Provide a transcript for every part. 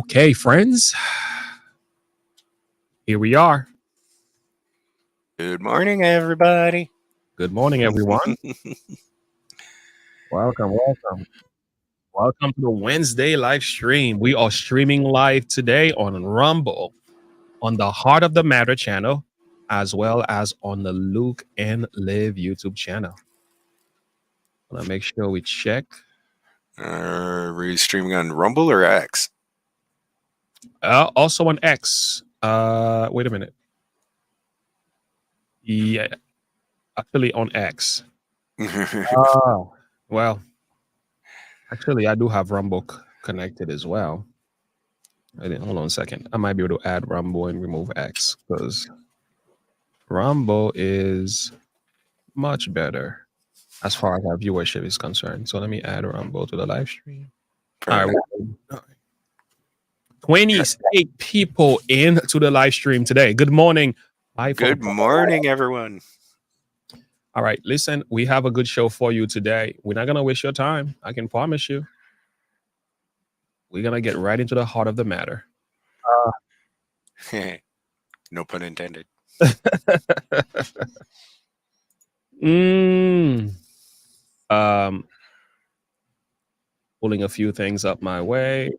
Okay, friends, here we are. Good morning, everybody. Good morning, everyone. Welcome. Welcome to the Wednesday live stream. We are streaming live today on Rumble, on the Heart of the Matter channel, as well as on the Luke and Live YouTube channel. I want to make sure we check. Are we streaming on Rumble or X? Also on X. Wait a minute. Yeah, actually on X. Oh, well, actually, I do have Rumble connected as well. Hold on a second. I might be able to add Rumble and remove X because Rumble is much better as far as our viewership is concerned. So let me add Rumble to the live stream. All right. 28 people into the live stream today. Good morning. Good morning, everyone. All right. Listen, we have a good show for you today. We're not going to waste your time. I can promise you. We're going to get right into the heart of the matter. No pun intended. Pulling a few things up my way.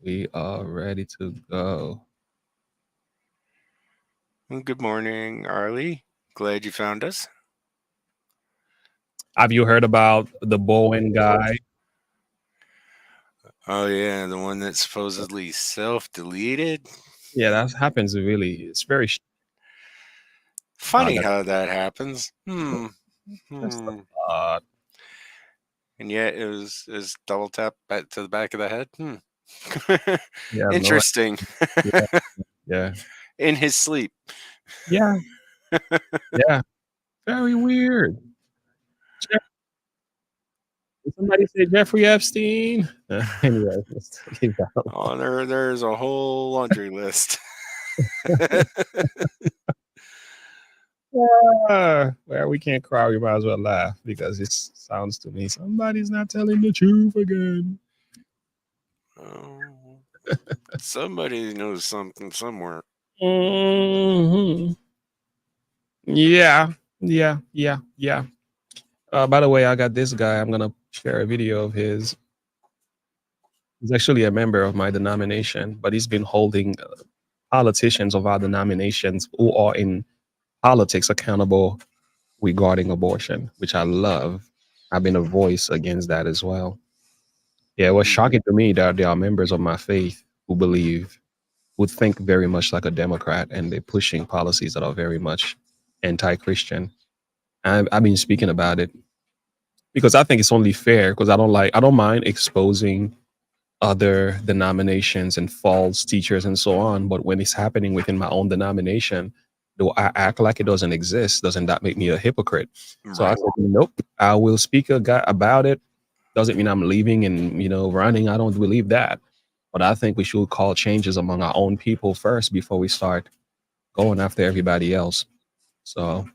We are ready to go. Good morning, Arlie. Glad you found us. Have you heard about the Bowen guy? Oh, yeah, the one that supposedly self-deleted? Yeah, that happens really. It's very funny how that happens. And yet it was double tap back to the back of the head. Yeah, interesting. Yeah. In his sleep. Yeah. Yeah. Very weird. Did somebody say Jeffrey Epstein? Anyway, let's keep that. Oh, there's a whole laundry list. Well, we can't cry. We might as well laugh because it sounds to me somebody's not telling the truth again. Oh, somebody knows something somewhere. Mm-hmm. Yeah. By the way, I got this guy. I'm gonna share a video of his. He's actually a member of my denomination, but he's been holding politicians of our denominations who are in politics accountable regarding abortion, which I love. I've been a voice against that as well. Yeah, it was shocking to me that there are members of my faith who would think very much like a Democrat, and they're pushing policies that are very much anti-Christian. I've been speaking about it because I think it's only fair, because I don't mind exposing other denominations and false teachers and so on. But when it's happening within my own denomination, do I act like it doesn't exist? Doesn't that make me a hypocrite? Right. So I said, nope, I will speak about it. Doesn't mean I'm leaving and, running. I don't believe that. But I think we should call changes among our own people first before we start going after everybody else. So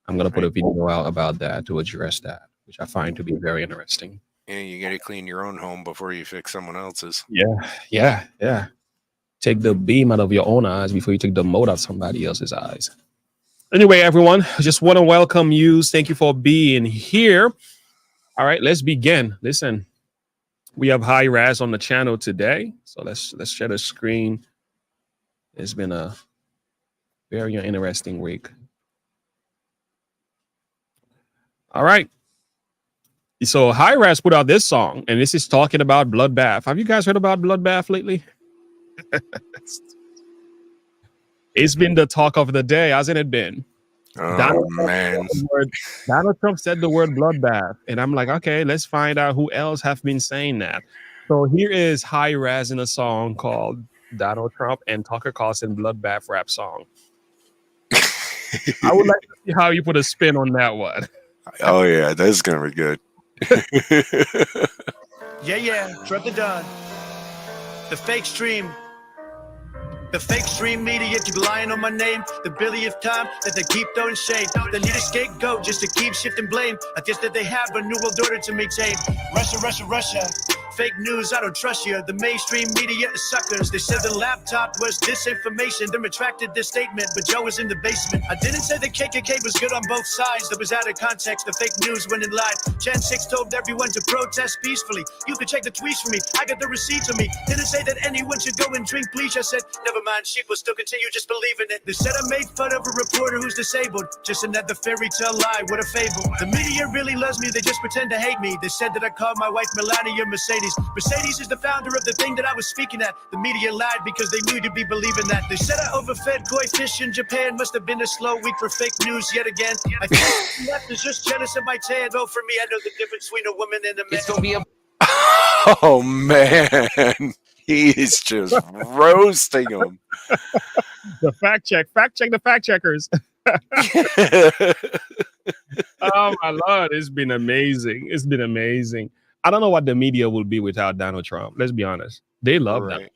I'm going to put a video out about that to address that, which I find to be very interesting. Yeah, you got to clean your own home before you fix someone else's. Yeah. Take the beam out of your own eyes before you take the mote out of somebody else's eyes. Anyway, everyone, I just want to welcome you. Thank you for being here. All right, let's begin. Listen, we have High Raz on the channel today. So let's share the screen. It's been a very interesting week. All right. So High Raz put out this song, and this is talking about bloodbath. Have you guys heard about bloodbath lately? It's been the talk of the day, hasn't it been? Donald Trump said the word bloodbath, and I'm like, okay, let's find out who else have been saying that. So here is High Raz in a song called Donald Trump and Tucker Carlson bloodbath rap song. I would like to see how you put a spin on that one. Oh yeah, that's gonna be good. Yeah, Trent the Don. The fake stream The fake stream media keep lying on my name. The billionth time that they keep throwing shade. They need a scapegoat just to keep shifting blame. I guess that they have a new world order to maintain. Russia, Russia, Russia. Fake news, I don't trust you. The mainstream media is suckers. They said the laptop was disinformation. They retracted this statement, but Joe was in the basement. I didn't say the KKK was good on both sides. That was out of context. The fake news went in live. Jan 6 told everyone to protest peacefully. You can check the tweets for me. I got the receipts for me. Didn't say that anyone should go and drink bleach. I said, never mind, sheep will still continue just believing it. They said I made fun of a reporter who's disabled. Just another fairy tale lie. What a fable. The media really loves me. They just pretend to hate me. They said that I called my wife Melania Mercedes. Mercedes is the founder of the thing that I was speaking at. The media lied because they knew to be believing that. They said I overfed koi fish in Japan. Must have been a slow week for fake news yet again. I think the left is just jealous of my tan. Vote for me. I know the difference between a woman and a man. It's gonna be a Oh man, he is just roasting him. The fact check the fact checkers. Oh my Lord, it's been amazing. It's been amazing. I don't know what the media will be without Donald Trump. Let's be honest. They love Donald Trump.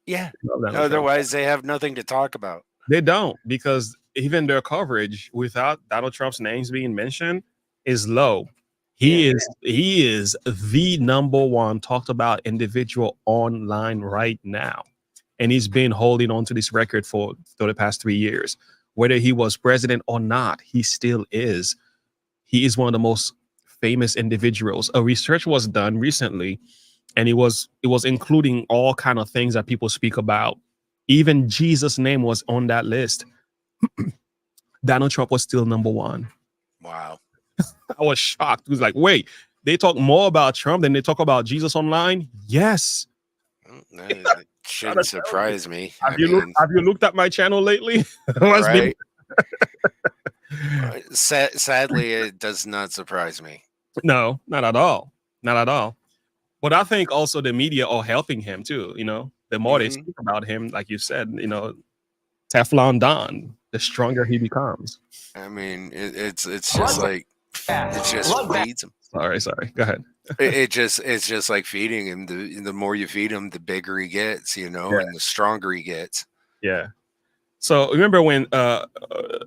Yeah. They love Donald Trump. Otherwise, they have nothing to talk about. They don't, because even their coverage without Donald Trump's names being mentioned is low. He is the number one talked about individual online right now. And he's been holding on to this record for the past 3 years. Whether he was president or not, he still is. He is one of the most famous individuals. A research was done recently, and it was including all kind of things that people speak about. Even Jesus' name was on that list. Donald Trump was still number one. Wow. I was shocked. It was like, wait, they talk more about Trump than they talk about Jesus online? Yes. That shouldn't surprise me. Have you looked at my channel lately? Right. Sadly, it does not surprise me. No, not at all. Not at all. But I think also the media are helping him too. You know, the more they speak about him, like you said, you know, Teflon Don, the stronger he becomes. I mean, it's just like it just feeds him. Sorry. Go ahead. It's just like feeding him. The more you feed him, the bigger he gets, you know, and the stronger he gets. Yeah. So remember when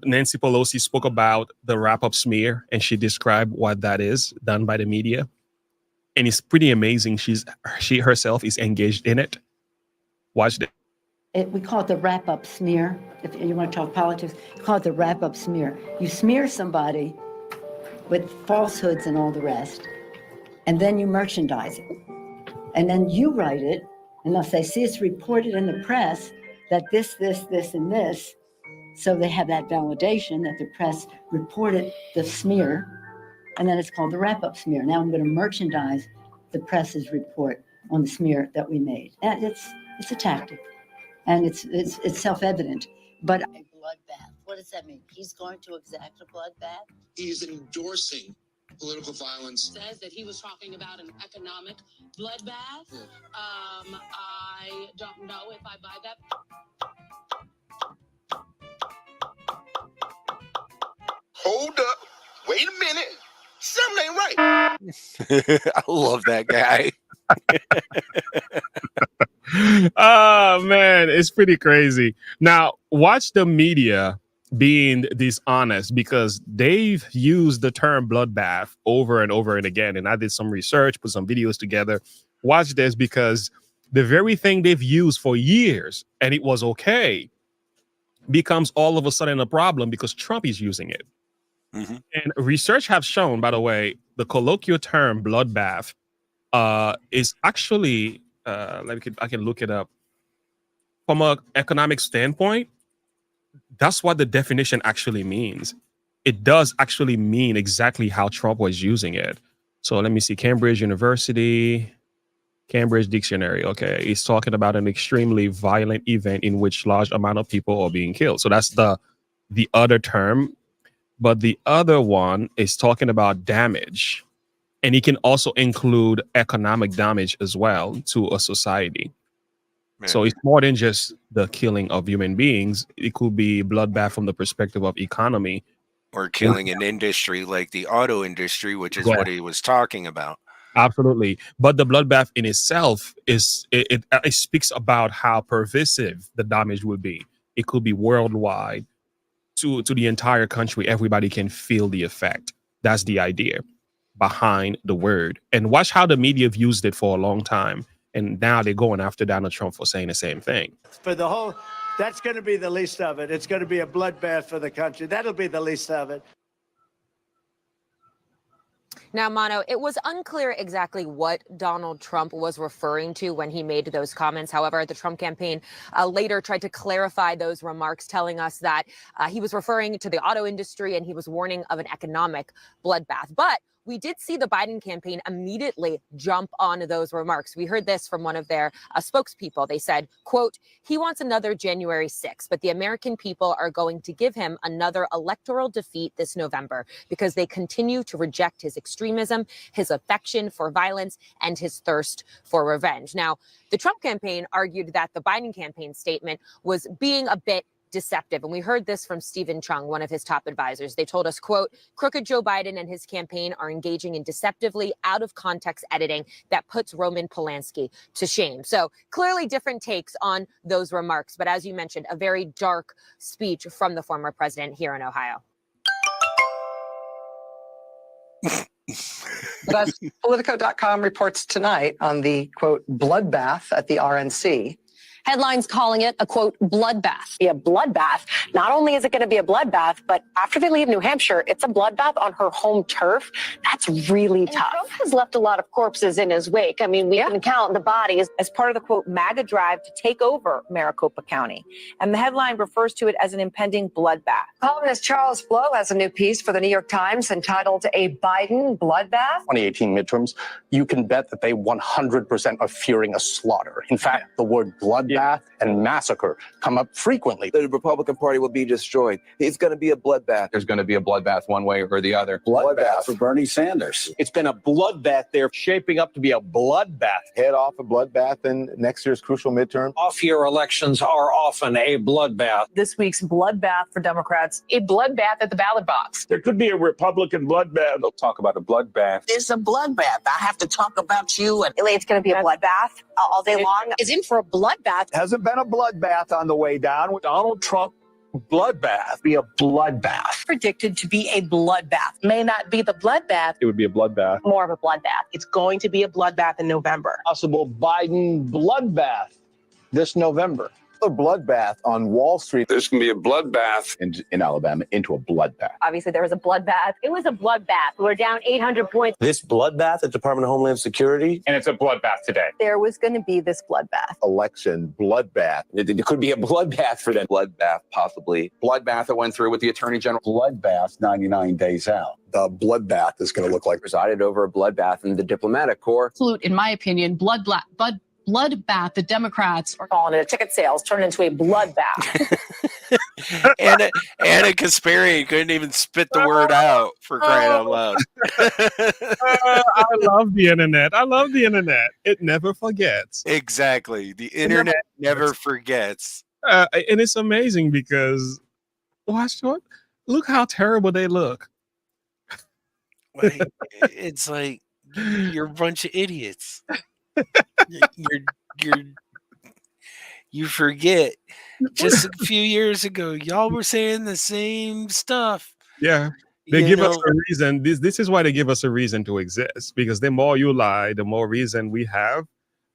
Nancy Pelosi spoke about the wrap-up smear, and she described what that is done by the media, and it's pretty amazing. She herself is engaged in it. Watch this. We call it the wrap-up smear. If you want to talk politics, you call it the wrap-up smear. You smear somebody with falsehoods and all the rest, and then you merchandise it. And then you write it, and they'll say, see, it's reported in the press that this, and this. So they have that validation that the press reported the smear, and then it's called the wrap-up smear. Now I'm going to merchandise the press's report on the smear that we made. And it's a tactic, and it's self-evident. But A bloodbath. What does that mean? He's going to exact a bloodbath? He's endorsing political violence. Says that he was talking about an economic bloodbath. Yeah. I don't know if I buy that. Hold up. Wait a minute. Something ain't right. I love that guy. Oh man, it's pretty crazy. Now watch the media being dishonest, because they've used the term bloodbath over and over and again. And I did some research, put some videos together. Watch this, because the very thing they've used for years and it was okay becomes all of a sudden a problem because Trump is using it. And research have shown, by the way, the colloquial term bloodbath is actually I can look it up. From an economic standpoint, that's what the definition actually means. It does actually mean exactly how Trump was using it. So let me see. Cambridge University, Cambridge Dictionary. Okay, it's talking about an extremely violent event in which large amount of people are being killed. So that's the other term. But the other one is talking about damage. And it can also include economic damage as well to a society. Man. So it's more than just the killing of human beings. It could be bloodbath from the perspective of economy. Or killing an industry like the auto industry, which is what he was talking about. Absolutely. But the bloodbath in itself it speaks about how pervasive the damage will be. It could be worldwide to the entire country. Everybody can feel the effect. That's the idea behind the word. And watch how the media have used it for a long time. And now they're going after Donald Trump for saying the same thing. For the whole, that's going to be the least of it. It's going to be a bloodbath for the country. That'll be the least of it. Now, Mono, it was unclear exactly what Donald Trump was referring to when he made those comments. However, the Trump campaign later tried to clarify those remarks, telling us that he was referring to the auto industry and he was warning of an economic bloodbath. But we did see the Biden campaign immediately jump on those remarks. We heard this from one of their spokespeople. They said, quote, he wants another January 6th, but the American people are going to give him another electoral defeat this November because they continue to reject his extremism, his affection for violence, and his thirst for revenge. Now, the Trump campaign argued that the Biden campaign statement was being a bit deceptive. And we heard this from Stephen Chung, one of his top advisors. They told us, quote, crooked Joe Biden and his campaign are engaging in deceptively out of context editing that puts Roman Polanski to shame. So clearly different takes on those remarks. But as you mentioned, a very dark speech from the former president here in Ohio. But as Politico.com reports tonight on the, quote, bloodbath at the RNC, Headlines calling it a, quote, bloodbath. Be a bloodbath. Not only is it going to be a bloodbath, but after they leave New Hampshire, it's a bloodbath on her home turf. That's really tough. Trump has left a lot of corpses in his wake. I mean, we can count the bodies. As part of the, quote, MAGA drive to take over Maricopa County. And the headline refers to it as an impending bloodbath. Columnist Charles Blow has a new piece for the New York Times entitled A Biden Bloodbath. 2018 midterms, you can bet that they 100% are fearing a slaughter. In fact, the word bloodbath and massacre come up frequently. The Republican Party will be destroyed. It's going to be a bloodbath. There's going to be a bloodbath one way or the other. Bloodbath for Bernie Sanders. It's been a bloodbath. They're shaping up to be a bloodbath. Head off a bloodbath in next year's crucial midterm. Off-year elections are often a bloodbath. This week's bloodbath for Democrats. A bloodbath at the ballot box. There could be a Republican bloodbath. They'll talk about a bloodbath. It's a bloodbath. I have to talk about you. And It's going to be a bloodbath all day long. Is in for a bloodbath. Hasn't been a bloodbath on the way down. Donald Trump bloodbath. Be a bloodbath. Predicted to be a bloodbath. May not be the bloodbath. It would be a bloodbath. More of a bloodbath. It's going to be a bloodbath in November. Possible Biden bloodbath this November. A bloodbath on Wall Street. There's going to be a bloodbath in Alabama into a bloodbath. Obviously, there was a bloodbath. It was a bloodbath. We're down 800 points. This bloodbath at Department of Homeland Security. and it's a bloodbath today. There was going to be this bloodbath. Election bloodbath. It could be a bloodbath for them. Bloodbath, possibly. Bloodbath that went through with the Attorney General. Bloodbath 99 days out. The bloodbath is going to look like Presided over a bloodbath in the diplomatic corps. Absolute, in my opinion, bloodbath. The Democrats are Calling it a ticket sales turned into a bloodbath. Anna Kasparian couldn't even spit the word out, for crying out loud. I love the internet. I love the internet. It never forgets. Exactly. The internet never forgets. And it's amazing because look how terrible they look. Like, it's like you're a bunch of idiots. You forget just a few years ago, y'all were saying the same stuff. Yeah. They give us a reason. This is why they give us a reason to exist, because the more you lie, the more reason we have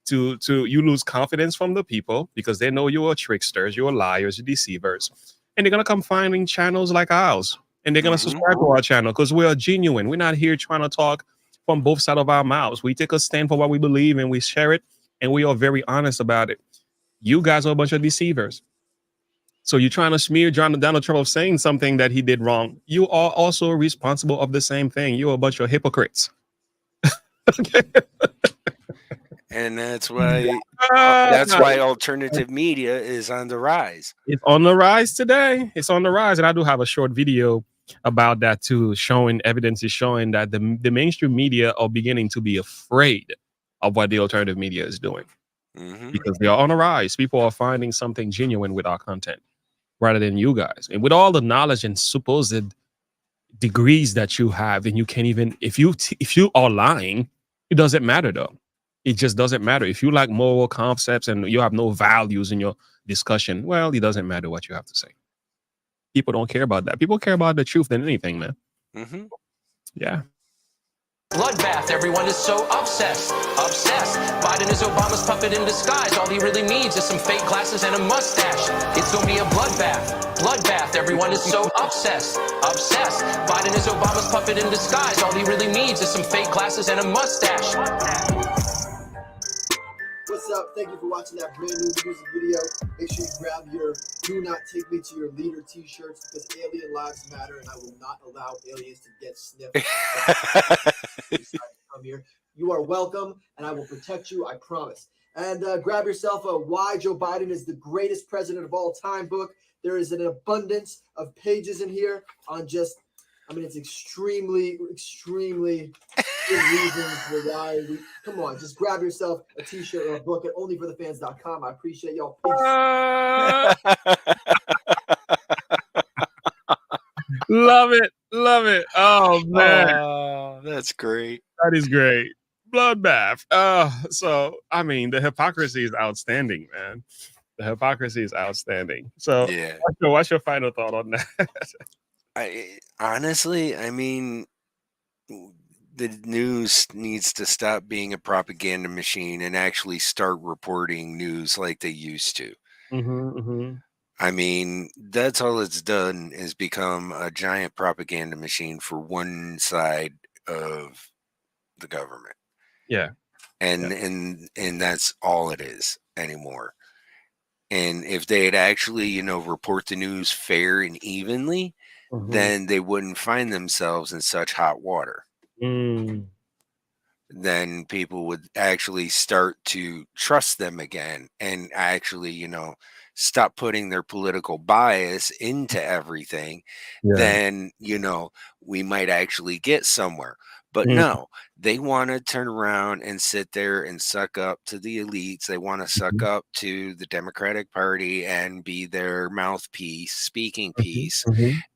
to you lose confidence from the people, because they know you are tricksters, you are liars, you're deceivers. And they're going to come finding channels like ours, and they're going to subscribe to our channel because we are genuine. We're not here trying to talk from both sides of our mouths. We take a stand for what we believe and we share it, and we are very honest about it. You guys are a bunch of deceivers. So you're trying to smear Donald Trump of saying something that he did wrong. You are also responsible of the same thing. You're a bunch of hypocrites. And that's why alternative media is on the rise. It's on the rise today. It's on the rise. And I do have a short video about that too, showing evidence is showing that the mainstream media are beginning to be afraid of what the alternative media is doing, because they are on the rise. People are finding something genuine with our content rather than you guys. And with all the knowledge and supposed degrees that you have, then you can't even, if you are lying, It doesn't matter though. It just doesn't matter. If you like moral concepts and you have no values in your discussion, well, it doesn't matter what you have to say. People don't care about that. People care about the truth than anything, man. Mm-hmm. Yeah. Bloodbath, everyone is so obsessed. Biden is Obama's puppet in disguise. All he really needs is some fake glasses and a mustache. It's gonna be a bloodbath, everyone is so obsessed. Biden is Obama's puppet in disguise. All he really needs is some fake glasses and a mustache. What's up? Thank you for watching that brand new music video. Make sure you grab your "Do Not Take Me to Your Leader" t-shirts, because alien lives matter, and I will not allow aliens to get sniffed. Come here. You are welcome, and I will protect you, I promise. And grab yourself a "Why Joe Biden is the Greatest President of All Time" book. There is an abundance of pages in here on just, it's extremely good reasons for why we, come on, just grab yourself a t-shirt or a book at onlyforthefans.com. I appreciate y'all. Love it. Oh man. Oh, that's great. That is great. Bloodbath. So the hypocrisy is outstanding, man. The hypocrisy is outstanding. So yeah. What's your final thought on that? Honestly, the news needs to stop being a propaganda machine and actually start reporting news like they used to. That's all it's done, is become a giant propaganda machine for one side of the government. Yeah. And that's all it is anymore. And if they'd actually, report the news fair and evenly, then they wouldn't find themselves in such hot water. Then people would actually start to trust them again and actually, stop putting their political bias into everything. Then, we might actually get somewhere. But no, they want to turn around and sit there and suck up to the elites. They want to suck up to the Democratic Party and be their mouthpiece, speaking piece,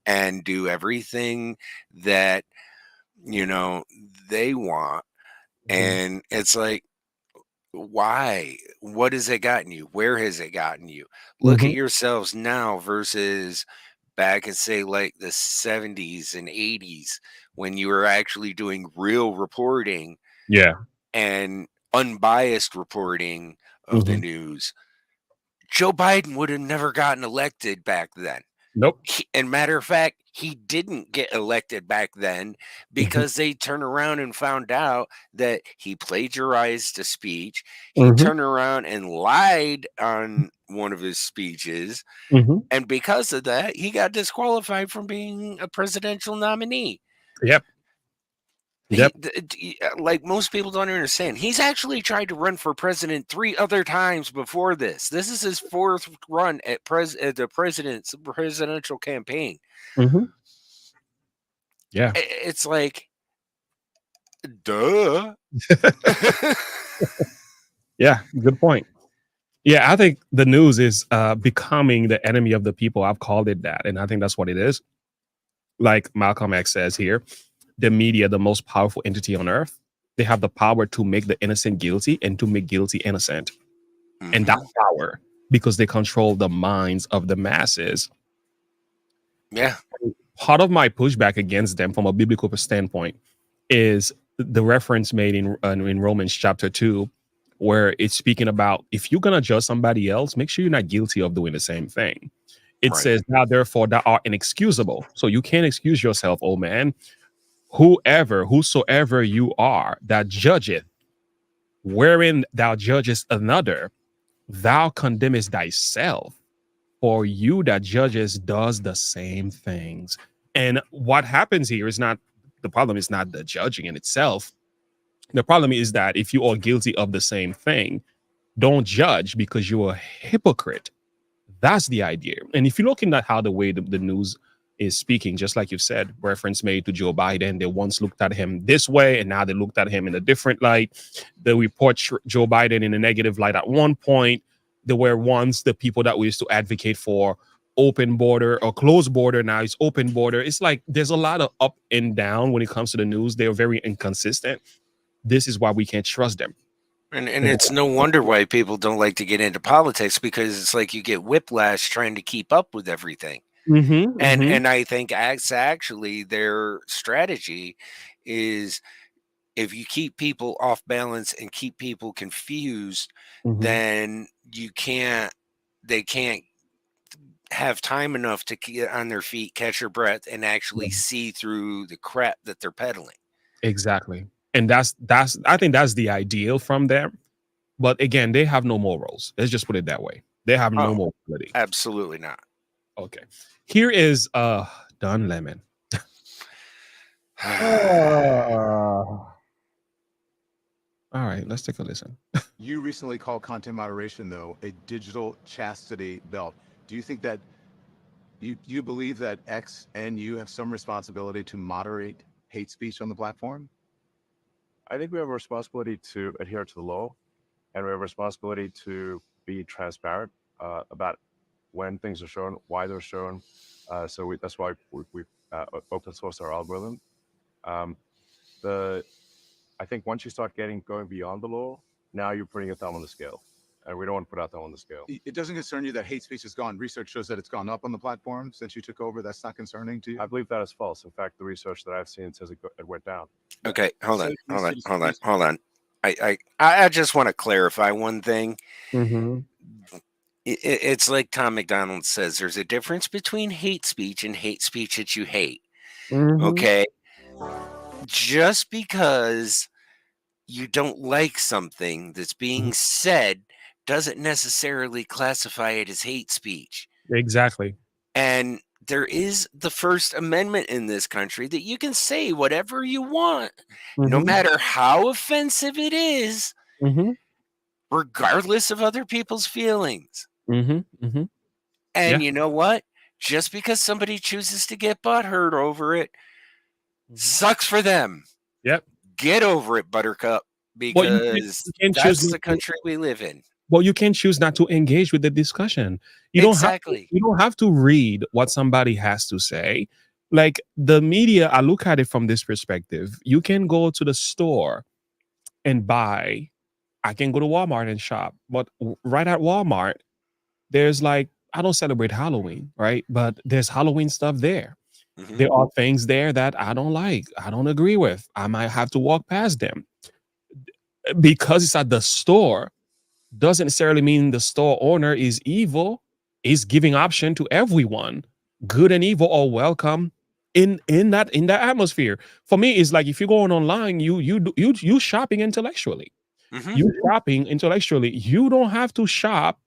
and do everything that, they want. And it's like, why? What has it gotten you? Where has it gotten you? Look at yourselves now versus back in, say, like the 70s and 80s, when you were actually doing real reporting and unbiased reporting of the news. Joe Biden would have never gotten elected back then. Nope. And matter of fact, he didn't get elected back then because they turned around and found out that he plagiarized a speech. He turned around and lied on one of his speeches. And because of that, he got disqualified from being a presidential nominee. Yep. Like most people don't understand, he's actually tried to run for president 3 other times before this. This is his 4th run at the presidential campaign. Yeah. It's like, duh. Yeah, good point. Yeah, I think the news is becoming the enemy of the people. I've called it that, and I think that's what it is. Like Malcolm X says here, the media, the most powerful entity on earth, they have the power to make the innocent guilty and to make guilty innocent. And that power, because they control the minds of the masses. Yeah. Part of my pushback against them from a biblical standpoint is the reference made in Romans chapter 2, where it's speaking about, if you're going to judge somebody else, make sure you're not guilty of doing the same thing. It says, now therefore thou art inexcusable. So you can't excuse yourself, oh man. Whosoever you are that judgeth, wherein thou judgest another, thou condemnest thyself. For you that judges does the same things. And what happens here is not, the problem is not the judging in itself. The problem is that if you are guilty of the same thing, don't judge because you're a hypocrite. That's the idea. And if you're looking at how the way the news is speaking, just like you said, reference made to Joe Biden, they once looked at him this way and now they looked at him in a different light. They report Joe Biden in a negative light at one point. There were once the people that we used to advocate for open border or closed border. Now it's open border. It's like there's a lot of up and down when it comes to the news. They're very inconsistent. This is why we can't trust them. And it's no wonder why people don't like to get into politics, because it's like you get whiplash trying to keep up with everything. And I think actually their strategy is, if you keep people off balance and keep people confused, then they can't have time enough to get on their feet, catch their breath, and actually see through the crap that they're peddling. Exactly. And that's I think that's the ideal from them. But again, they have no morals. Let's just put it that way. They have no morality. Absolutely not. Okay. Here is Don Lemon. All right, let's take a listen. You recently called content moderation, though, a digital chastity belt. Do you think that you believe that X and you have some responsibility to moderate hate speech on the platform? I think we have a responsibility to adhere to the law, and we have a responsibility to be transparent about when things are shown, why they're shown. That's why we open source our algorithm. I think once you start going beyond the law, now you're putting a thumb on the scale, and we don't want to put our thumb on the scale. It doesn't concern you that hate speech has gone. Research shows that it's gone up on the platform since you took over. That's not concerning to you? I believe that is false. In fact, the research that I've seen says it went down. Okay, hold on. I just want to clarify one thing. It's like Tom McDonald says, there's a difference between hate speech and hate speech that you hate. Okay? Just because you don't like something that's being said doesn't necessarily classify it as hate speech. Exactly. And there is the First Amendment in this country that you can say whatever you want, no matter how offensive it is, regardless of other people's feelings. And you know what? Just because somebody chooses to get butthurt over it, sucks for them. Yep. Get over it, Buttercup, because that's the country we live in. Well, you can choose not to engage with the discussion. You don't have to read what somebody has to say. Like the media, I look at it from this perspective. You can go to the store and buy. I can go to Walmart and shop, but right at Walmart, there's like, I don't celebrate Halloween, right? But there's Halloween stuff there. There are things there that I don't like, I don't agree with. I might have to walk past them. Because it's at the store doesn't necessarily mean the store owner is evil. Is giving option to everyone, good and evil, are welcome in that atmosphere. For me, it's like if you're going online, you shopping intellectually. You shopping intellectually. You don't have to shop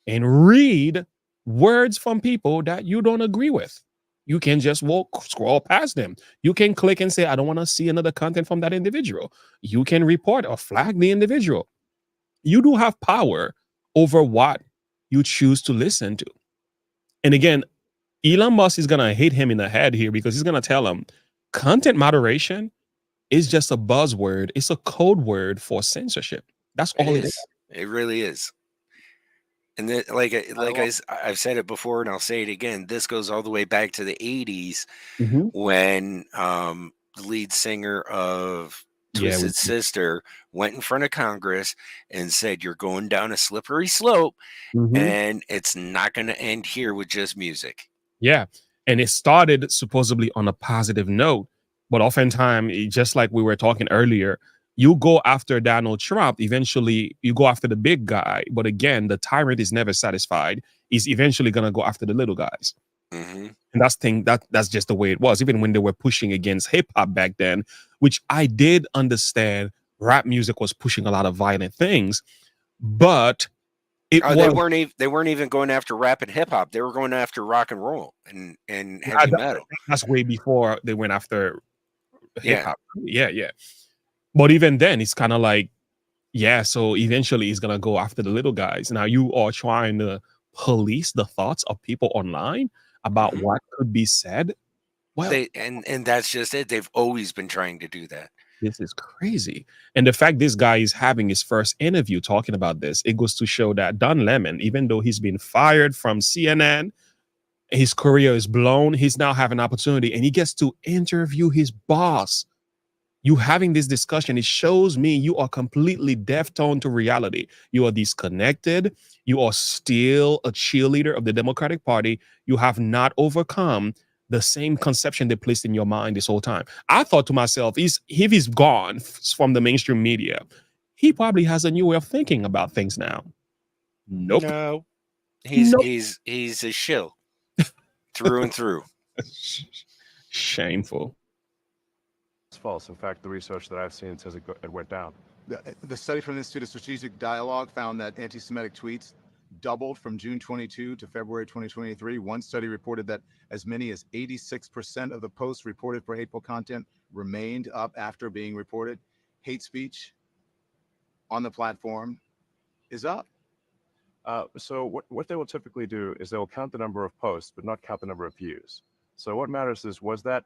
and read words from people that you don't agree with. You can just scroll past them. You can click and say, I don't want to see another content from that individual. You can report or flag the individual. You do have power over what you choose to listen to. And again, Elon Musk is going to hit him in the head here, because he's going to tell him content moderation is just a buzzword. It's a code word for censorship. That's all it is. It really is. And then, I've said it before, and I'll say it again. This goes all the way back to the 80s when the lead singer of Twisted Sister went in front of Congress and said, you're going down a slippery slope, and it's not going to end here with just music. Yeah. And it started supposedly on a positive note, but oftentimes, just like we were talking earlier, you go after Donald Trump, eventually you go after the big guy. But again, the tyrant is never satisfied. He's eventually going to go after the little guys. And that's just the way it was. Even when they were pushing against hip hop back then, which I did understand, rap music was pushing a lot of violent things, but they weren't even going after rap and hip hop. They were going after rock and roll and heavy metal. That's way before they went after hip hop. Yeah. But even then, it's kind of like, so eventually he's going to go after the little guys. Now you are trying to police the thoughts of people online about what could be said. Well, and that's just it. They've always been trying to do that. This is crazy. And the fact this guy is having his first interview talking about this, it goes to show that Don Lemon, even though he's been fired from CNN, his career is blown. He's now having an opportunity, and he gets to interview his boss You having this discussion, it shows me you are completely deaf tone to reality. You are disconnected. You are still a cheerleader of the Democratic Party. You have not overcome the same conception they placed in your mind this whole time. I thought to myself, if he's gone from the mainstream media, he probably has a new way of thinking about things now. Nope. No. He's Nope. he's a shill through and through. Shameful. It's false. In fact, the research that I've seen says it went down. The study from the Institute of Strategic Dialogue found that anti-Semitic tweets doubled from June 22 to February 2023. One study reported that as many as 86% of the posts reported for hateful content remained up after being reported. Hate speech on the platform is up. So what they will typically do is they will count the number of posts, but not count the number of views. So what matters is, was that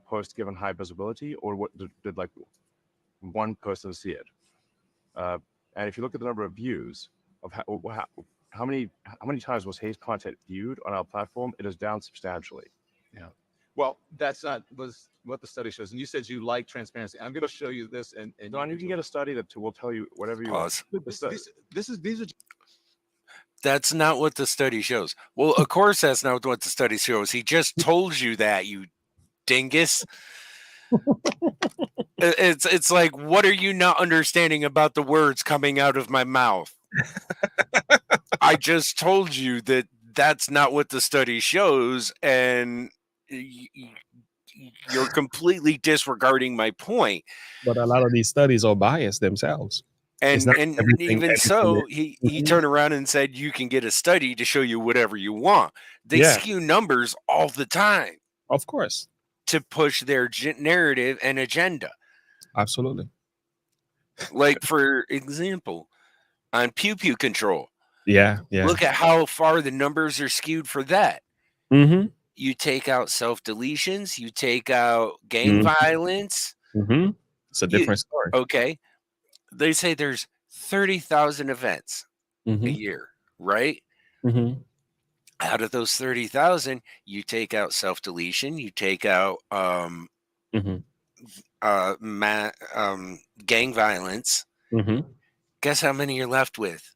post given high visibility, or what did like one person see it? And if you look at the number of views of how many times was hate content viewed on our platform, it is down substantially. Yeah. Well, that's not what the study shows. And you said you like transparency. I'm going to show you this. And Don, you can get a study that will tell you whatever you want. These are. That's not what the study shows. Well, of course, that's not what the study shows. He just told you that, you dingus. It's like, what are you not understanding about the words coming out of my mouth? I just told you that that's not what the study shows, and you're completely disregarding my point. But a lot of these studies are biased themselves. And even so, he turned around and said, you can get a study to show you whatever you want. They skew numbers all the time. Of course. To push their narrative and agenda. Absolutely. Like, for example, on pew pew control. Yeah. Look at how far the numbers are skewed for that. Mm-hmm. You take out self-deletions. You take out gang violence. Mm-hmm. It's a different story. Okay. They say there's 30,000 events a year, right? Mm-hmm. Out of those 30,000, you take out self-deletion, you take out gang violence. Guess how many you're left with?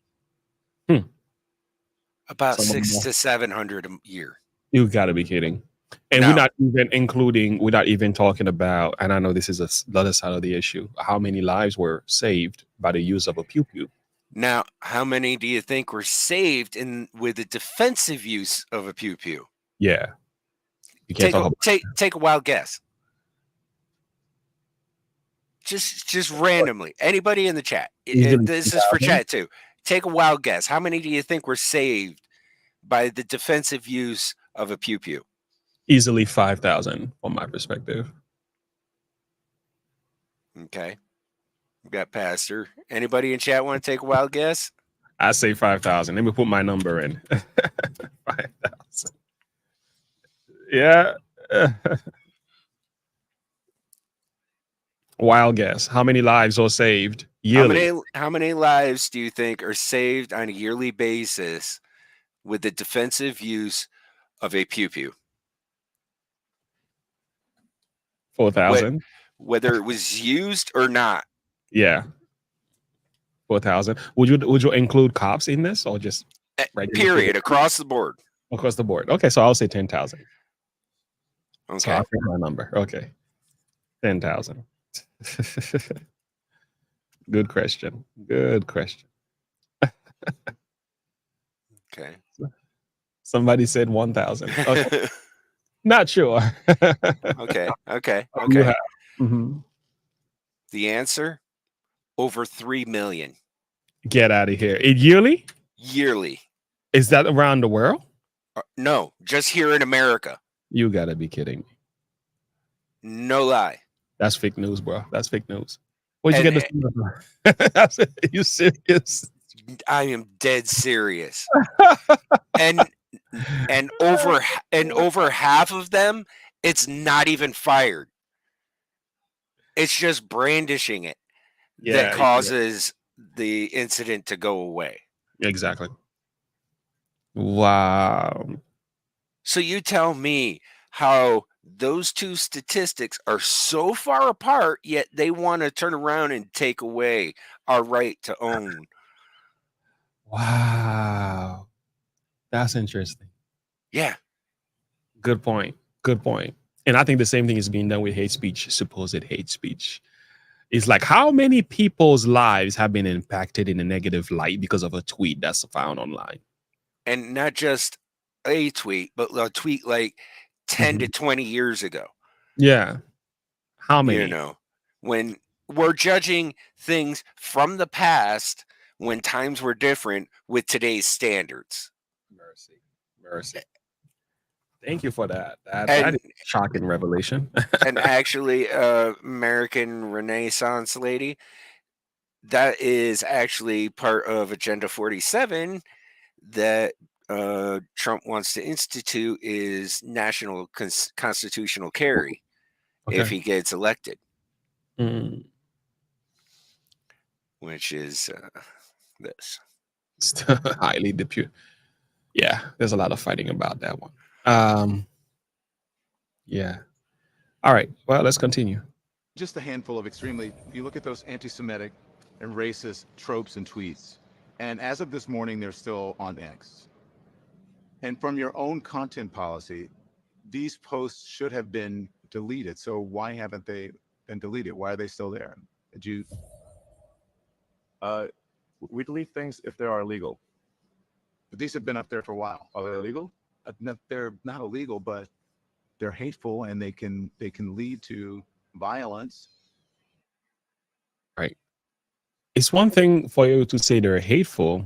About 600 to 700 a year. You got to be kidding. And we're not even talking about, and I know this is the other side of the issue, how many lives were saved by the use of a pew pew. Now, how many do you think were saved with the defensive use of a pew pew? Yeah. You can't take a wild guess. Just randomly. Anybody in the chat. This is for chat too. Take a wild guess. How many do you think were saved by the defensive use of a pew pew? Easily 5,000 from my perspective. Okay. We got Pastor. Anybody in chat want to take a wild guess? I say 5,000. Let me put my number in. 5,000. Yeah. Wild guess. How many lives are saved yearly? How many lives do you think are saved on a yearly basis with the defensive use of a pew pew? 4,000. Whether it was used or not. Yeah. 4,000. Would you include cops in this, or just period across the board? Across the board. Okay, so I'll say 10,000. Okay. So I'll pick my number. Okay. 10,000. Good question. Good question. Okay. Somebody said 1,000. Okay. Not sure. Okay. The answer, over 3 million. Get out of here. Yearly? Yearly. Is that around the world? No, just here in America. You gotta be kidding me. No lie. That's fake news, bro. That's fake news. Where'd you get this? You serious? I am dead serious. and over half of them, it's not even fired. It's just brandishing it that causes the incident to go away. Exactly. Wow. So you tell me how those two statistics are so far apart, yet they want to turn around and take away our right to own. Wow. That's interesting. Yeah. Good point. Good point. And I think the same thing is being done with hate speech, supposed hate speech. It's like how many people's lives have been impacted in a negative light because of a tweet that's found online? And not just a tweet, but a tweet like 10 to 20 years ago. Yeah. How many? You know, when we're judging things from the past when times were different with today's standards. Mercy. Mercy. Thank you for that. That is a shocking revelation. And actually, American Renaissance lady, that is actually part of Agenda 47 that Trump wants to institute is national constitutional carry if he gets elected. Which is this. Highly deputed. Yeah, there's a lot of fighting about that one. Yeah. All right. Well, let's continue. Just a handful of extremely, if you look at those anti-Semitic and racist tropes and tweets, and as of this morning, they're still on X. And from your own content policy, these posts should have been deleted. So why haven't they been deleted? Why are they still there? Did you? We delete things if they are illegal. But these have been up there for a while. Are they illegal? No, they're not illegal, but they're hateful and they can lead to violence. Right. It's one thing for you to say they're hateful.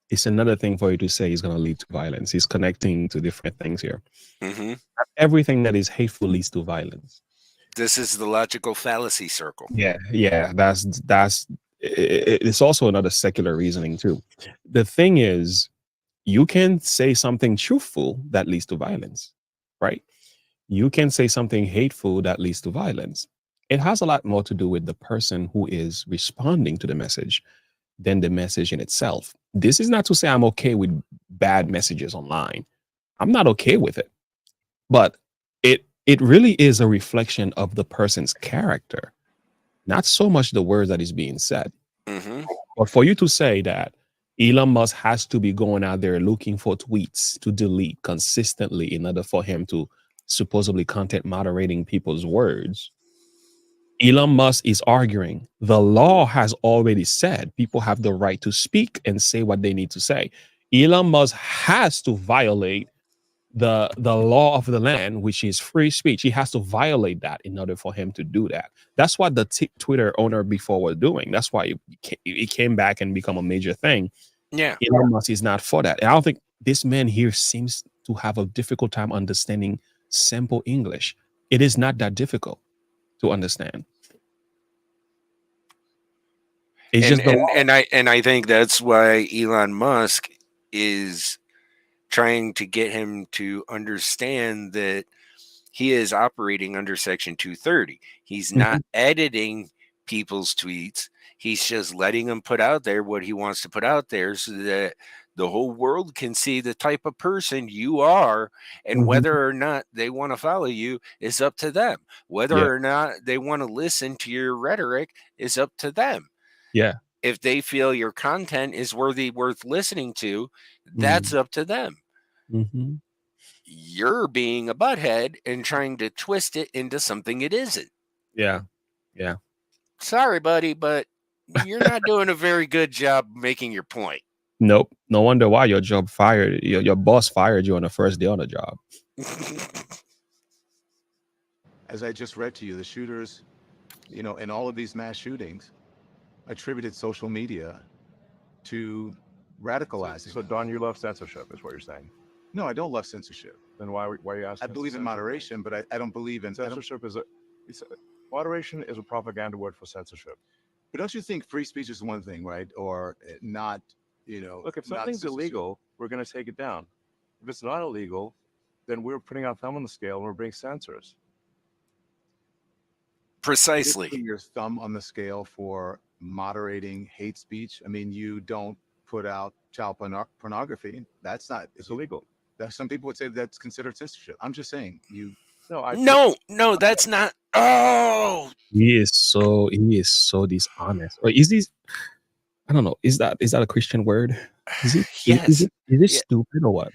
It's another thing for you to say it's going to lead to violence. He's connecting to different things here. Everything that is hateful leads to violence. This is the logical fallacy circle. Yeah. It's also another secular reasoning too. The thing is, you can say something truthful that leads to violence, right? You can say something hateful that leads to violence. It has a lot more to do with the person who is responding to the message than the message in itself. This is not to say I'm okay with bad messages online. I'm not okay with it. But it really is a reflection of the person's character, not so much the words that is being said. But for you to say that Elon Musk has to be going out there looking for tweets to delete consistently in order for him to supposedly content moderating people's words, Elon Musk is arguing the law has already said people have the right to speak and say what they need to say. Elon Musk has to violate the law of the land, which is free speech. He has to violate that in order for him to do that. That's what the Twitter owner before was doing. That's why it came back and become a major thing. Yeah. Elon Musk is not for that. And I don't think this man here seems to have a difficult time understanding simple English. It is not that difficult to understand. It's just and I think that's why Elon Musk is trying to get him to understand that he is operating under Section 230. He's not editing people's tweets. He's just letting them put out there what he wants to put out there so that the whole world can see the type of person you are, and whether or not they want to follow you is up to them. Whether or not they want to listen to your rhetoric is up to them. Yeah. If they feel your content is worth listening to, that's up to them. You're being a butthead and trying to twist it into something it isn't. Yeah. Sorry, buddy, but you're not doing a very good job making your point. Nope. No wonder why your job fired. Your boss fired you on the first day on the job. As I just read to you, the shooters, in all of these mass shootings, attributed social media to radicalizing. So Don, you love censorship, is what you're saying? No, I don't love censorship. Then why are you asking? I believe in moderation, but I don't believe in censorship. Moderation is a propaganda word for censorship. But don't you think free speech is one thing, right? Or not, Look, if something's illegal, we're going to take it down. If it's not illegal, then we're putting our thumb on the scale and we're being censors. Precisely. Putting your thumb on the scale for moderating hate speech. I mean, you don't put out child pornography. That's not. It's illegal. Some people would say that's considered censorship. I'm just saying, No, that's not. Oh, He is so dishonest. Or is this? I don't know. Is that a Christian word? Is it? yes. Is it Yeah, stupid or what?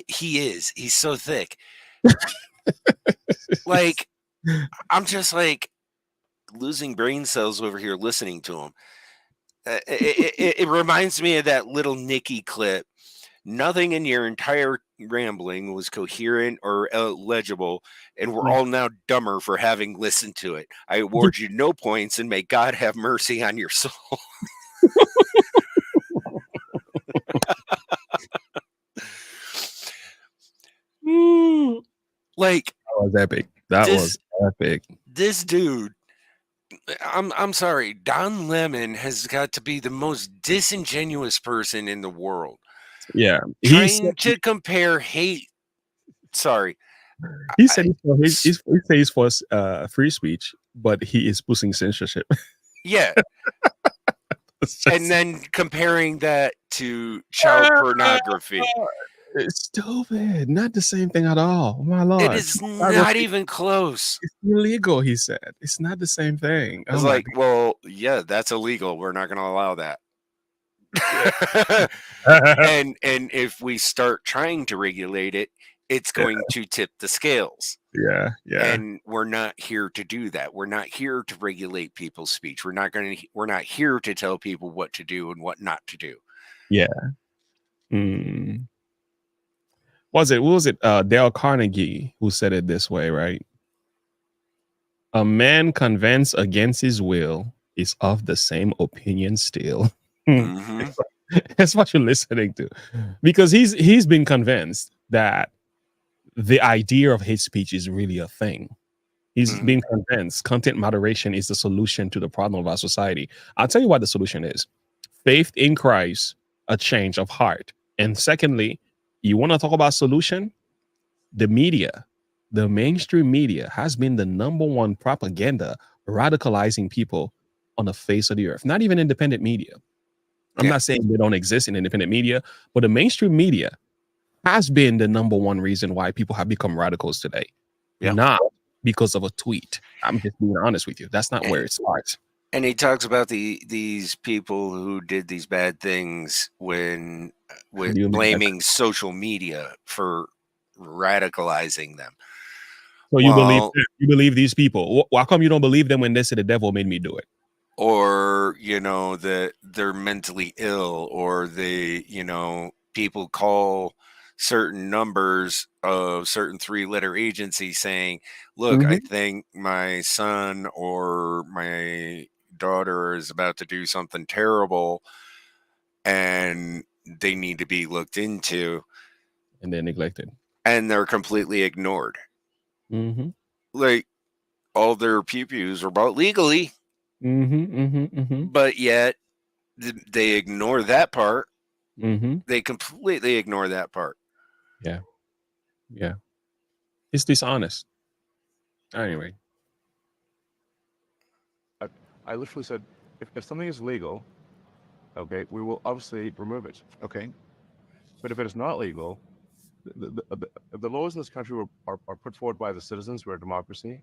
he is. He's so thick. Like, I'm just like losing brain cells over here listening to him. It reminds me of that little Nicky clip. Nothing in your entire rambling was coherent or legible, and we're all now dumber for having listened to it. I award you no points, and may God have mercy on your soul. Like, that was epic. That was epic. This dude, I'm sorry, Don Lemon has got to be the most disingenuous person in the world. Yeah, trying to compare hate. Sorry, he said he's for free speech, but he is pushing censorship. Yeah. And then comparing that to child pornography. It's stupid. Not the same thing at all. Oh my Lord. It is not even close. It's illegal, he said. It's not the same thing. I was like, well, yeah, that's illegal. We're not going to allow that. and if we start trying to regulate it, it's going to tip the scales. Yeah. And we're not here to do that. We're not here to regulate people's speech. We're not here to tell people what to do and what not to do. Yeah. What was it? Dale Carnegie who said it this way, right? A man convinced against his will is of the same opinion still. Mm-hmm. That's what you're listening to, because he's been convinced that the idea of hate speech is really a thing. He's been convinced content moderation is the solution to the problem of our society. I'll tell you what the solution is: faith in Christ, a change of heart. And secondly, you want to talk about solution? The media, the mainstream media has been the #1 propaganda radicalizing people on the face of the earth. Not even independent media. I'm not saying they don't exist in independent media, but the mainstream media has been the #1 reason why people have become radicals today. Not because of a tweet. I'm just being honest with you. That's not where it starts. And he talks about these people who did these bad things with blaming social media for radicalizing them. So you believe these people? Why come you don't believe them when they say the devil made me do it? Or, that they're mentally ill, or people call certain numbers of certain 3-letter agencies saying, look, I think my son or my daughter is about to do something terrible and they need to be looked into. And they're neglected. And they're completely ignored. Like, all their pew-pews are bought legally. But yet they ignore that part. They completely ignore that part. Yeah. It's dishonest. Anyway. I literally said, if something is legal, okay, we will obviously remove it. Okay. But if it is not legal, the laws in this country are put forward by the citizens. We're a democracy.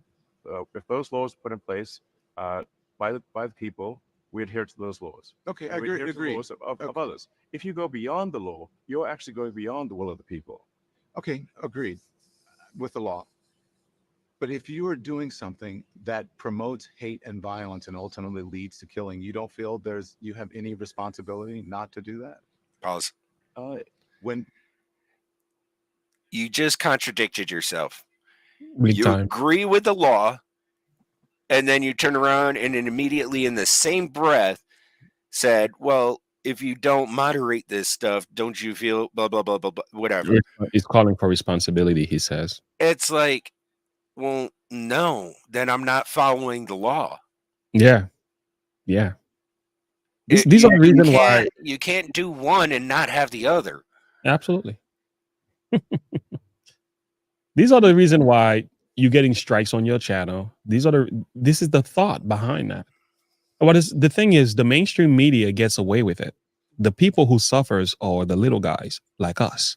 If those laws are put in place by the people, we adhere to those laws. Okay, I agree. To the laws of others. If you go beyond the law, you're actually going beyond the will of the people. Okay, agreed with the law. But if you are doing something that promotes hate and violence and ultimately leads to killing, you don't feel you have any responsibility not to do that? Pause. When you just contradicted yourself. Big time. Agree with the law, and then you turn around and then immediately in the same breath said, well, if you don't moderate this stuff, don't you feel blah, blah, blah, blah, blah, whatever. He's calling for responsibility, he says. It's like, well, no, then I'm not following the law. Yeah. These are the reason why you can't do one and not have the other. Absolutely. These are the reason why you're getting strikes on your channel. This is the thought behind that. The thing is, the mainstream media gets away with it. The people who suffers are the little guys like us.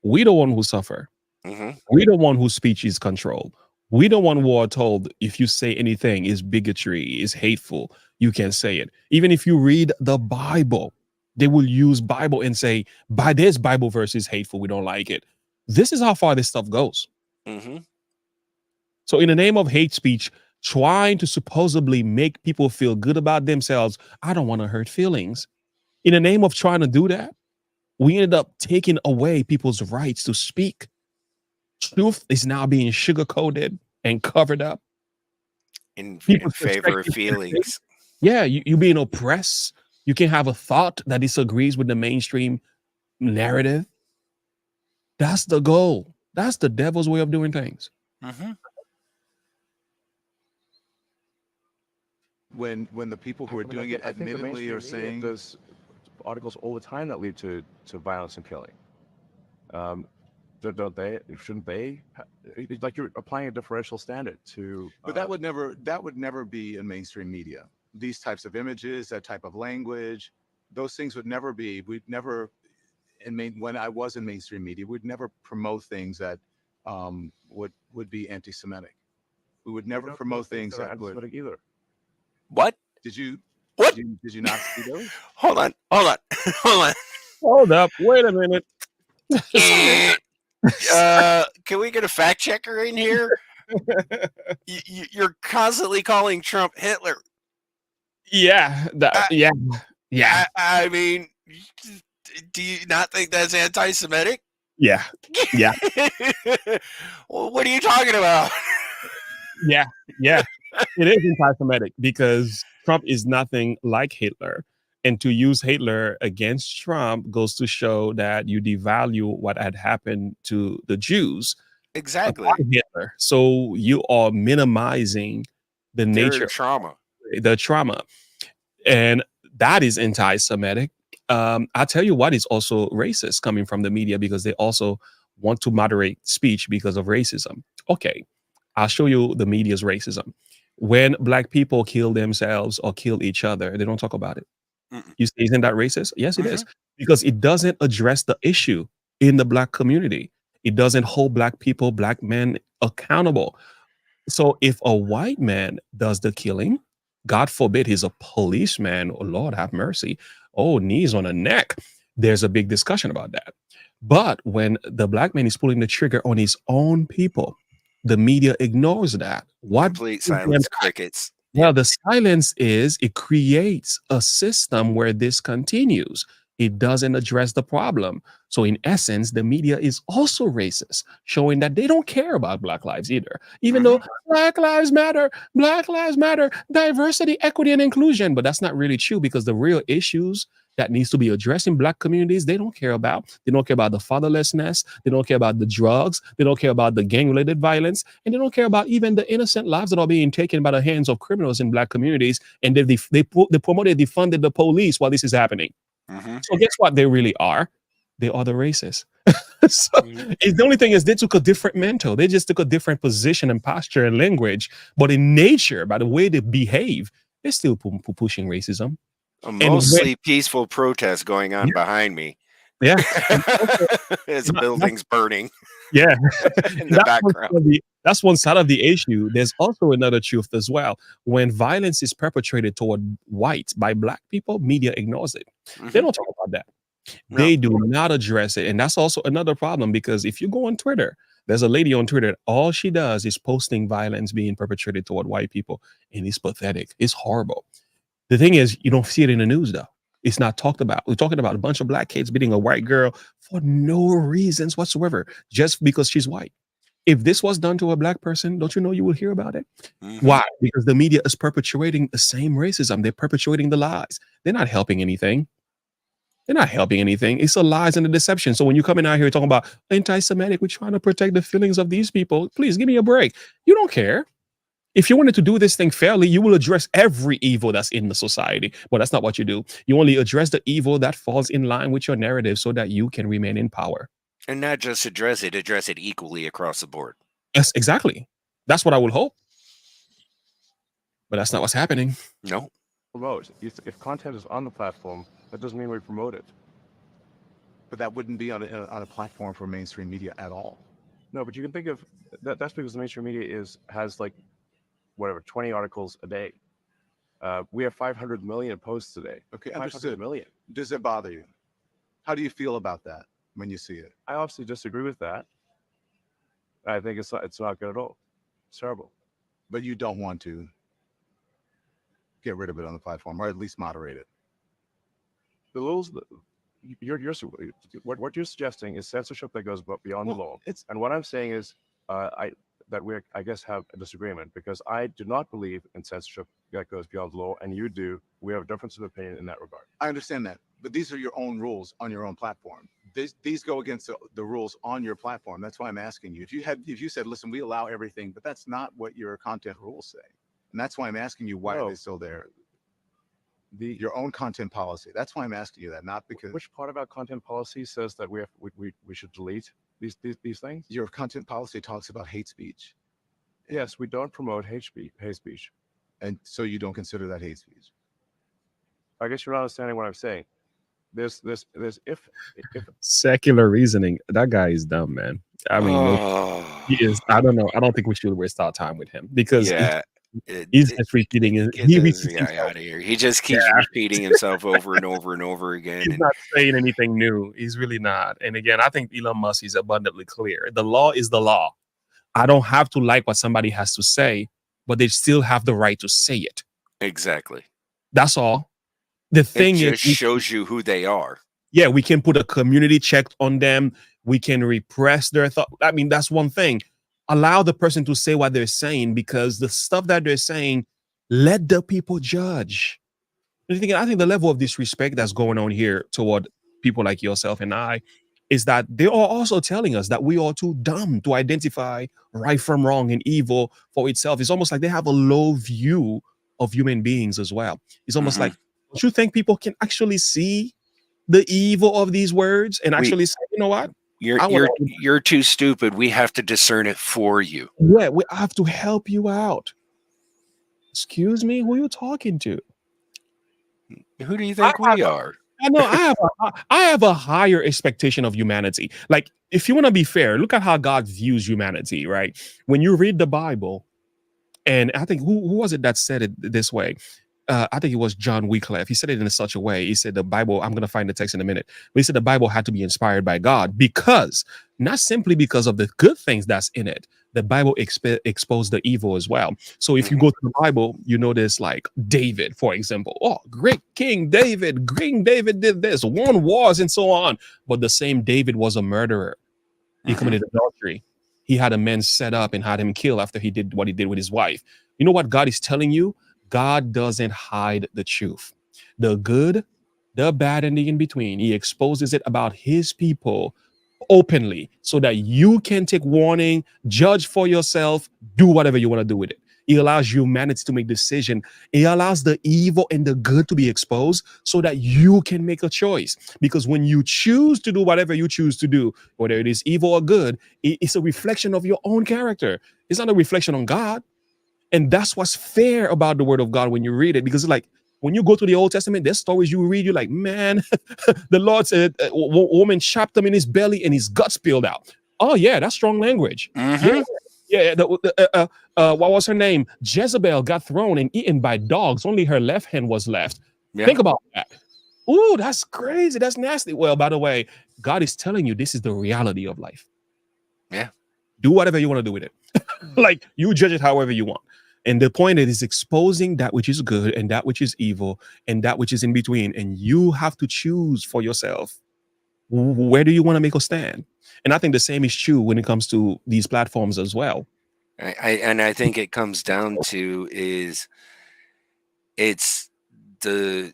We the one who suffer. We the one whose speech is controlled. We the one who are told if you say anything is bigotry, is hateful, you can say it. Even if you read the Bible, they will use Bible and say, by this Bible verse is hateful, we don't like it. This is how far this stuff goes. So in the name of hate speech, trying to supposedly make people feel good about themselves, I don't want to hurt feelings. In the name of trying to do that, we ended up taking away people's rights to speak. Truth is now being sugar-coated and covered up. In People's favor of perspective, feelings. yeah, you being oppressed. You can have a thought that disagrees with the mainstream narrative. That's the goal. That's the devil's way of doing things. When the people who are doing it I think the admittedly mainstream are saying media does articles all the time that lead to violence and killing. Don't they? Shouldn't they? Like, you're applying a differential standard to. But that would never be in mainstream media. These types of images, that type of language, those things would never be. We'd never, when I was in mainstream media, we'd never promote things that would be anti-Semitic. We would never promote things that would. Anti-Semitic either. What? Did you? What? Did you not see those? Hold on. Hold up. Wait a minute. Can we get a fact checker in here? You're constantly calling Trump Hitler. Yeah. Yeah. I mean, do you not think that's anti-Semitic? Yeah. Yeah. Well, what are you talking about? Yeah. It is anti-Semitic because Trump is nothing like Hitler. And to use Hitler against Trump goes to show that you devalue what had happened to the Jews. Exactly. Hitler. So you are minimizing the nature trauma. The trauma. And that is anti-Semitic. I'll tell you what is also racist coming from the media, because they also want to moderate speech because of racism. Okay, I'll show you the media's racism. When Black people kill themselves or kill each other, they don't talk about it. You say, isn't that racist? Yes, it is. Because it doesn't address the issue in the Black community. It doesn't hold Black people, Black men accountable. So if a white man does the killing, God forbid he's a policeman, oh Lord have mercy, oh, knees on the neck, there's a big discussion about that. But when the Black man is pulling the trigger on his own people, the media ignores that. What? Complete silence, crickets. Well, the silence is it creates a system where this continues. It doesn't address the problem. So in essence, the media is also racist, showing that they don't care about Black lives either. Even though Black lives matter, diversity, equity, and inclusion. But that's not really true, because the real issues that needs to be addressed in Black communities, they don't care about. They don't care about the fatherlessness. They don't care about the drugs. They don't care about the gang-related violence. And they don't care about even the innocent lives that are being taken by the hands of criminals in Black communities. And they promoted, defunded the police while this is happening. So guess what they really are? They are the racists. So the only thing is they took a different mental. They just took a different position and posture and language. But in nature, by the way they behave, they're still pushing racism. A mostly peaceful protest going on behind me. Yeah. As the building's burning. Yeah. In the background. That's one side of the issue. There's also another truth as well. When violence is perpetrated toward whites by Black people, media ignores it. They don't talk about that. No. They do not address it. And that's also another problem, because if you go on Twitter, there's a lady on Twitter, all she does is posting violence being perpetrated toward white people. And it's pathetic. It's horrible. The thing is, you don't see it in the news, though. It's not talked about. We're talking about a bunch of Black kids beating a white girl for no reasons whatsoever, just because she's white. If this was done to a Black person, don't you know you will hear about it? Why? Because the media is perpetuating the same racism. They're perpetuating the lies. They're not helping anything. They're not helping anything. It's the lies and the deception. So when you come in out here talking about anti-Semitic, we're trying to protect the feelings of these people. Please give me a break. You don't care. If you wanted to do this thing fairly, you will address every evil that's in the society. But that's not what you do. You only address the evil that falls in line with your narrative so that you can remain in power. And not just address it equally across the board. Yes, exactly. That's what I would hope. But that's not what's happening. No. Promote. If content is on the platform, that doesn't mean we promote it. But that wouldn't be on a platform for mainstream media at all. No, but you can think of that. That's because the mainstream media has like whatever 20 articles a day. We have 500 million posts a day. Okay, 500 understood. million. Does it bother you? How do you feel about that when you see it? I obviously disagree with that. I think it's not good at all. It's terrible. But you don't want to get rid of it on the platform, or at least moderate it. The rules. What you're suggesting is censorship that goes beyond the law. And what I'm saying is, I guess have a disagreement, because I do not believe in censorship that goes beyond the law, and you do. We have a difference of opinion in that regard. I understand that, but these are your own rules on your own platform. These go against the rules on your platform. That's why I'm asking you. If you said, listen, we allow everything, but that's not what your content rules say, and that's why I'm asking you, why are they still there? Your own content policy. That's why I'm asking you that, not because. Which part of our content policy says that we should delete these things? Your content policy talks about hate speech. Yes, we don't promote hate speech. And so you don't consider that hate speech? I guess you're not understanding what I'm saying. There's if secular reasoning. That guy is dumb, man. I mean, he is. I don't know. I don't think we should waste our time with him, because he's just repeating it. Get this guy out of here. He just keeps repeating himself over and over and over again. He's not saying anything new. He's really not. And again, I think Elon Musk is abundantly clear. The law is the law. I don't have to like what somebody has to say, but they still have the right to say it. Exactly. That's all. The thing it is, just shows you who they are. Yeah, we can put a community check on them. We can repress their thought. I mean, that's one thing. Allow the person to say what they're saying, because the stuff that they're saying, let the people judge. I think the level of disrespect that's going on here toward people like yourself and I is that they are also telling us that we are too dumb to identify right from wrong and evil for itself. It's almost like they have a low view of human beings as well. It's almost like, don't you think people can actually see the evil of these words and actually say, you know what? You're too stupid. We have to discern it for you. Yeah, we have to help you out. Excuse me, who are you talking to? Who do you think we are? I know I have a higher expectation of humanity. Like, if you want to be fair, look at how God views humanity, right? When you read the Bible, and I think who was it that said it this way? I think it was John Wycliffe. He said it in such a way. He said the Bible, I'm going to find the text in a minute, but he said the Bible had to be inspired by God, because not simply because of the good things that's in it. The Bible exposed the evil as well. So if you go to the Bible, you notice like David, for example. Oh, great King David. King David did this, won wars and so on. But the same David was a murderer. He committed adultery. He had a man set up and had him killed after he did what he did with his wife. You know what God is telling you? God doesn't hide the truth. The good, the bad, and the in-between. He exposes it about his people openly so that you can take warning, judge for yourself, do whatever you want to do with it. He allows humanity to make decisions. He allows the evil and the good to be exposed so that you can make a choice. Because when you choose to do whatever you choose to do, whether it is evil or good, it's a reflection of your own character. It's not a reflection on God. And that's what's fair about the word of God when you read it, because it's like when you go to the Old Testament, there's stories you read, you're like, man, the Lord said a woman chopped him in his belly and his guts spilled out. Oh, yeah, that's strong language. Yeah. What was her name? Jezebel got thrown and eaten by dogs. Only her left hand was left. Yeah. Think about that. Ooh, that's crazy. That's nasty. Well, by the way, God is telling you this is the reality of life. Yeah. Do whatever you want to do with it. Like, you judge it however you want. And the point is exposing that which is good and that which is evil and that which is in between. And you have to choose for yourself. Where do you want to make a stand? And I think the same is true when it comes to these platforms as well. I think it comes down to it's the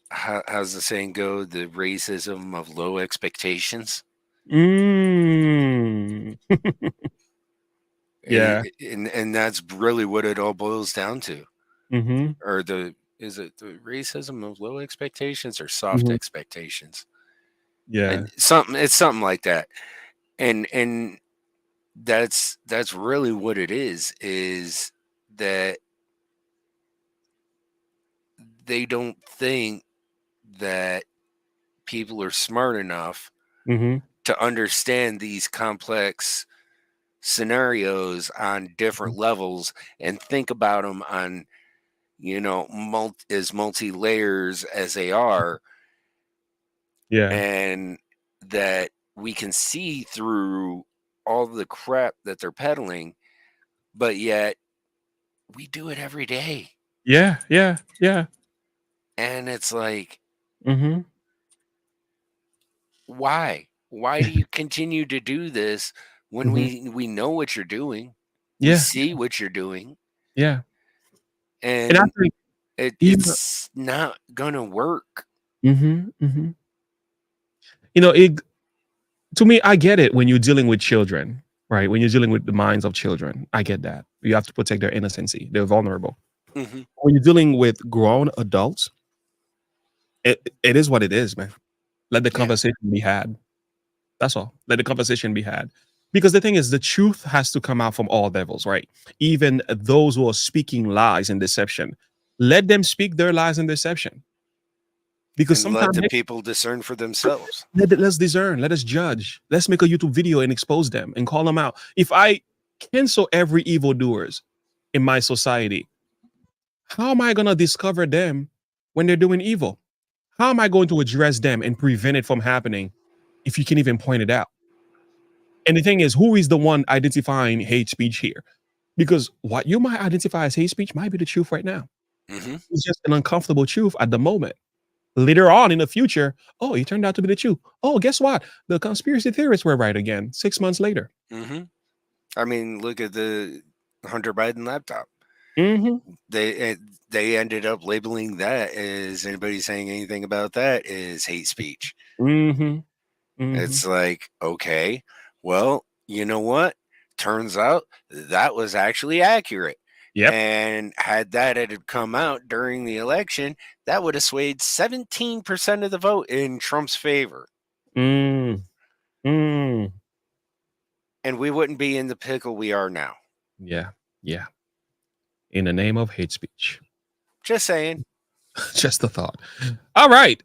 how's the saying go? The racism of low expectations. Yeah, and that's really what it all boils down to. Or is it the racism of low expectations or soft expectations? Yeah, it's something like that, and that's really what it is that they don't think that people are smart enough to understand these complex scenarios on different levels and think about them on, as multi-layers as they are. Yeah. And that we can see through all the crap that they're peddling, but yet we do it every day. Yeah. And it's like, Mm-hmm. why do you continue to do this when Mm-hmm. we know what you're doing? We Yeah. see what you're doing, Yeah. and I think it's not gonna work. Mm-hmm. To me, I get it when you're dealing with children, right? When you're dealing with the minds of children, I get that. You have to protect their innocency. They're vulnerable. Mm-hmm. When you're dealing with grown adults, it is what it is, man. Let the conversation be had. That's all. Let the conversation be had. Because the thing is, the truth has to come out from all levels, right? Even those who are speaking lies and deception, let them speak their lies and deception. Because And let sometimes the people discern for themselves. let's discern, let us judge. Let's make a YouTube video and expose them and call them out. If I cancel every evildoers in my society, how am I going to discover them when they're doing evil? How am I going to address them and prevent it from happening if you can even point it out? And the thing is, who is the one identifying hate speech here? Because what you might identify as hate speech might be the truth right now. Mm-hmm. It's just an uncomfortable truth at the moment. Later on in the future, oh, it turned out to be the truth. Oh, guess what? The conspiracy theorists were right again 6 months later. Mm-hmm. I mean, look at the Hunter Biden laptop. Mm-hmm. They ended up labeling that as anybody saying anything about that is hate speech. Mm-hmm. Mm-hmm. It's like, okay, well, you know what? Turns out that was actually accurate. Yep. And had that had come out during the election, that would have swayed 17% of the vote in Trump's favor. Mm. And we wouldn't be in the pickle we are now. Yeah. In the name of hate speech. Just saying. Just a thought. All right.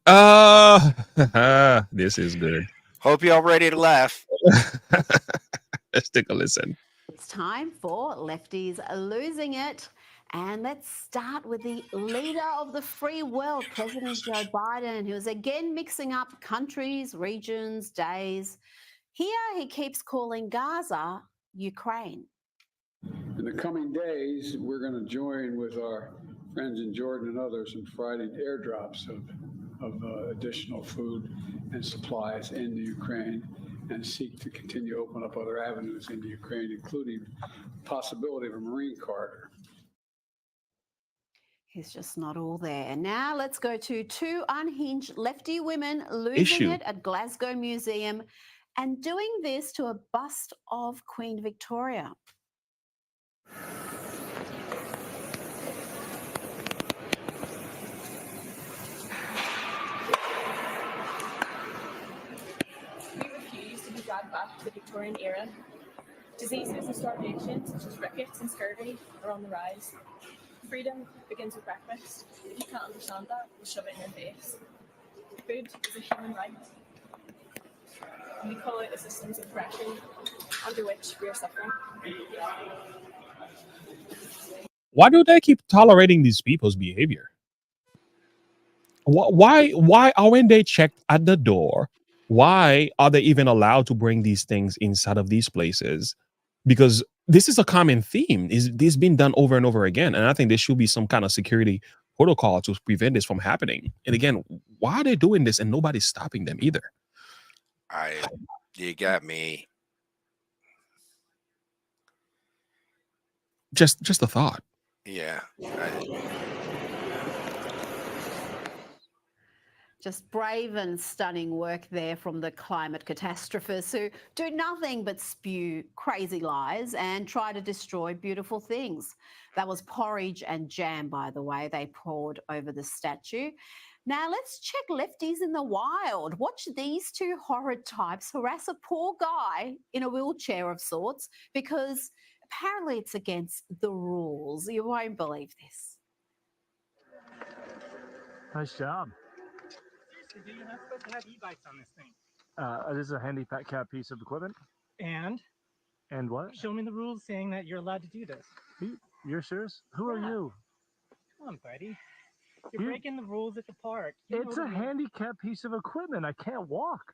This is good. Hope y'all ready to laugh. Let's take a listen. It's time for Lefties Losing It. And let's start with the leader of the free world, President Joe Biden, who is again mixing up countries, regions, days. Here he keeps calling Gaza Ukraine. In the coming days, we're going to join with our friends in Jordan and others in providing airdrops of additional food and supplies into Ukraine and seek to continue to open up other avenues into Ukraine, including the possibility of a Marine corridor. He's just not all there. Now let's go to two unhinged lefty women losing it at Glasgow Museum and doing this to a bust of Queen Victoria. We refuse to be dragged back to the Victorian era. Diseases and starvation, such as rickets and scurvy, are on the rise. Freedom begins with breakfast. If you can't understand that, we'll shove it in your face. Food is a human right. And we call it the systems of oppression under which we are suffering. Why do they keep tolerating these people's behavior? Why aren't they checked at the door? Why are they even allowed to bring these things inside of these places? Because this is a common theme. This has been done over and over again. And I think there should be some kind of security protocol to prevent this from happening. And again, why are they doing this and nobody's stopping them either? You got me. Just a thought. Yeah. Just brave and stunning work there from the climate catastrophists who do nothing but spew crazy lies and try to destroy beautiful things. That was porridge and jam, by the way, they poured over the statue. Now let's check lefties in the wild. Watch these two horrid types harass a poor guy in a wheelchair of sorts because apparently it's against the rules. You won't believe this. Nice job. You're not supposed to have e-bikes on this thing. This is a handicap piece of equipment. And what? show me the rules saying that you're allowed to do this. You're serious? Who are you? Come on, buddy. You're breaking the rules at the park. It's a handicap piece of equipment. I can't walk.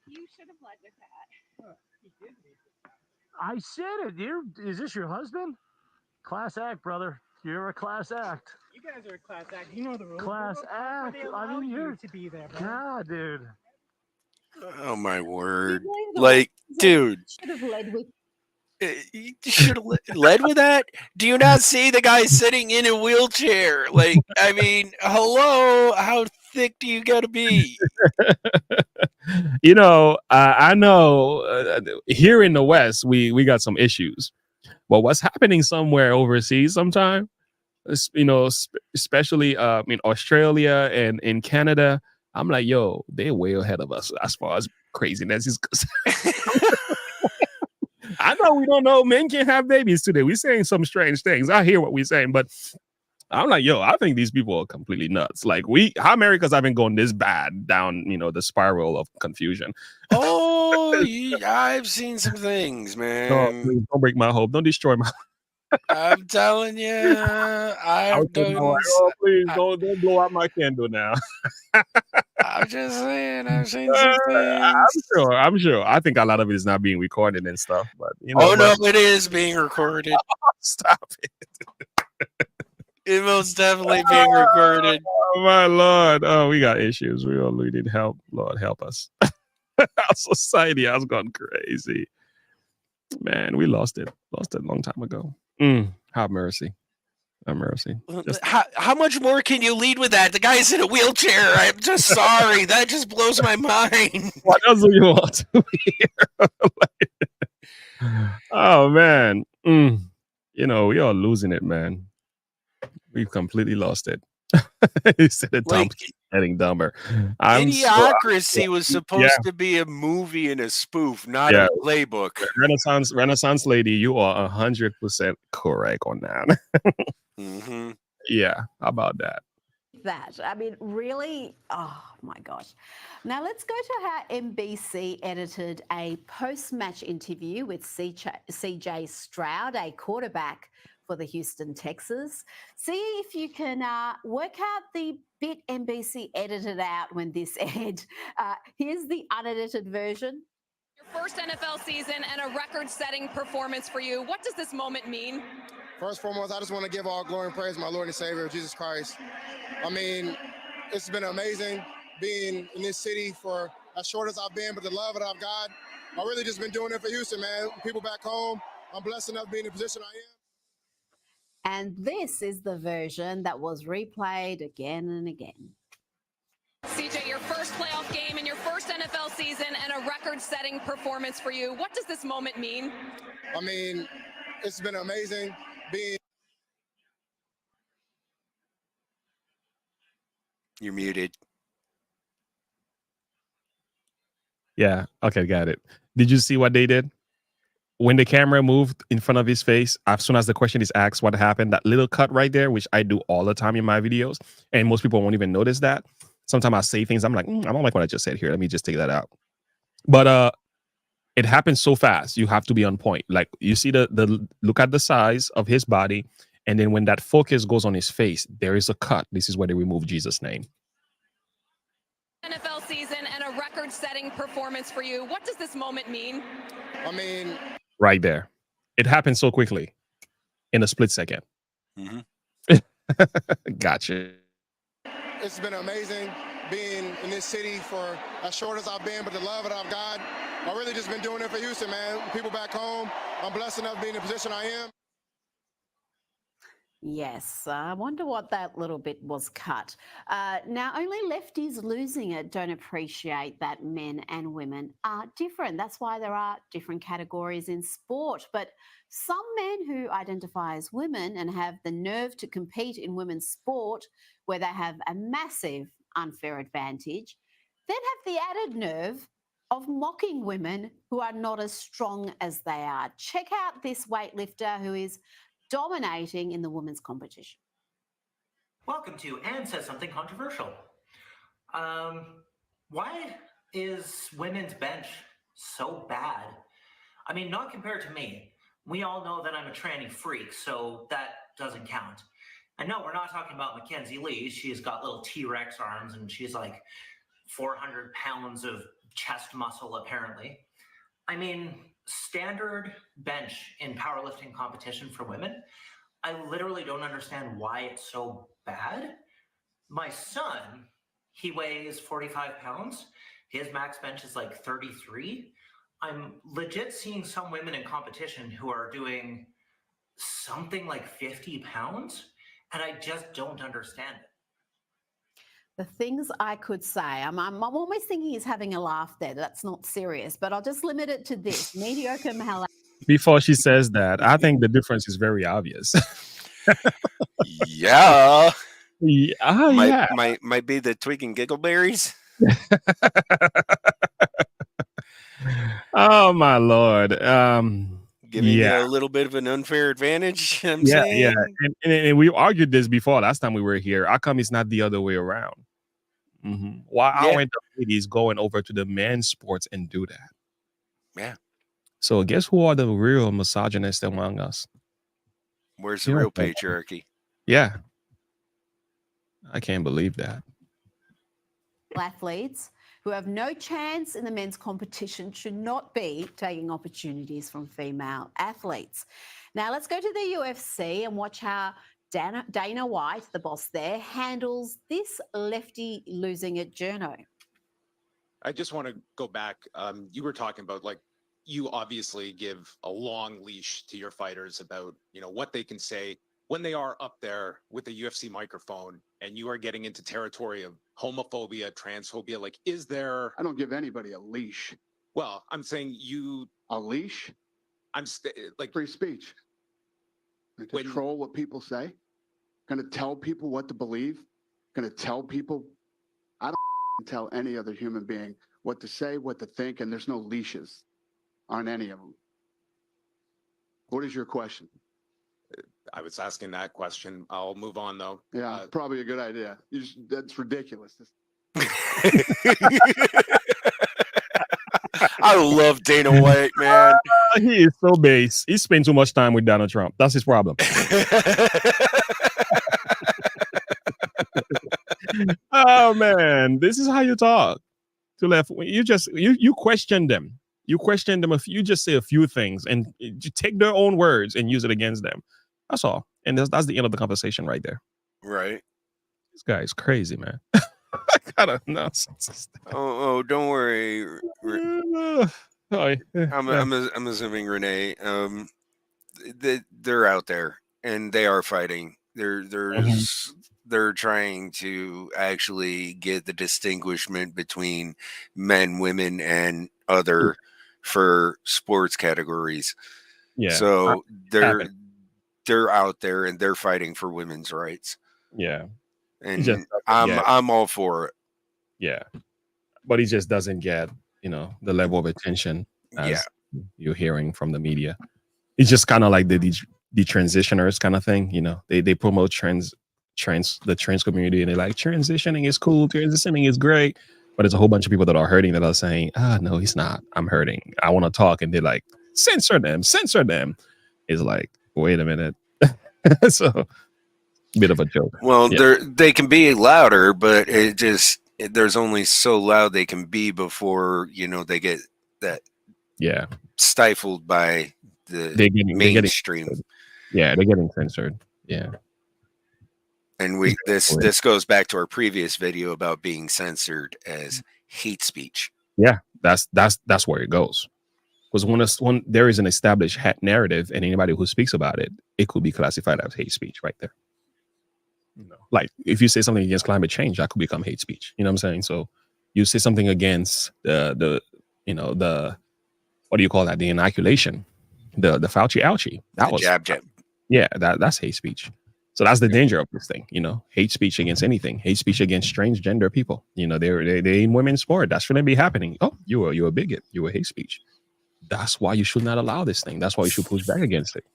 You should have led with that. I said it. Is this your husband? Class act, brother. You're a class act. You guys are a class act. You know the rules. Class act. I mean, you're to be there, bro. God, dude. Oh my word! Like, dude, should have led with. You should have led with that. Do you not see the guy sitting in a wheelchair? Like, I mean, hello, how thick do you got to be? You know, I know here in the West, we got some issues. But what's happening somewhere overseas sometime, you know, especially in Australia and in Canada, I'm like, yo, they're way ahead of us as far as craziness is concerned. I know we don't know men can't have babies today. We're saying some strange things. I hear what we're saying, but I'm like, yo, I think these people are completely nuts. Like, how America's haven't gone this bad down, you know, the spiral of confusion. Oh, I've seen some things, man. No, please don't break my hope. Don't destroy my. I'm telling you, please don't blow out my candle now. I'm just saying, I've seen some things. I'm sure. I think a lot of it is not being recorded and stuff, but you know. Oh no, it is being recorded. Stop it. It's most definitely being recorded. Oh my Lord! Oh, we got issues. We need help. Lord, help us. Our society has gone crazy. Man, we lost it. Lost it a long time ago. Have mercy. Have mercy. How much more can you lead with that? The guy's in a wheelchair. I'm just sorry. That just blows my mind. What else do you want to hear? Oh man. You know, we are losing it, man. We've completely lost it. Instead of Tom getting dumber. Idiocracy was supposed to be a movie and a spoof, not a playbook. Renaissance lady, you are 100% correct on that. Mm-hmm. Yeah, how about that? I mean, really, oh my gosh. Now let's go to how NBC edited a post-match interview with CJ Stroud, a quarterback for the Houston Texans. See if you can work out the bit NBC edited out when this aired. Here's the unedited version. Your first NFL season and a record-setting performance for you. What does this moment mean? First and foremost, I just want to give all glory and praise to my Lord and Savior, Jesus Christ. I mean, it's been amazing being in this city for as short as I've been, but the love that I've got, I've really just been doing it for Houston, man. People back home, I'm blessed enough to be in the position I am. And this is the version that was replayed again and again. CJ, your first playoff game in your first NFL season and a record-setting performance for you. What does this moment mean? I mean, it's been amazing being... You're muted. Yeah, okay, got it. Did you see what they did? When the camera moved in front of his face, as soon as the question is asked what happened, that little cut right there, which I do all the time in my videos, and most people won't even notice that. Sometimes I say things, I'm like, I don't like what I just said here. Let me just take that out. But it happens so fast. You have to be on point. Like, you see the look at the size of his body, and then when that focus goes on his face, there is a cut. This is where they remove Jesus' name. NFL season and a record-setting performance for you. What does this moment mean? I mean... Right there. It happened so quickly in a split second. Mm-hmm. Gotcha. It's been amazing being in this city for as short as I've been, but the love that I've got, I've really just been doing it for Houston, man. People back home, I'm blessed enough to be in the position I am. Yes, I wonder what that little bit was cut. Now, only lefties losing it don't appreciate that men and women are different. That's why there are different categories in sport. But some men who identify as women and have the nerve to compete in women's sport, where they have a massive unfair advantage, then have the added nerve of mocking women who are not as strong as they are. Check out this weightlifter who is dominating in the women's competition. Welcome to Anne Says Something Controversial. Why is women's bench so bad? I mean, not compared to me. We all know that I'm a tranny freak, so that doesn't count. And no, we're not talking about Mackenzie Lee. She's got little T-Rex arms and she's like 400 pounds of chest muscle, apparently. I mean, standard bench in powerlifting competition for women, I literally don't understand why it's so bad. My son, he weighs 45 pounds. His max bench is like 33. I'm legit seeing some women in competition who are doing something like 50 pounds, and I just don't understand it. The things I could say, I'm almost thinking he's having a laugh there. That's not serious, but I'll just limit it to this. Mediocre Malay. Before she says that, I think the difference is very obvious. Yeah. Yeah. Might be the twig and giggleberries. Oh my Lord. Giving you a little bit of an unfair advantage. I'm saying. Yeah. And we argued this before last time we were here. How come it's not the other way around? Why aren't the ladies going over to the men's sports and do that? Yeah. So guess who are the real misogynists among us? Where's the real patriarchy? Yeah. I can't believe that. Athletes who have no chance in the men's competition should not be taking opportunities from female athletes. Now let's go to the UFC and watch how Dana White, the boss there, handles this lefty losing at Journo. I just want to go back. You were talking about, like, you obviously give a long leash to your fighters about, what they can say when they are up there with the UFC microphone and you are getting into territory of homophobia, transphobia. Like, is there... I don't give anybody a leash. Well, I'm saying you... A leash? I'm like... Free speech. Control what people say. Going to tell people what to believe. Going to tell people... I don't tell any other human being what to say, what to think, and there's no leashes on any of them. What is your question? I was asking that question. I'll move on, though. Yeah, probably a good idea. That's ridiculous. I love Dana White, man. He is so base. He spends too much time with Donald Trump. That's his problem. Oh man, this is how you talk to left. You question them. You question them if you just say a few things and you take their own words and use it against them. That's all. And that's the end of the conversation right there. Right. This guy is crazy, man. Kind of nonsense. Oh, don't worry. I'm assuming Renee. They're out there and they are fighting. They're trying to actually get the distinguishment between men, women, and other for sports categories. Yeah. So they're out there and they're fighting for women's rights. Yeah. And I'm all for it. Yeah. But he just doesn't get, the level of attention as you're hearing from the media. It's just kind of like the transitioners kind of thing, they promote the trans community and they're like, transitioning is cool, transitioning is great. But there's a whole bunch of people that are hurting that are saying, no, he's not. I'm hurting. I want to talk. And they're like, censor them. It's like, wait a minute. So bit of a joke. Well, they can be louder, but there's only so loud they can be before they get that stifled by the mainstream. They're getting censored. Yeah. And this goes back to our previous video about being censored as hate speech. Yeah, that's where it goes. Because when there is an established narrative and anybody who speaks about it, it could be classified as hate speech right there. Like if you say something against climate change, that could become hate speech. You know what I'm saying? So you say something against the what do you call that? The inoculation, the Fauci ouchie. That was jab. Yeah, that's hate speech. So that's the danger of this thing, hate speech against anything, hate speech against transgender people. They're in women's sport. That shouldn't be happening. Oh, you're a bigot. You're a hate speech. That's why you should not allow this thing. That's why you should push back against it.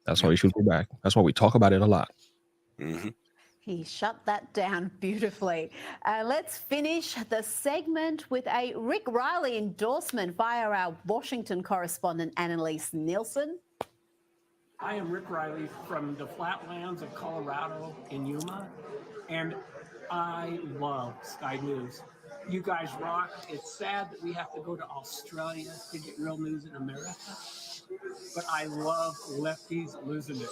That's why you should go back. That's why we talk about it a lot. Mm-hmm. He shut that down beautifully. Let's finish the segment with a Rick Riley endorsement via our Washington correspondent, Annalise Nielsen. I am Rick Riley from the flatlands of Colorado in Yuma, and I love Sky News. You guys rock. It's sad that we have to go to Australia to get real news in America, but I love lefties losing it.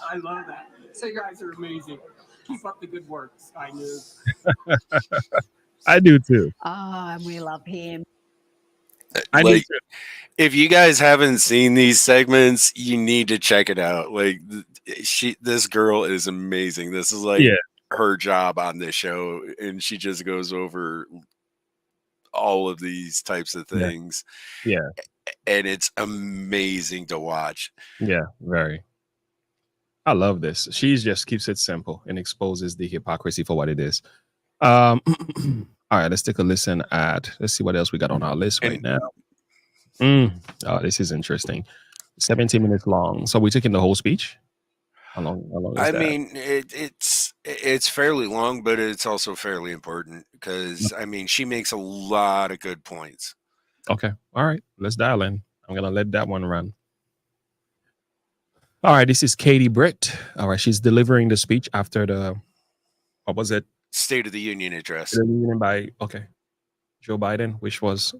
I love that. So you guys are amazing. Keep up the good work, Sky News. I do too. Oh, and we love him. I do Like, too. if you guys haven't seen these segments, you need to check it out. Like, this girl is amazing. This is like her job on this show, and she just goes over all of these types of things. Yeah. And it's amazing to watch. Yeah, very. I love this. She just keeps it simple and exposes the hypocrisy for what it is. All right, let's take a listen let's see what else we got on our list right now. Oh, this is interesting. 17 minutes long. So we're taking the whole speech? How long is I that? mean, it's fairly long, but it's also fairly important because, I mean, she makes a lot of good points. Okay. All right. Let's dial in. I'm going to let that one run. All right. This is Katie Britt. All right. She's delivering the speech after what was it? State of the Union address. State of the Union by, Joe Biden, which was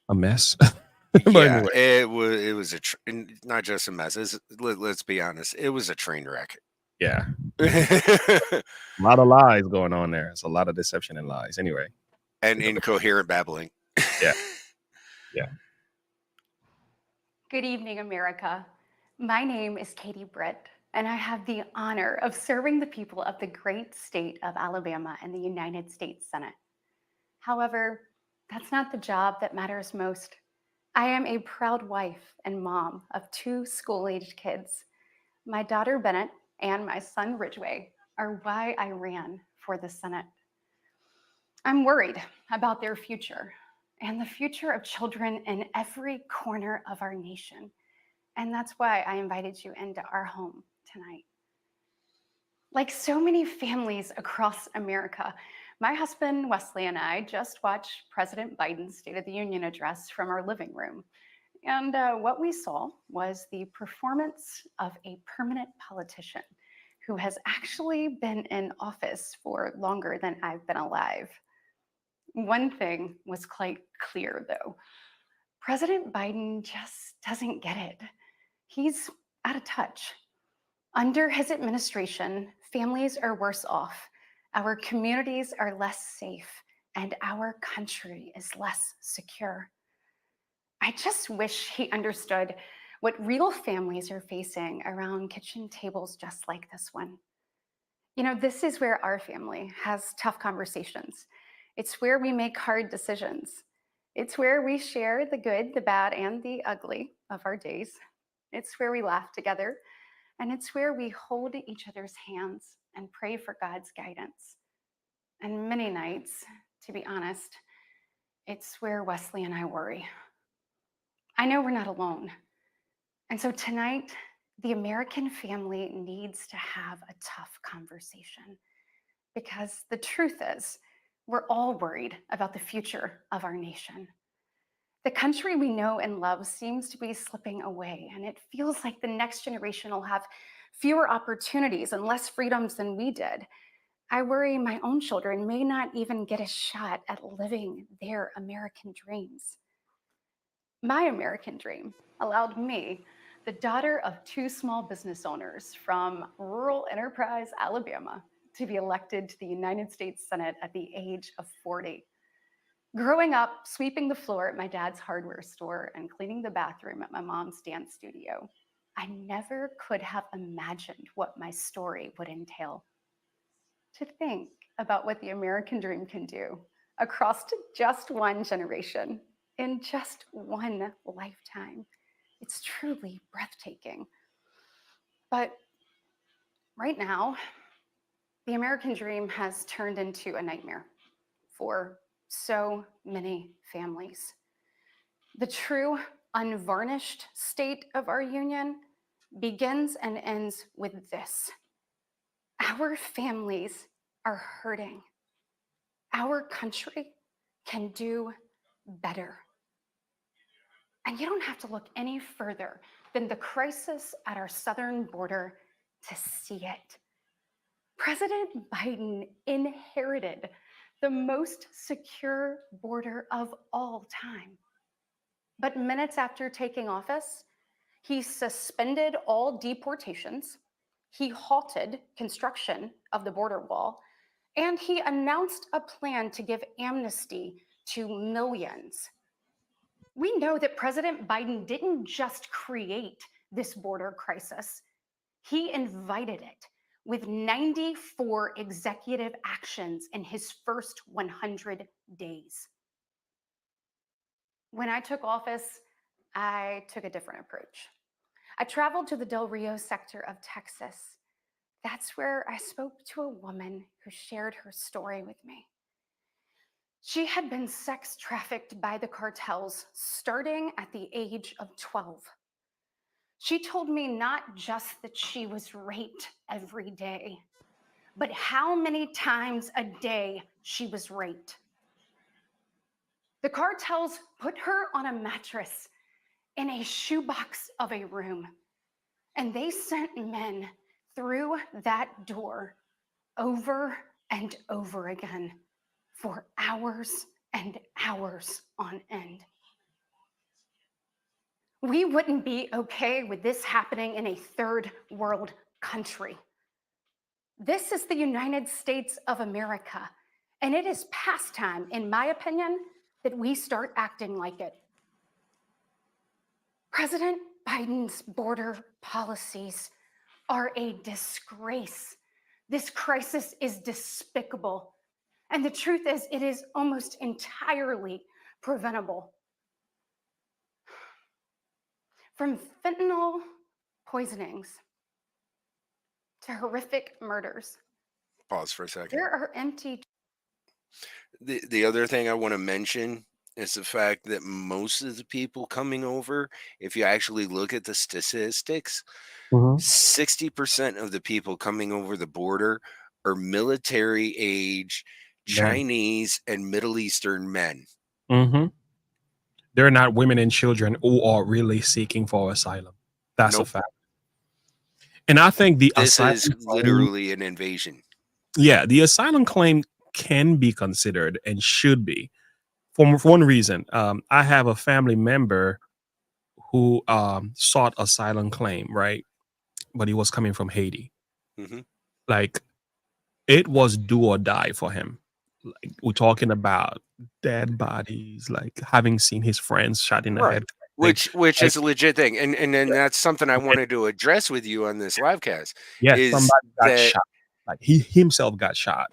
a mess. Yeah, anyway. it was not just a mess. Let's be honest. It was a train wreck. Yeah. A lot of lies going on there. It's a lot of deception and lies. Anyway. And incoherent babbling. Yeah. Yeah. Good evening, America. My name is Katie Britt, and I have the honor of serving the people of the great state of Alabama in the United States Senate. However, that's not the job that matters most. I am a proud wife and mom of 2 school-aged kids. My daughter Bennett and my son Ridgway are why I ran for the Senate. I'm worried about their future and the future of children in every corner of our nation. And that's why I invited you into our home tonight. Like so many families across America, my husband Wesley and I just watched President Biden's State of the Union address from our living room. And what we saw was the performance of a permanent politician who has actually been in office for longer than I've been alive. One thing was quite clear, though. President Biden just doesn't get it. He's out of touch. Under his administration, families are worse off, our communities are less safe, and our country is less secure. I just wish he understood what real families are facing around kitchen tables just like this one. You know, this is where our family has tough conversations. It's where we make hard decisions. It's where we share the good, the bad, and the ugly of our days. It's where we laugh together, and it's where we hold each other's hands and pray for God's guidance. And many nights, to be honest, it's where Wesley and I worry. I know we're not alone. And so tonight, the American family needs to have a tough conversation because the truth is, we're all worried about the future of our nation. The country we know and love seems to be slipping away, and it feels like the next generation will have fewer opportunities and less freedoms than we did. I worry my own children may not even get a shot at living their American dreams. My American dream allowed me, the daughter of 2 small business owners from rural Enterprise, Alabama, to be elected to the United States Senate at the age of 40. Growing up, sweeping the floor at my dad's hardware store and cleaning the bathroom at my mom's dance studio, I never could have imagined what my story would entail. To think about what the American dream can do across just one generation, in just one lifetime, it's truly breathtaking. But right now, the American dream has turned into a nightmare for so many families. The true, unvarnished state of our union begins and ends with this: Our families are hurting. Our country can do better. And you don't have to look any further than the crisis at our southern border to see it. President Biden inherited the most secure border of all time. But minutes after taking office, he suspended all deportations, he halted construction of the border wall, and he announced a plan to give amnesty to millions. We know that President Biden didn't just create this border crisis, he invited it with 94 executive actions in his first 100 days. When I took office, I took a different approach. I traveled to the Del Rio sector of Texas. That's where I spoke to a woman who shared her story with me. She had been sex trafficked by the cartels starting at the age of 12. She told me not just that she was raped every day, but how many times a day she was raped. The cartels put her on a mattress in a shoebox of a room, and they sent men through that door over and over again for hours and hours on end. We wouldn't be okay with this happening in a third world country. This is the United States of America, and it is past time, in my opinion, that we start acting like it. President Biden's border policies are a disgrace. This crisis is despicable. And the truth is, it is almost entirely preventable. From fentanyl poisonings to horrific murders. Pause for a second. There are empty. The other thing I want to mention is the fact that most of the people coming over, if you actually look at the statistics, 60% of the people coming over the border are military age Chinese and Middle Eastern men. They're not women and children who are really seeking for asylum. That's a fact. And I think this is literally an invasion. Yeah, the asylum claim can be considered and should be for one reason. I have a family member who sought asylum claim, right? But he was coming from Haiti. Like, it was do or die for him. Like, we're talking about dead bodies, like having seen his friends shot in the head. Which is a legit thing. And then that's something I wanted to address with you on this livecast. Yes, is somebody got that shot. Like, he himself got shot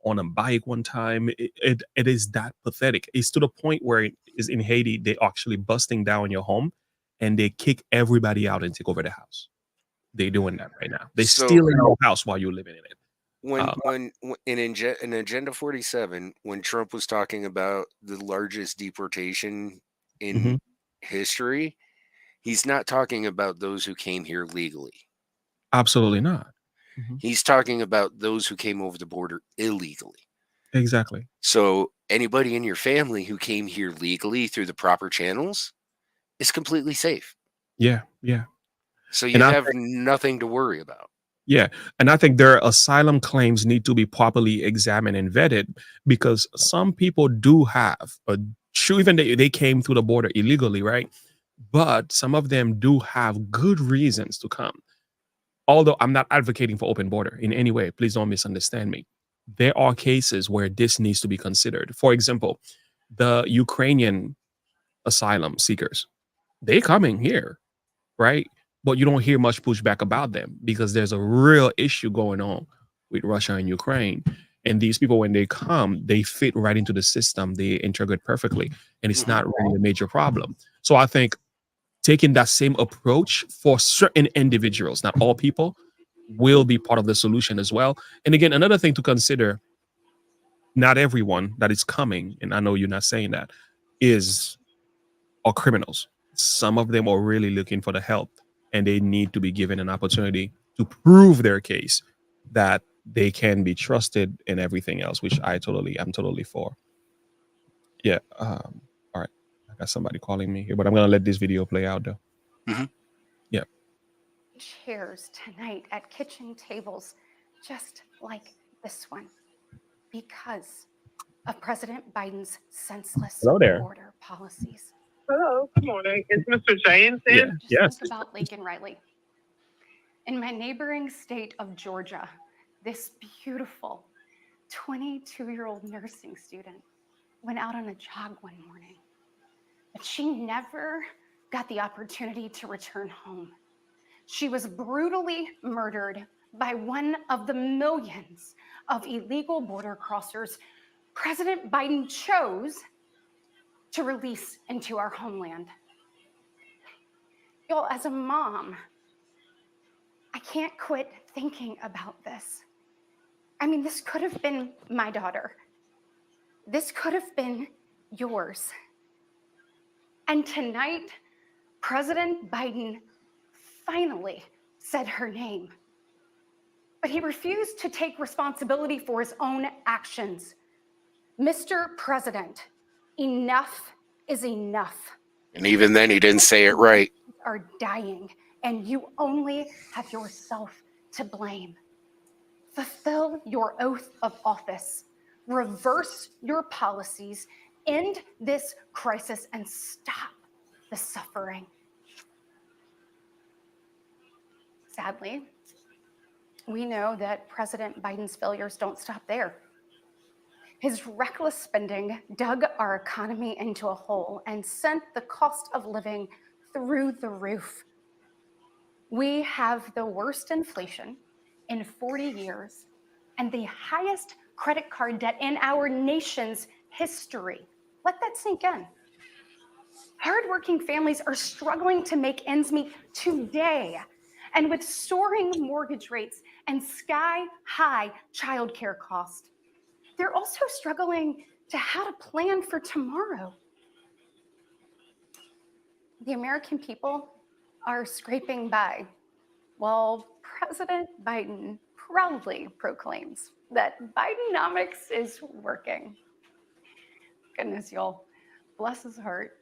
on a bike one time. It is that pathetic. It's to the point where it is in Haiti, they're actually busting down your home and they kick everybody out and take over the house. They're doing that right now. They steal in your house while you're living in it. when in Agenda 47, when Trump was talking about the largest deportation in history, he's not talking about those who came here legally. Absolutely not. He's talking about those who came over the border illegally. Exactly. So anybody in your family who came here legally through the proper channels is completely safe. Yeah, yeah. So you have nothing to worry about. Yeah, and I think their asylum claims need to be properly examined and vetted, because some people do have even they came through the border illegally, right? But some of them do have good reasons to come. Although I'm not advocating for open border in any way, please don't misunderstand me. There are cases where this needs to be considered. For example, the Ukrainian asylum seekers, they're coming here, right? But you don't hear much pushback about them because there's a real issue going on with Russia and Ukraine. And these people, when they come, they fit right into the system. They integrate perfectly. And it's not really a major problem. So I think taking that same approach for certain individuals, not all people, will be part of the solution as well. And again, another thing to consider, not everyone that is coming, and I know you're not saying that, are criminals. Some of them are really looking for the help, and they need to be given an opportunity to prove their case that they can be trusted in everything else, which I'm totally for. Yeah. All right. I got somebody calling me here, but I'm gonna let this video play out though. Yeah. Chairs tonight at kitchen tables, just like this one, because of President Biden's senseless Hello there. border policies. Hello, good morning. Is Mr. James in? Just think about Laken Riley. In my neighboring state of Georgia, this beautiful 22-year-old nursing student went out on a jog one morning, but she never got the opportunity to return home. She was brutally murdered by one of the millions of illegal border crossers President Biden chose to release into our homeland. Y'all, as a mom, I can't quit thinking about this. I mean, this could have been my daughter. This could have been yours. And tonight, President Biden finally said her name. But he refused to take responsibility for his own actions. Mr. President, enough is enough. And even then, he didn't say it right. Are dying, and you only have yourself to blame. Fulfill your oath of office, reverse your policies, end this crisis, and stop the suffering. Sadly, we know that President Biden's failures don't stop there. His reckless spending dug our economy into a hole and sent the cost of living through the roof. We have the worst inflation in 40 years and the highest credit card debt in our nation's history. Let that sink in. Hardworking families are struggling to make ends meet today. And with soaring mortgage rates and sky-high childcare costs, they're also struggling to how to plan for tomorrow. The American people are scraping by while President Biden proudly proclaims that Bidenomics is working. Goodness, y'all, bless his heart,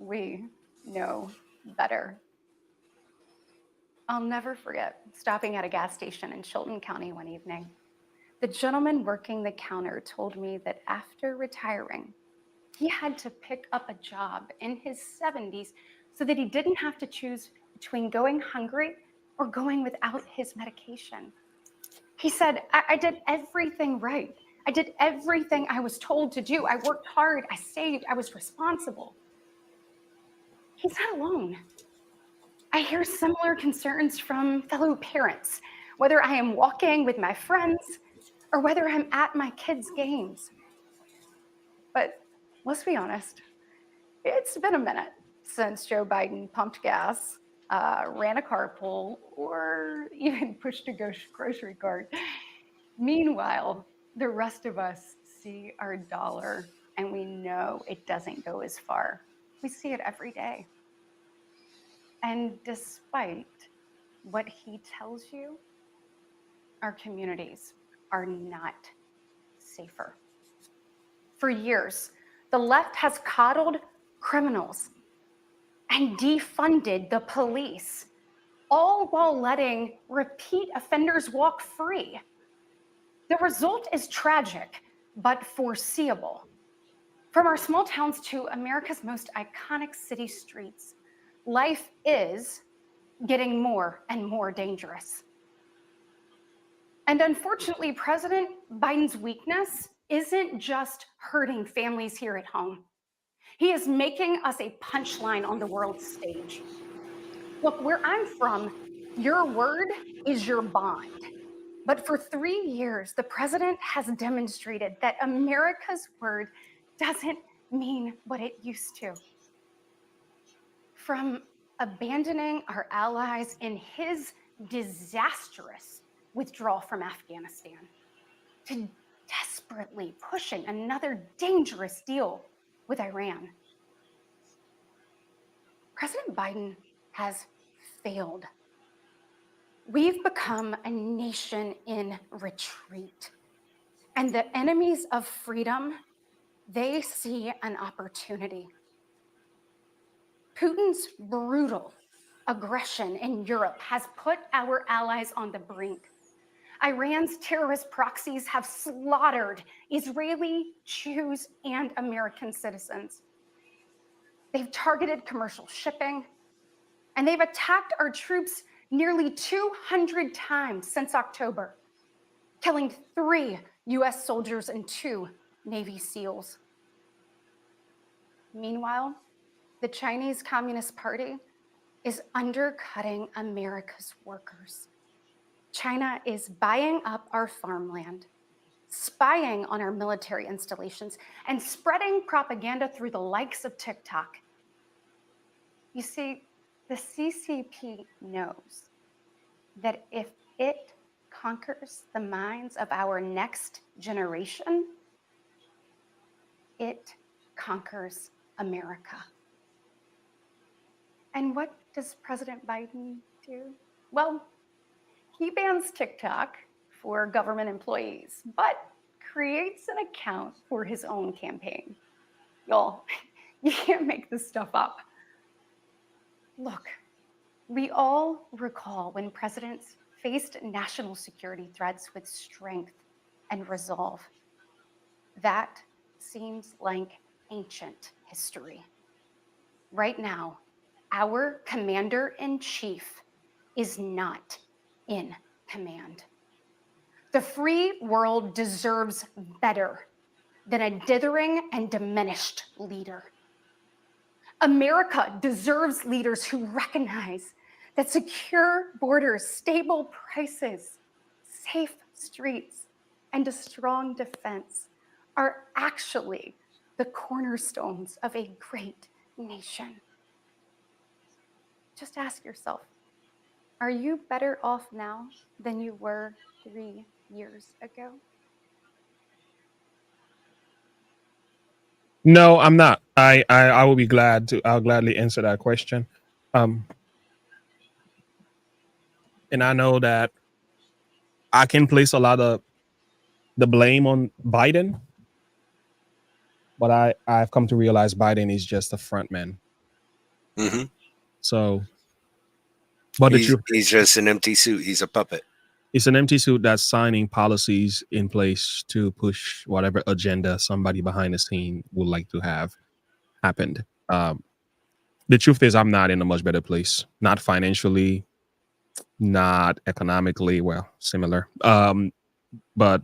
we know better. I'll never forget stopping at a gas station in Chilton County one evening. The gentleman working the counter told me that after retiring, he had to pick up a job in his 70s so that he didn't have to choose between going hungry or going without his medication. He said, I did everything right. I did everything I was told to do. I worked hard, I saved, I was responsible. He's not alone. I hear similar concerns from fellow parents, whether I am walking with my friends or whether I'm at my kids' games. But let's be honest, it's been a minute since Joe Biden pumped gas, ran a carpool, or even pushed a grocery cart. Meanwhile, the rest of us see our dollar and we know it doesn't go as far. We see it every day. And despite what he tells you, our communities are not safer. For years, the left has coddled criminals and defunded the police, all while letting repeat offenders walk free. The result is tragic, but foreseeable. From our small towns to America's most iconic city streets, life is getting more and more dangerous. And unfortunately, President Biden's weakness isn't just hurting families here at home. He is making us a punchline on the world stage. Look, where I'm from, your word is your bond. But for 3 years, the president has demonstrated that America's word doesn't mean what it used to. From abandoning our allies in his disastrous withdrawal from Afghanistan to desperately pushing another dangerous deal with Iran, President Biden has failed. We've become a nation in retreat. And the enemies of freedom, they see an opportunity. Putin's brutal aggression in Europe has put our allies on the brink. Iran's terrorist proxies have slaughtered Israeli, Jews, and American citizens. They've targeted commercial shipping, and they've attacked our troops nearly 200 times since October, killing 3 US soldiers and 2 Navy SEALs. Meanwhile, the Chinese Communist Party is undercutting America's workers. China is buying up our farmland, spying on our military installations, and spreading propaganda through the likes of TikTok. You see, the CCP knows that if it conquers the minds of our next generation, it conquers America. And what does President Biden do? Well, he bans TikTok for government employees, but creates an account for his own campaign. Y'all, you can't make this stuff up. Look, we all recall when presidents faced national security threats with strength and resolve. That seems like ancient history. Right now, our commander-in-chief is not in command. The free world deserves better than a dithering and diminished leader. America deserves leaders who recognize that secure borders, stable prices, safe streets, and a strong defense are actually the cornerstones of a great nation. Just ask yourself, are you better off now than you were 3 years ago? No, I'm not. I will be glad to. I'll gladly answer that question. And I know that I can place a lot of the blame on Biden, but I've come to realize Biden is just a front man. Mm-hmm. So, but he's just an empty suit. He's a puppet. It's an empty suit that's signing policies in place to push whatever agenda somebody behind the scene would like to have happened. The truth is, I'm not in a much better place. Not financially, not economically. Well, similar. But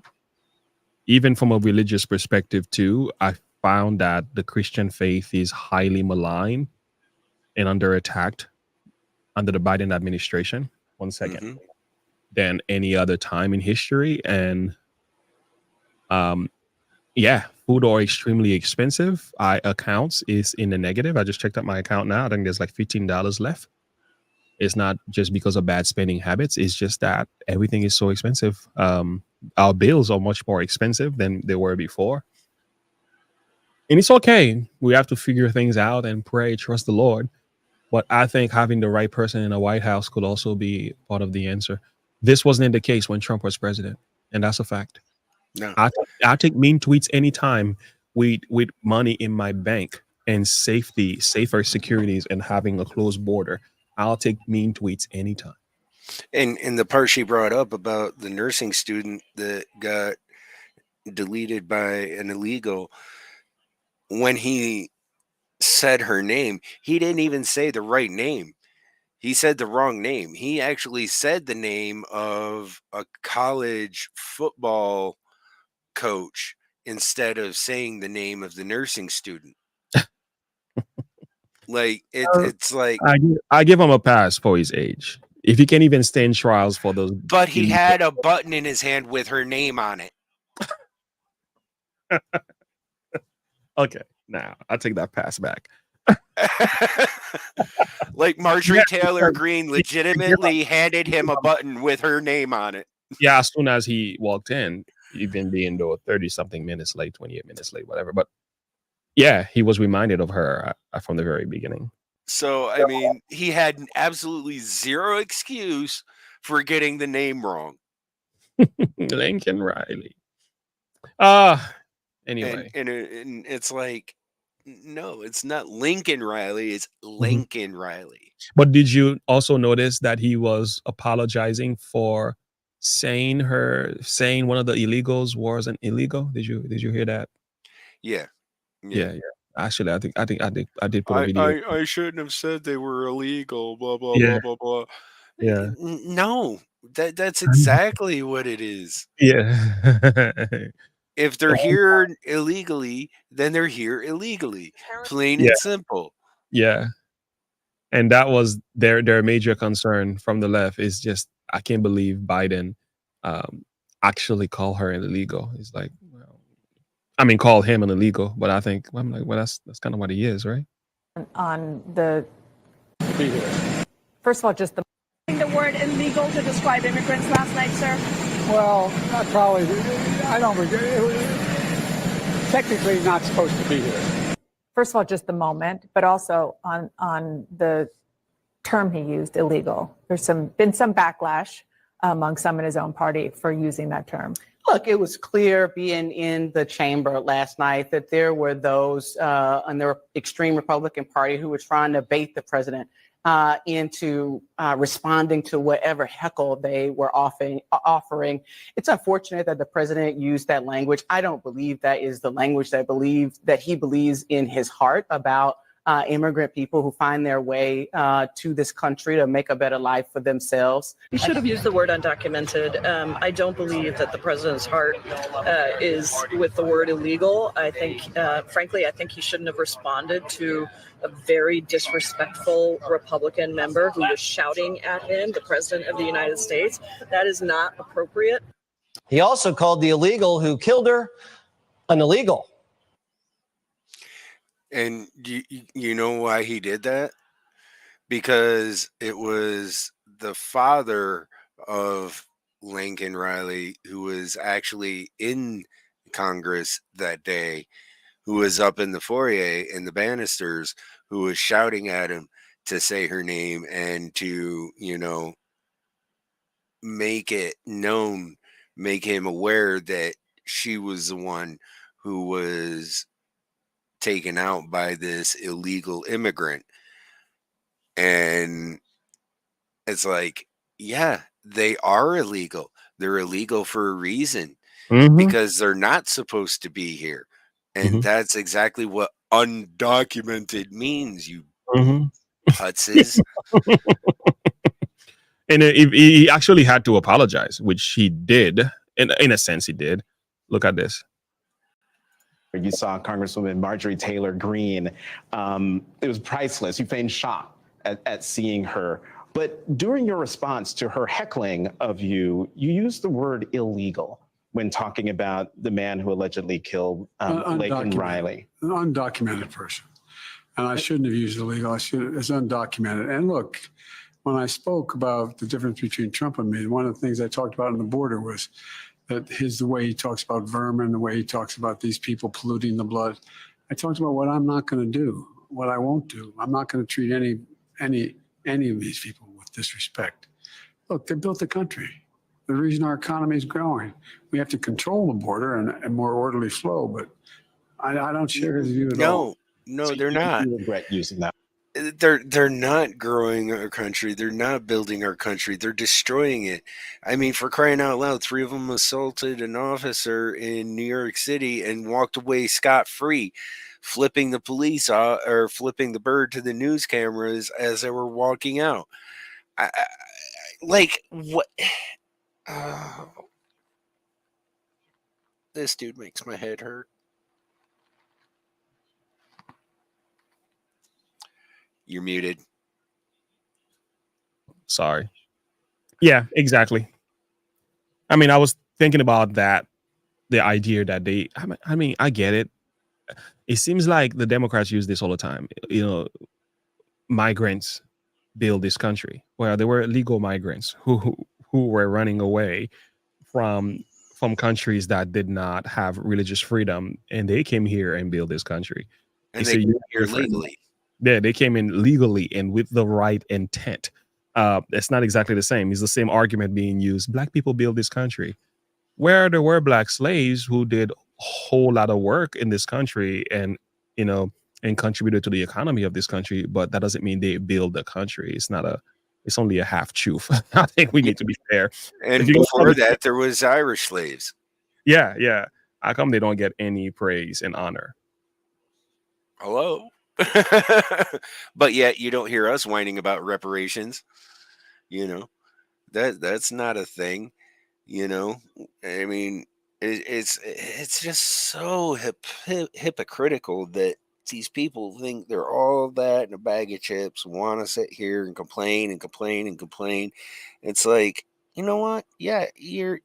even from a religious perspective too, I found that the Christian faith is highly maligned and under attack under the Biden administration. 1 second. Mm-hmm. Than any other time in history. And yeah, food are extremely expensive. Accounts is in the negative. I just checked out my account now. I think there's like $15 left. It's not just because of bad spending habits. It's just that everything is so expensive. Our bills are much more expensive than they were before. And it's okay. We have to figure things out and pray, trust the Lord. But I think having the right person in the White House could also be part of the answer. This wasn't the case when Trump was president, and that's a fact. No. I take mean tweets anytime with money in my bank and safer securities and having a closed border. I'll take mean tweets anytime. And the part she brought up about the nursing student that got deleted by an illegal, when he said her name, he didn't even say the right name. He said the wrong name. He actually said the name of a college football coach instead of saying the name of the nursing student. Like it's like I give him a pass for his age. If he can't even stand trials for those, but he had a button in his hand with her name on it. Okay, now I'll take that pass back. Like Marjorie Taylor Greene legitimately handed him a button with her name on it. Yeah, as soon as he walked in, even being 30-something minutes late, 28 minutes late, whatever. But yeah, he was reminded of her from the very beginning. So, I mean, he had absolutely zero excuse for getting the name wrong. Lincoln Riley. Anyway. And it's like, no, it's not Lincoln Riley. It's Mm-hmm. Lincoln Riley. But did you also notice that he was apologizing for saying one of the illegals wasn't illegal? Did you hear that? Yeah. Yeah. Actually, I did put a video. I shouldn't have said they were illegal. Blah blah Yeah. blah blah blah. Yeah. No, that's exactly what it is. Yeah. If they're here illegally, then they're here illegally. Plain and simple. Yeah. And that was their major concern from the left is just, I can't believe Biden actually called her an illegal. It's like, well, I mean, called him an illegal, but I'm like, well, that's kind of what he is, right? On the first of all, just the word illegal to describe immigrants last night, sir. Well, I don't technically not supposed to be here. First of all, just the moment, but also on the term he used, illegal. There's been some backlash among some in his own party for using that term. Look, it was clear being in the chamber last night that there were those on the extreme Republican Party who were trying to bait the president into responding to whatever heckle they were offering. It's unfortunate that the president used that language. I don't believe that is the language that he believes in his heart about immigrant people who find their way to this country to make a better life for themselves. He should have used the word undocumented. I don't believe that the president's heart is with the word illegal. I think, frankly, I think he shouldn't have responded to a very disrespectful Republican member who was shouting at him, the president of the United States. That is not appropriate. He also called the illegal who killed her an illegal. And you know why he did that? Because it was the father of Lincoln Riley, who was actually in Congress that day, who was up in the foyer in the banisters, who was shouting at him to say her name and to, make it known, make him aware that she was the one who was taken out by this illegal immigrant. And it's like, yeah, they are illegal. They're illegal for a reason, because they're not supposed to be here. And that's exactly what undocumented means, you putzes. And he actually had to apologize, which he did. In a sense, he did. Look at this. You saw Congresswoman Marjorie Taylor Greene. It was priceless. You feigned shock at seeing her. But during your response to her heckling of you, you used the word illegal when talking about the man who allegedly killed Lincoln Riley. An undocumented person. And I shouldn't have used illegal. It's undocumented. And look, when I spoke about the difference between Trump and me, one of the things I talked about on the border was that the way he talks about vermin, the way he talks about these people polluting the blood. I talked about what I'm not going to do, what I won't do. I'm not going to treat any of these people with disrespect. Look, they built the country. The reason our economy is growing. We have to control the border and a more orderly flow, but I don't share his view at all. No, they're not. You regret using that. They're not growing our country. They're not building our country. They're destroying it. I mean, for crying out loud, 3 of them assaulted an officer in New York City and walked away scot-free, flipping the police off, or flipping the bird to the news cameras as they were walking out. Like, what? This dude makes my head hurt. You're muted. Sorry. Yeah, exactly. I mean, I was thinking about that, the idea that I get it. It seems like the Democrats use this all the time. Migrants build this country. Well, there were illegal migrants who were running away from countries that did not have religious freedom, and they came here and built this country. And they came here legally. Yeah, they came in legally and with the right intent. It's not exactly the same. It's the same argument being used. Black people build this country. Where there were black slaves who did a whole lot of work in this country and, you know, and contributed to the economy of this country, but that doesn't mean they build the country. It's only a half truth. I think we need to be fair. And before that, there was Irish slaves. Yeah, yeah. How come they don't get any praise and honor? Hello. But yet you don't hear us whining about reparations. You know, that's not a thing. You know, I mean, it's just so hypocritical that these people think they're all that in a bag of chips, want to sit here and complain and complain and complain. It's like, you know what? Yeah, your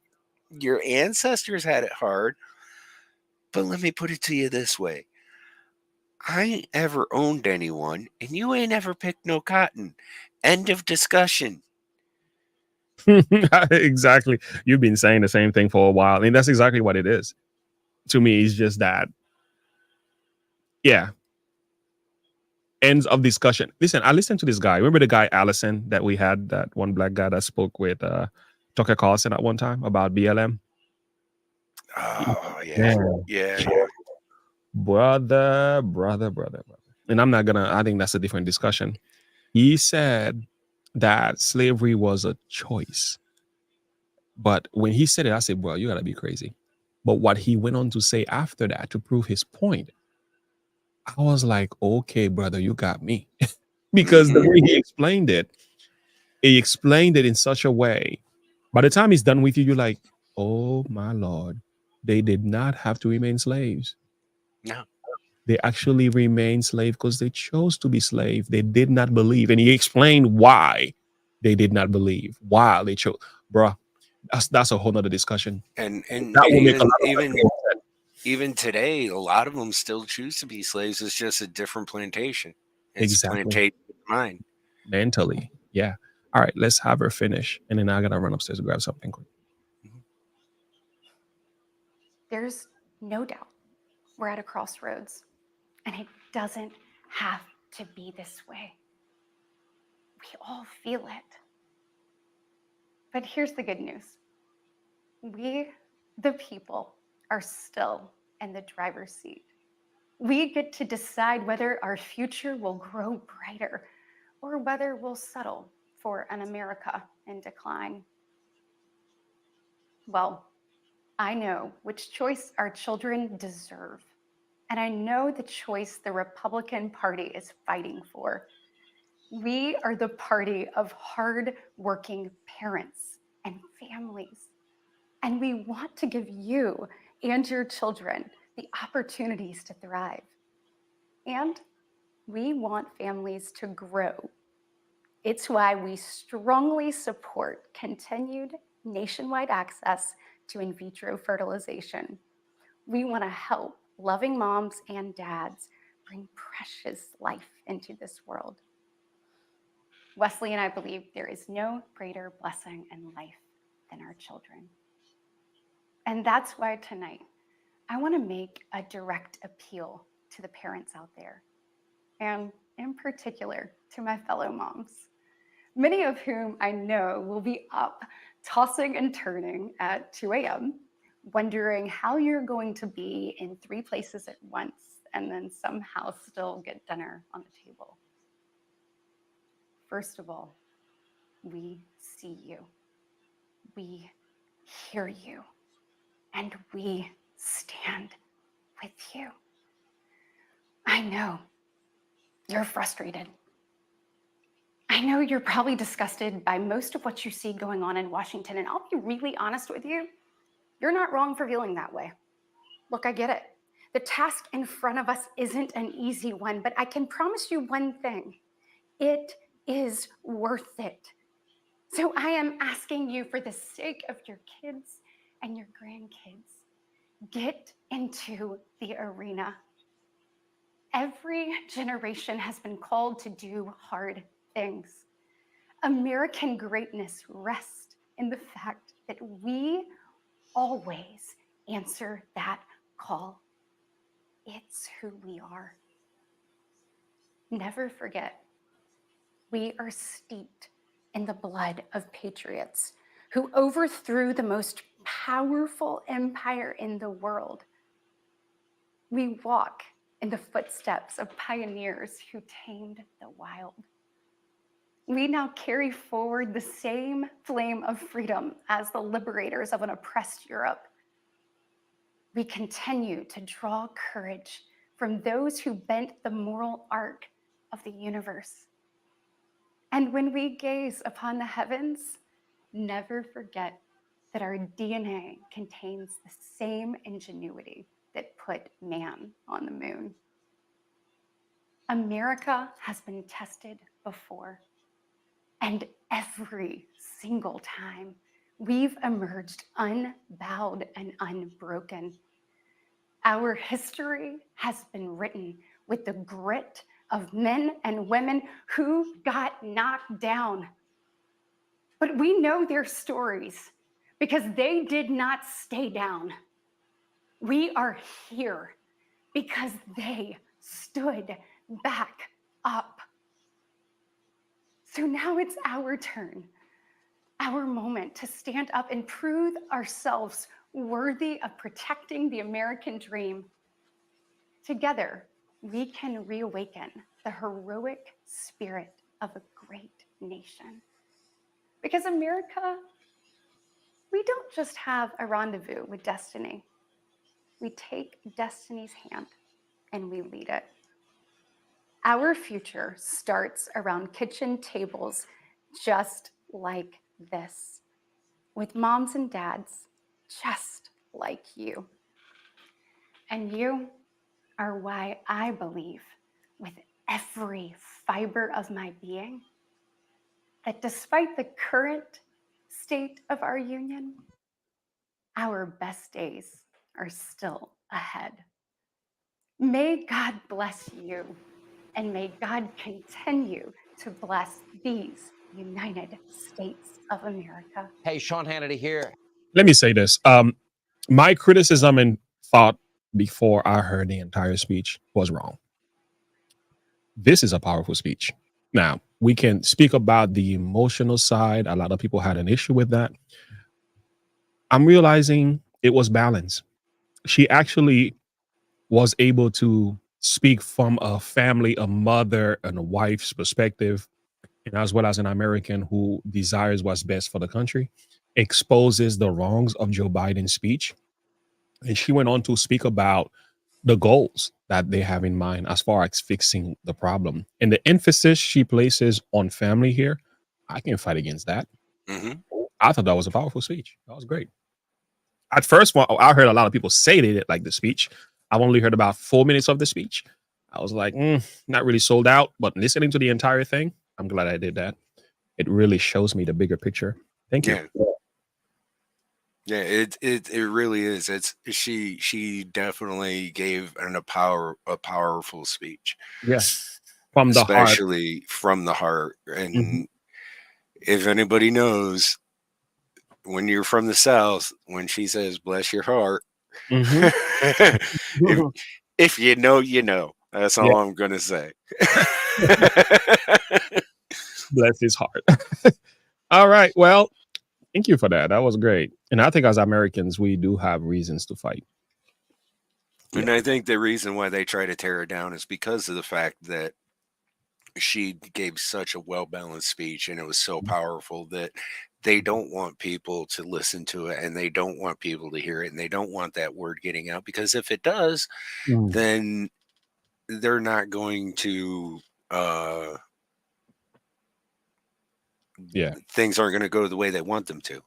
ancestors had it hard, but let me put it to you this way. I ain't ever owned anyone, and you ain't ever picked no cotton. End of discussion. Exactly. You've been saying the same thing for a while. And that's exactly what it is. To me, it's just that, yeah. Ends of discussion. Listen, I listened to this guy. Remember the guy Allison that we had, that one black guy that spoke with Tucker Carlson at one time about BLM? Oh, yeah. Yeah. Brother. And I think that's a different discussion. He said that slavery was a choice. But when he said it, I said, bro, you gotta be crazy. But what he went on to say after that to prove his point, I was like, okay, brother, you got me. Because the way he explained it in such a way, by the time he's done with you, you're like, oh my Lord, they did not have to remain slaves. No. They actually remained slave because they chose to be slave. They did not believe. And he explained why they did not believe, why they chose. Bruh, that's a whole nother discussion. And that will make a lot of even today, a lot of them still choose to be slaves. It's just a different plantation. It's plantation mine. Mentally. Yeah. All right, let's have her finish. And then I gotta run upstairs to grab something quick. There's no doubt we're at a crossroads, and it doesn't have to be this way. We all feel it. But here's the good news. We, the people, are still in the driver's seat. We get to decide whether our future will grow brighter or whether we'll settle for an America in decline. Well, I know which choice our children deserve, and I know the choice the Republican Party is fighting for. We are the party of hard-working parents and families, and we want to give you and your children the opportunities to thrive. And we want families to grow. It's why we strongly support continued nationwide access to in vitro fertilization. We want to help loving moms and dads bring precious life into this world. Wesley and I believe there is no greater blessing in life than our children. And that's why tonight, I want to make a direct appeal to the parents out there, and in particular to my fellow moms, many of whom I know will be up tossing and turning at 2 a.m., wondering how you're going to be in 3 places at once and then somehow still get dinner on the table. First of all, we see you, we hear you, and we stand with you. I know you're frustrated. I know you're probably disgusted by most of what you see going on in Washington, and I'll be really honest with you, you're not wrong for feeling that way. Look, I get it. The task in front of us isn't an easy one, but I can promise you one thing. It is worth it. So I am asking you, for the sake of your kids and your grandkids, get into the arena. Every generation has been called to do hard things. American greatness rests in the fact that we always answer that call. It's who we are. Never forget, we are steeped in the blood of patriots who overthrew the most powerful empire in the world. We walk in the footsteps of pioneers who tamed the wild. We now carry forward the same flame of freedom as the liberators of an oppressed Europe. We continue to draw courage from those who bent the moral arc of the universe. And when we gaze upon the heavens, never forget that our DNA contains the same ingenuity that put man on the moon. America has been tested before, and every single time we've emerged unbowed and unbroken. Our history has been written with the grit of men and women who got knocked down. But we know their stories because they did not stay down. We are here because they stood back up. So now it's our turn, our moment to stand up and prove ourselves worthy of protecting the American dream. Together, we can reawaken the heroic spirit of a great nation. Because America, we don't just have a rendezvous with destiny. We take destiny's hand and we lead it. Our future starts around kitchen tables just like this, with moms and dads just like you. And you are why I believe with every fiber of my being that despite the current state of our union, our best days are still ahead. May God bless you, and may God continue to bless these United States of America. Hey, Sean Hannity here. Let me say this. My criticism and thought before I heard the entire speech was wrong. This is a powerful speech. Now, we can speak about the emotional side. A lot of people had an issue with that. I'm realizing it was balanced. She actually was able to speak from a family, a mother, and a wife's perspective, and as well as an American who desires what's best for the country, exposes the wrongs of Joe Biden's speech. And she went on to speak about the goals that they have in mind as far as fixing the problem. And the emphasis she places on family here, I can fight against that. Mm-hmm. I thought that was a powerful speech. That was great. At first, I heard a lot of people say they didn't like the speech. I've only heard about 4 minutes of the speech. I was like, not really sold out, but listening to the entire thing, I'm glad I did that. It really shows me the bigger picture. Thank you. Yeah, it really is. She definitely gave a powerful speech. Yeah, from the heart, especially from the heart. And if anybody knows, when you're from the South, when she says "bless your heart," if you know, you know. That's all I'm gonna say. Bless his heart. All right. Well, thank you for that. That was great. And I think as Americans, we do have reasons to fight. And I think the reason why they try to tear her down is because of the fact that she gave such a well-balanced speech and it was so powerful that they don't want people to listen to it, and they don't want people to hear it, and they don't want that word getting out, because if it does, then they're not going to things aren't going to go the way they want them to.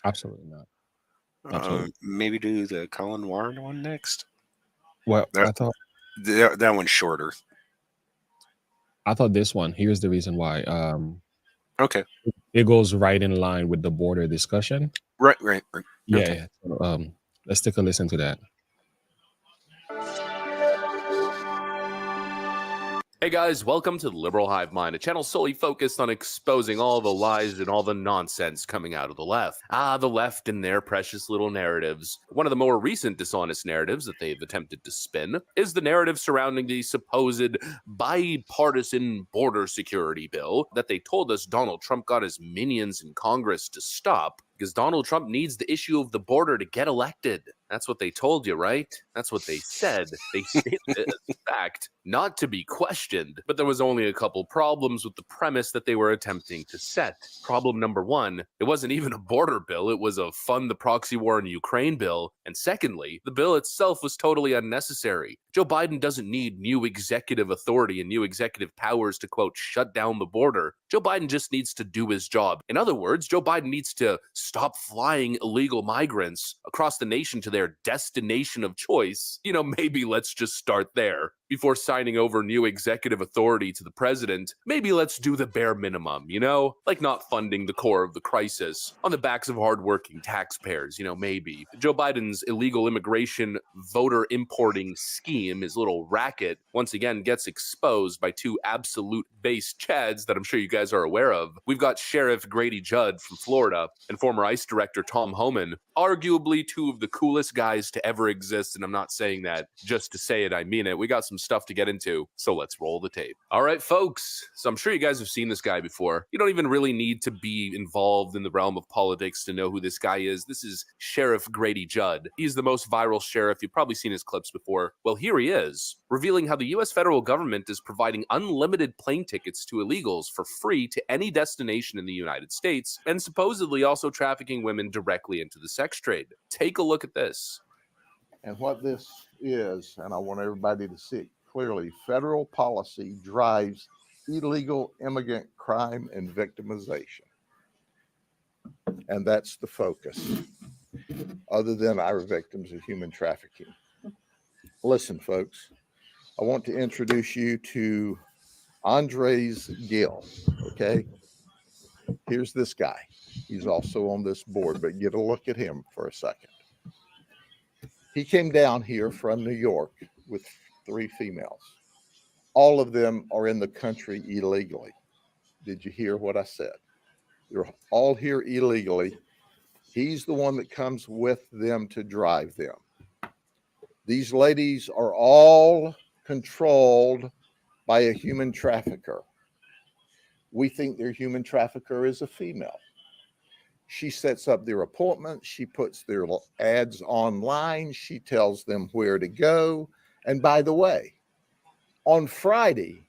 Absolutely not. Absolutely. Maybe do the Colin Warren one next. Well, I thought that one's shorter. I thought this one, here's the reason why. Okay. It goes right in line with the border discussion. Right. Yeah. Okay. So, let's take a listen to that. Hey guys, welcome to the Liberal Hive Mind, a channel solely focused on exposing all the lies and all the nonsense coming out of the left. The left and their precious little narratives. One of the more recent dishonest narratives that they've attempted to spin is the narrative surrounding the supposed bipartisan border security bill that they told us Donald Trump got his minions in Congress to stop because Donald Trump needs the issue of the border to get elected. That's what they told you, right? That's what they said. They stated it as fact, not to be questioned. But there was only a couple problems with the premise that they were attempting to set. Problem number one, it wasn't even a border bill. It was a fund the proxy war in Ukraine bill. And secondly, the bill itself was totally unnecessary. Joe Biden doesn't need new executive authority and new executive powers to, quote, shut down the border. Joe Biden just needs to do his job. In other words, Joe Biden needs to stop flying illegal migrants across the nation to their destination of choice. You know, maybe let's just start there. Before signing over new executive authority to the president, maybe let's do the bare minimum, you know? Like not funding the core of the crisis on the backs of hardworking taxpayers, you know, maybe. Joe Biden's illegal immigration voter importing scheme, his little racket, once again gets exposed by two absolute base chads that I'm sure you guys are aware of. We've got Sheriff Grady Judd from Florida and former ICE Director Tom Homan, arguably two of the coolest guys to ever exist, and I'm not saying that just to say it, I mean it. We got some stuff to get into, so let's roll the tape. All right, folks, so I'm sure you guys have seen this guy before. You don't even really need to be involved in the realm of politics to know who this guy is. This is Sheriff Grady Judd. He's the most viral sheriff. You've probably seen his clips before. Well, here he is, revealing how the US federal government is providing unlimited plane tickets to illegals for free to any destination in the United States, and supposedly also trafficking women directly into the sex trade. Take a look at this. And what this is, and I want everybody to see it clearly, federal policy drives illegal immigrant crime and victimization. And that's the focus, other than our victims of human trafficking. Listen, folks, I want to introduce you to Andres Gill, okay? Here's this guy. He's also on this board, but get a look at him for a second. He came down here from New York with 3 females. All of them are in the country illegally. Did you hear what I said? They're all here illegally. He's the one that comes with them to drive them. These ladies are all controlled by a human trafficker. We think their human trafficker is a female. She sets up their appointments. She puts their ads online. She tells them where to go. And by the way, on Friday,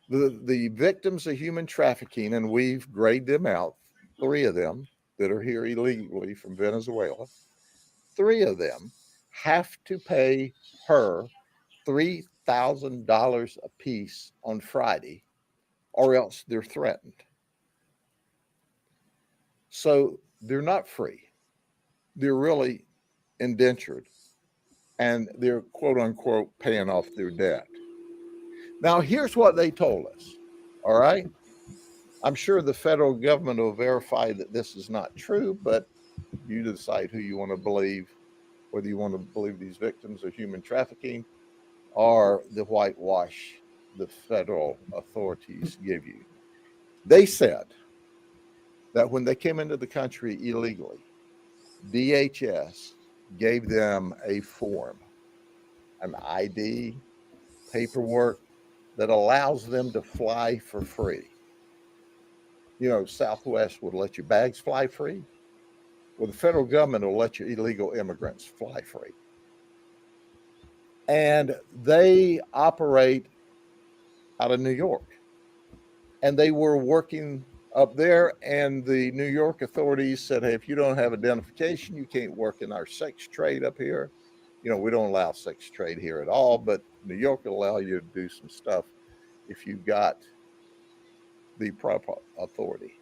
the victims of human trafficking, and we've grayed them out, 3 of them that are here illegally from Venezuela, 3 of them have to pay her $3,000 a piece on Friday, or else they're threatened. So they're not free. They're really indentured, and they're quote unquote paying off their debt. Now, here's what they told us. All right. I'm sure the federal government will verify that this is not true, but you decide who you want to believe, whether you want to believe these victims of human trafficking or the whitewash the federal authorities give you. They said that when they came into the country illegally, DHS gave them a form, an ID, paperwork that allows them to fly for free. You know, Southwest would let your bags fly free. Well, the federal government will let your illegal immigrants fly free. And they operate out of New York. And they were working up there, and the New York authorities said, hey, if you don't have identification, you can't work in our sex trade up here. You know, we don't allow sex trade here at all, but New York will allow you to do some stuff if you've got the proper authority.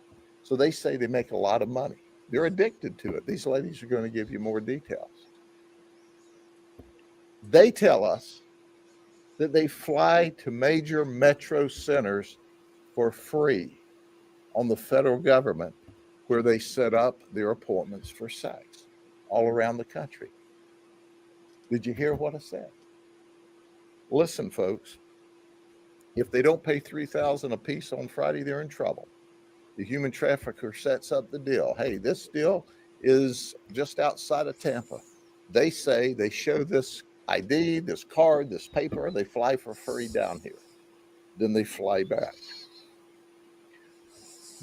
So they say they make a lot of money. They're addicted to it. These ladies are going to give you more details. They tell us that they fly to major metro centers for free on the federal government, where they set up their appointments for sex all around the country. Did you hear what I said? Listen, folks, If they don't pay $3,000 a piece on Friday, they're in trouble. The human trafficker sets up the deal. Hey, this deal is just outside of Tampa. They say they show this ID, this card, this paper, they fly for free down here. Then they fly back.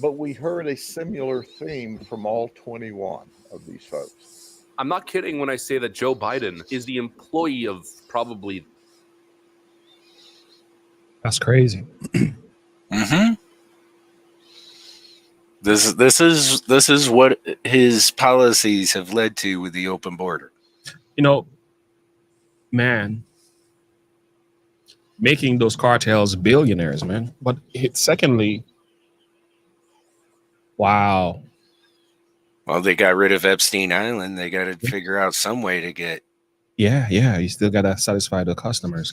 But we heard a similar theme from all 21 of these folks. I'm not kidding when I say that Joe Biden is the employee of probably. That's crazy. Mm-hmm. This is what his policies have led to with the open border. You know, man, making those cartels billionaires, man. But secondly, wow. Well, they got rid of Epstein Island. They got to figure out some way to get. Yeah. You still got to satisfy the customers.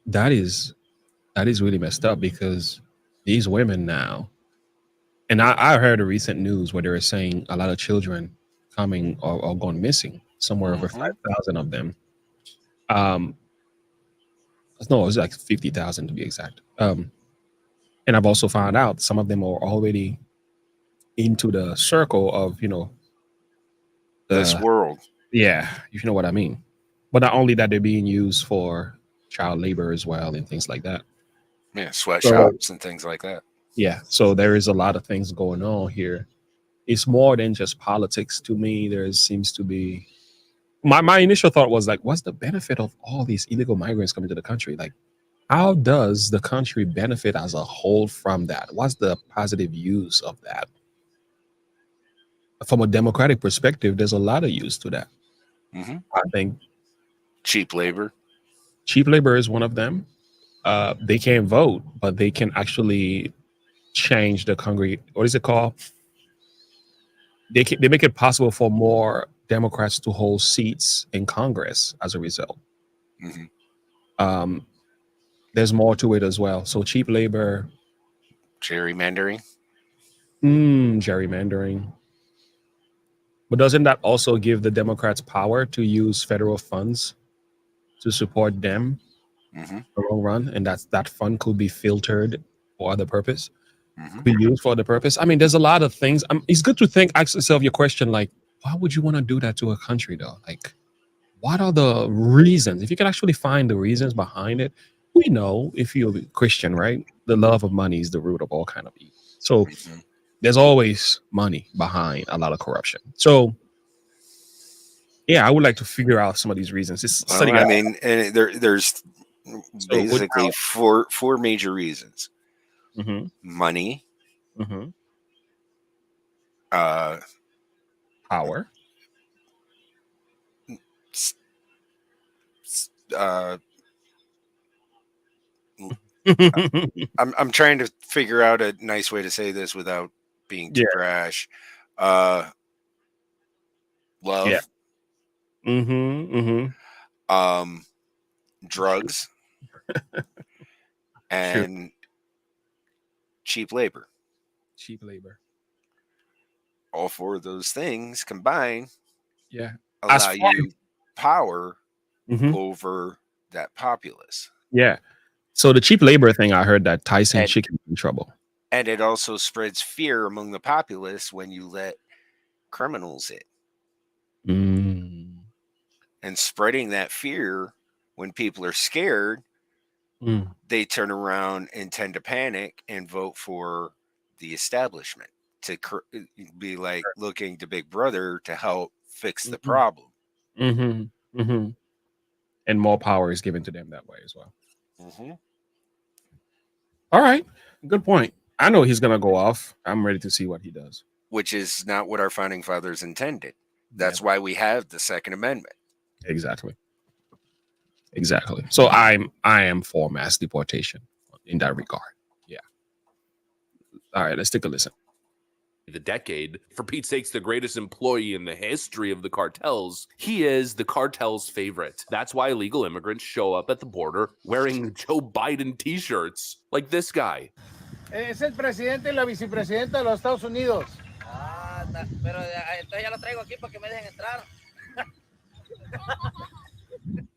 That is really messed up because these women now, and I heard a recent news where they were saying a lot of children coming or gone missing, somewhere over 5,000 of them. No, it was like 50,000 to be exact. And I've also found out some of them are already into the circle of, This world. Yeah, if you know what I mean. But not only that, they're being used for child labor as well and things like that. Yeah, sweatshops and things like that. Yeah, so there is a lot of things going on here. It's more than just politics to me. There seems to be my initial thought was like, what's the benefit of all these illegal migrants coming to the country? Like, how does the country benefit as a whole from that? What's the positive use of that? From a democratic perspective, there's a lot of use to that. Mm-hmm. I think cheap labor is one of them. They can't vote, but they can actually change the what is it called? They make it possible for more Democrats to hold seats in Congress as a result. Mm-hmm. There's more to it as well. So cheap labor, gerrymandering. Gerrymandering. But doesn't that also give the Democrats power to use federal funds to support them in the long run? And that fund could be filtered for other purpose, could be used for other purpose. I mean, there's a lot of things. It's good to ask yourself your question, like, why would you want to do that to a country though? Like, what are the reasons? If you can actually find the reasons behind it, we know if you're a Christian, right? The love of money is the root of all kind of evil. So there's always money behind a lot of corruption. So yeah, I would like to figure out some of these reasons. And there's basically four major reasons. Money, power, I'm trying to figure out a nice way to say this without being too brash. Love. Yeah. Drugs and cheap labor. All four of those things combined allow you power over that populace. Yeah. So the cheap labor thing, I heard that Tyson Chicken in trouble. And it also spreads fear among the populace when you let criminals in. And spreading that fear when people are scared, they turn around and tend to panic and vote for the establishment to be like looking to Big Brother to help fix the problem. And more power is given to them that way as well. All right. Good point. I know he's going to go off. I'm ready to see what he does. Which is not what our founding fathers intended. That's why we have the Second Amendment. Exactly. So I am for mass deportation in that regard. Yeah. All right. Let's take a listen. The decade, for Pete's sakes, the greatest employee in the history of the cartels. He is the cartel's favorite. That's why illegal immigrants show up at the border wearing Joe Biden t-shirts like this guy. Es el presidente y la vicepresidenta de los Estados Unidos. Pero entonces ya lo traigo aquí para que me dejen entrar.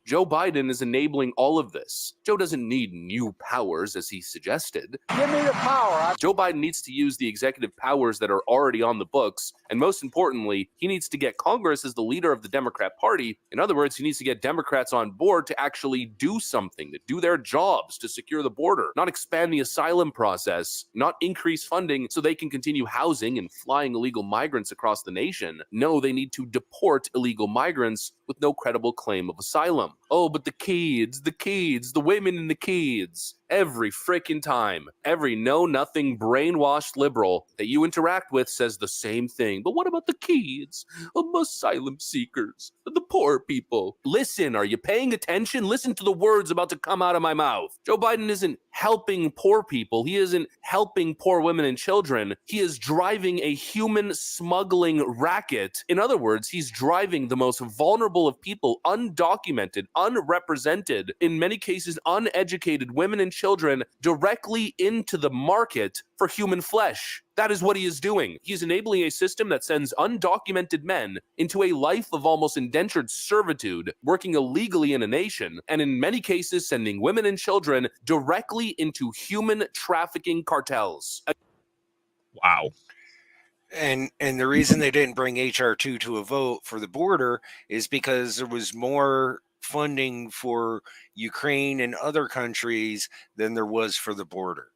Joe Biden is enabling all of this. Joe doesn't need new powers, as he suggested. Give me the power. Joe Biden needs to use the executive powers that are already on the books, and most importantly, he needs to get Congress as the leader of the Democrat Party. In other words, he needs to get Democrats on board to actually do something, to do their jobs, to secure the border, not expand the asylum process, not increase funding so they can continue housing and flying illegal migrants across the nation. No, they need to deport illegal migrants with no credible claim of asylum. Oh, but the kids, the women and the kids. Every freaking time, every know-nothing brainwashed liberal that you interact with says the same thing. But what about the kids, asylum seekers, the poor people? Listen, are you paying attention? Listen to the words about to come out of my mouth. Joe Biden isn't helping poor people. He isn't helping poor women and children. He is driving a human smuggling racket. In other words, he's driving the most vulnerable of people, undocumented, unrepresented, in many cases uneducated women and children, directly into the market for human flesh. That is what he is doing. He's enabling a system that sends undocumented men into a life of almost indentured servitude, working illegally in a nation, and in many cases sending women and children directly into human trafficking cartels. Wow. And the reason they didn't bring HR2 to a vote for the border is because there was more funding for Ukraine and other countries than there was for the border.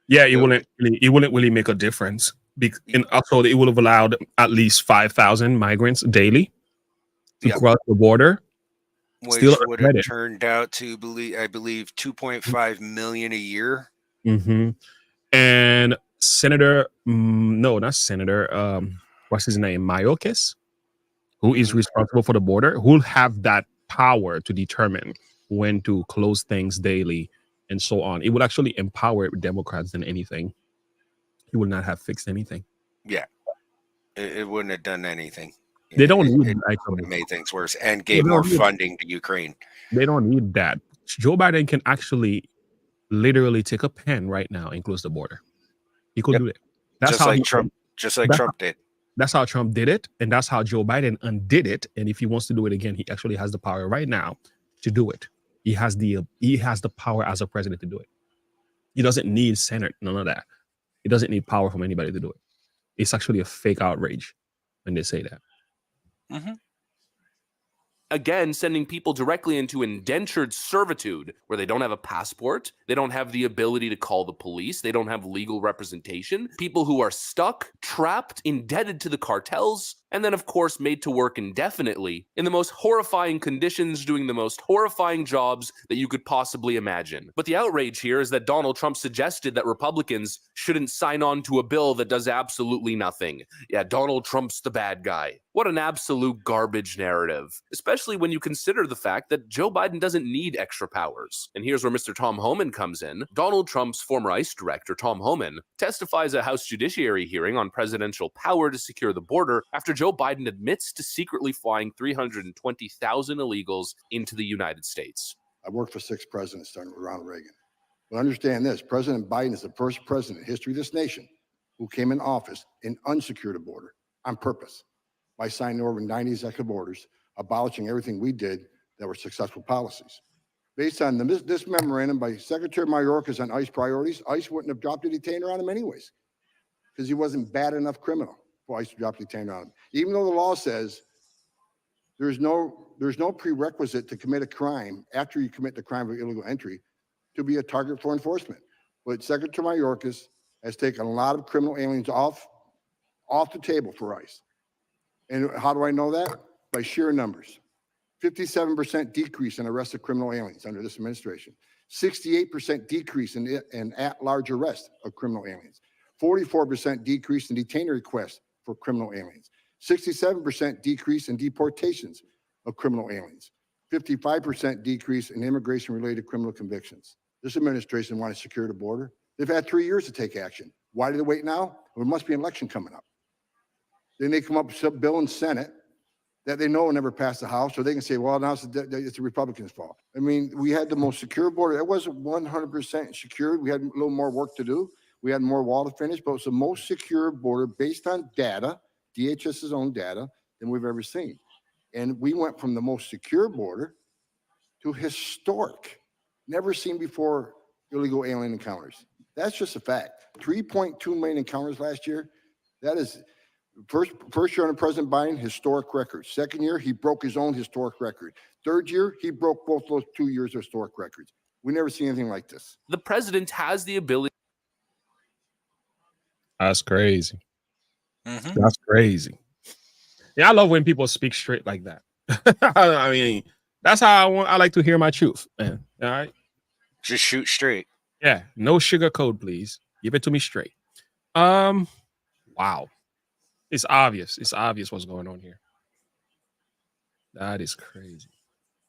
Yeah, it wouldn't really make a difference. And also, it would have allowed at least 5,000 migrants daily to cross the border. Which Still would have turned out to, I believe, 2.5 million a year. Mm-hmm. And Senator, no, not Senator, what's his name? Mayorkas, who is responsible for the border, who'll have that power to determine when to close things daily and so on. It would actually empower Democrats than anything. He would not have fixed anything. Yeah. It wouldn't have done anything. They don't need it would have made things worse and gave more funding to Ukraine. They don't need that. Joe Biden can actually literally take a pen right now and close the border. He could do it. That's just how like Trump did. That's how Trump did it, and that's how Joe Biden undid it. And if he wants to do it again, he actually has the power right now to do it. He has the power as a president to do it. He doesn't need Senate, none of that. He doesn't need power from anybody to do it. It's actually a fake outrage when they say that. Mm-hmm. Again, sending people directly into indentured servitude where they don't have a passport, they don't have the ability to call the police, they don't have legal representation, people who are stuck, trapped, indebted to the cartels, and then, of course, made to work indefinitely in the most horrifying conditions, doing the most horrifying jobs that you could possibly imagine. But the outrage here is that Donald Trump suggested that Republicans shouldn't sign on to a bill that does absolutely nothing. Yeah, Donald Trump's the bad guy. What an absolute garbage narrative, especially when you consider the fact that Joe Biden doesn't need extra powers. And here's where Mr. Tom Homan comes in. Donald Trump's former ICE director, Tom Homan, testifies at a House Judiciary hearing on presidential power to secure the border after Joe Biden admits to secretly flying 320,000 illegals into the United States. I worked for 6 presidents starting with Ronald Reagan. But understand this, President Biden is the first president in history of this nation who came in office and unsecured a border on purpose by signing over 90 executive orders, abolishing everything we did that were successful policies. Based on this memorandum by Secretary Mayorkas on ICE priorities, ICE wouldn't have dropped a detainer on him anyways, because he wasn't bad enough criminal for ICE to drop a detainer on him. Even though the law says there's no prerequisite to commit a crime after you commit the crime of illegal entry to be a target for enforcement. But Secretary Mayorkas has taken a lot of criminal aliens off the table for ICE. And how do I know that? By sheer numbers. 57% decrease in arrested criminal aliens under this administration. 68% decrease in at-large arrest of criminal aliens. 44% decrease in detainer requests for criminal aliens. 67% decrease in deportations of criminal aliens. 55% decrease in immigration-related criminal convictions. This administration wanted to secure the border. They've had 3 years to take action. Why do they wait now? There must be an election coming up. Then they come up with some bill in Senate that they know will never pass the House, so they can say, well, now it's the Republicans' fault. I mean, we had the most secure border. It wasn't 100% secured. We had a little more work to do. We had more wall to finish, but it was the most secure border based on data DHS's own data than we've ever seen. And we went from the most secure border to historic, never seen before illegal alien encounters. That's just a fact. 3.2 million encounters last year. That is first year under President Biden, historic record. Second year, he broke his own historic record. Third year, he broke both those 2 years of historic records. We never seen anything like this. The president has the ability. That's crazy. That's crazy. Yeah, I love when people speak straight like that. I mean, that's how I like to hear my truth, man. All right. Just shoot straight. Yeah. No sugar code, please. Give it to me straight. Wow. It's obvious. It's obvious what's going on here. That is crazy.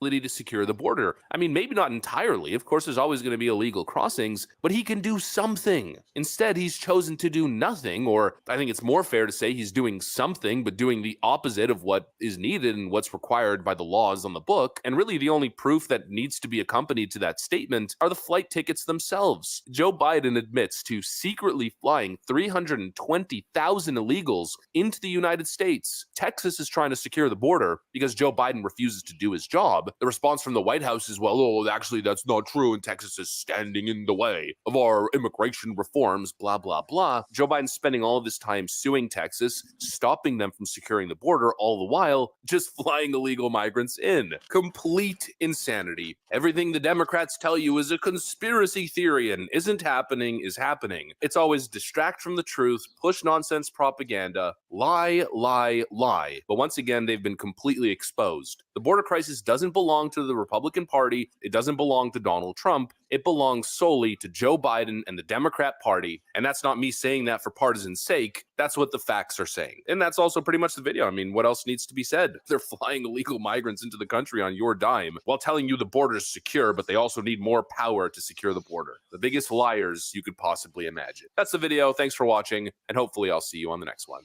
To secure the border. I mean, maybe not entirely. Of course, there's always going to be illegal crossings, but he can do something. Instead, he's chosen to do nothing, or I think it's more fair to say he's doing something, but doing the opposite of what is needed and what's required by the laws on the book. And really, the only proof that needs to be accompanied to that statement are the flight tickets themselves. Joe Biden admits to secretly flying 320,000 illegals into the United States. Texas is trying to secure the border because Joe Biden refuses to do his job. The response from the White House is, well, oh, actually, that's not true, and Texas is standing in the way of our immigration reforms, blah, blah, blah. Joe Biden's spending all of this time suing Texas, stopping them from securing the border, all the while just flying illegal migrants in. Complete insanity. Everything the Democrats tell you is a conspiracy theory and isn't happening is happening. It's always distract from the truth, push nonsense propaganda, lie, lie, lie. But once again, they've been completely exposed. The border crisis doesn't belong to the Republican Party. It doesn't belong to Donald Trump. It belongs solely to Joe Biden and the Democrat Party. And that's not me saying that for partisan sake. That's what the facts are saying. And that's also pretty much the video. I mean, what else needs to be said? They're flying illegal migrants into the country on your dime while telling you the border is secure, but they also need more power to secure the border. The biggest liars you could possibly imagine. That's the video. Thanks for watching. And hopefully I'll see you on the next one.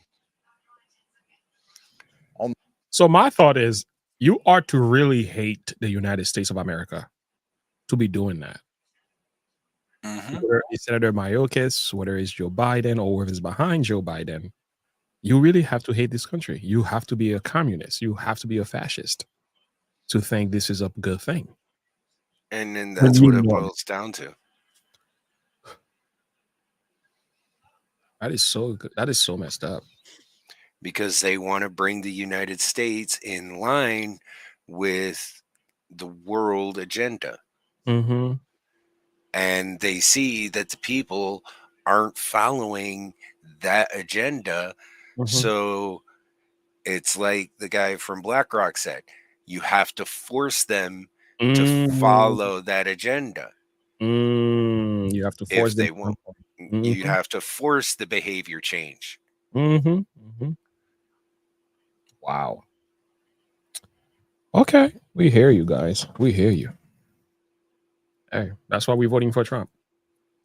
So my thought is, you are to really hate the United States of America to be doing that. Whether it's Senator Mayorkas, whether it's Joe Biden, or whether it's behind Joe Biden, you really have to hate this country. You have to be a communist. You have to be a fascist to think this is a good thing. And then that's what it boils down to. That is so good. That is so messed up. Because they want to bring the United States in line with the world agenda. And they see that the people aren't following that agenda. So it's like the guy from BlackRock said, you have to force them to follow that agenda. You have to force if they won't. You have to force the behavior change. Wow. Okay. We hear you guys. We hear you. Hey, that's why we're voting for Trump.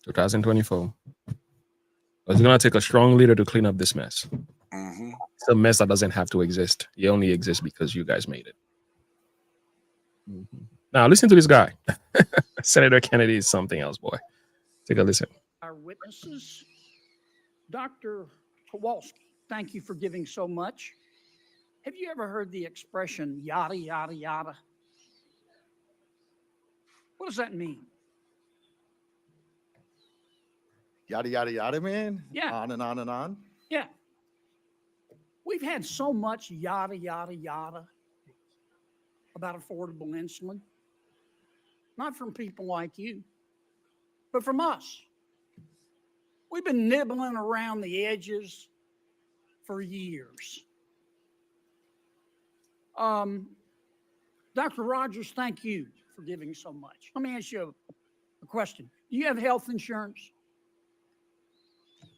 2024. It's going to take a strong leader to clean up this mess. It's a mess that doesn't have to exist. It only exists because you guys made it. Now, listen to this guy. Senator Kennedy is something else, boy. Take a listen. Our witnesses, Dr. Kowalski, thank you for giving so much. Have you ever heard the expression yada, yada, yada? What does that mean? Yada, yada, yada, man? Yeah. On and on and on? Yeah. We've had so much yada, yada, yada about affordable insulin. Not from people like you, but from us. We've been nibbling around the edges for years. Dr. Rogers, thank you for giving so much. Let me ask you a question. Do you have health insurance?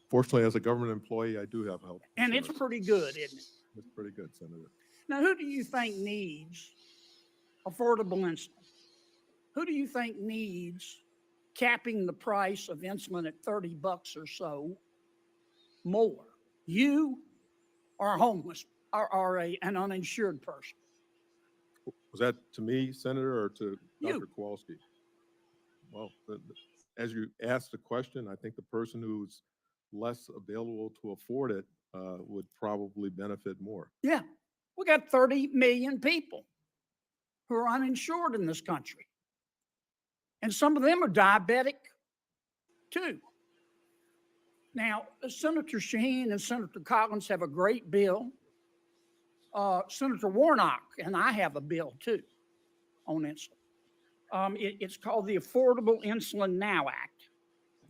Fortunately, as a government employee, I do have health insurance. And it's pretty good, isn't it? It's pretty good, Senator. Now, who do you think needs affordable insulin? Who do you think needs capping the price of insulin at $30 or so more? You or a homeless or an uninsured person? Was that to me, Senator, or to You. Dr. Kowalski? Well, as you asked the question, I think the person who's less available to afford it would probably benefit more. Yeah, we got 30 million people who are uninsured in this country. And some of them are diabetic too. Now, Senator Shaheen and Senator Collins have a great bill. Senator Warnock and I have a bill too on insulin. It's called the Affordable Insulin Now Act,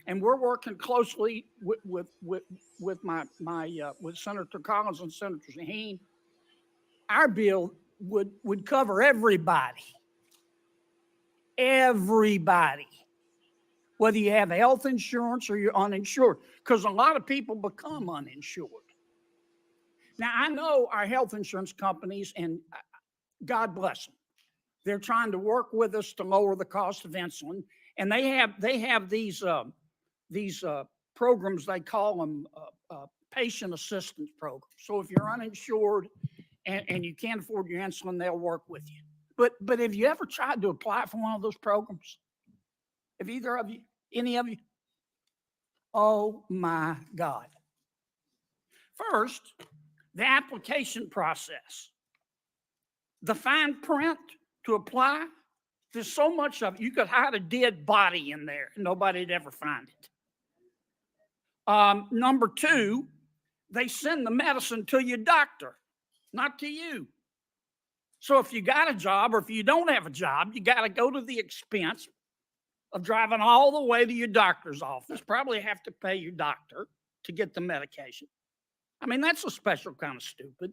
and we're working closely with Senator Collins and Senator Shaheen. Our bill would cover everybody, whether you have health insurance or you're uninsured, because a lot of people become uninsured. Now, I know our health insurance companies, and God bless them, they're trying to work with us to lower the cost of insulin, and they have these programs. They call them patient assistance programs. So if you're uninsured and you can't afford your insulin, they'll work with you. But have you ever tried to apply for one of those programs? Have either of you, any of you? Oh my God. First, the application process, the fine print to apply, there's so much of it. You could hide a dead body in there and nobody'd ever find it. Number two, they send the medicine to your doctor, not to you. So if you got a job or if you don't have a job, you got to go to the expense of driving all the way to your doctor's office, probably have to pay your doctor to get the medication. I mean, that's a special kind of stupid.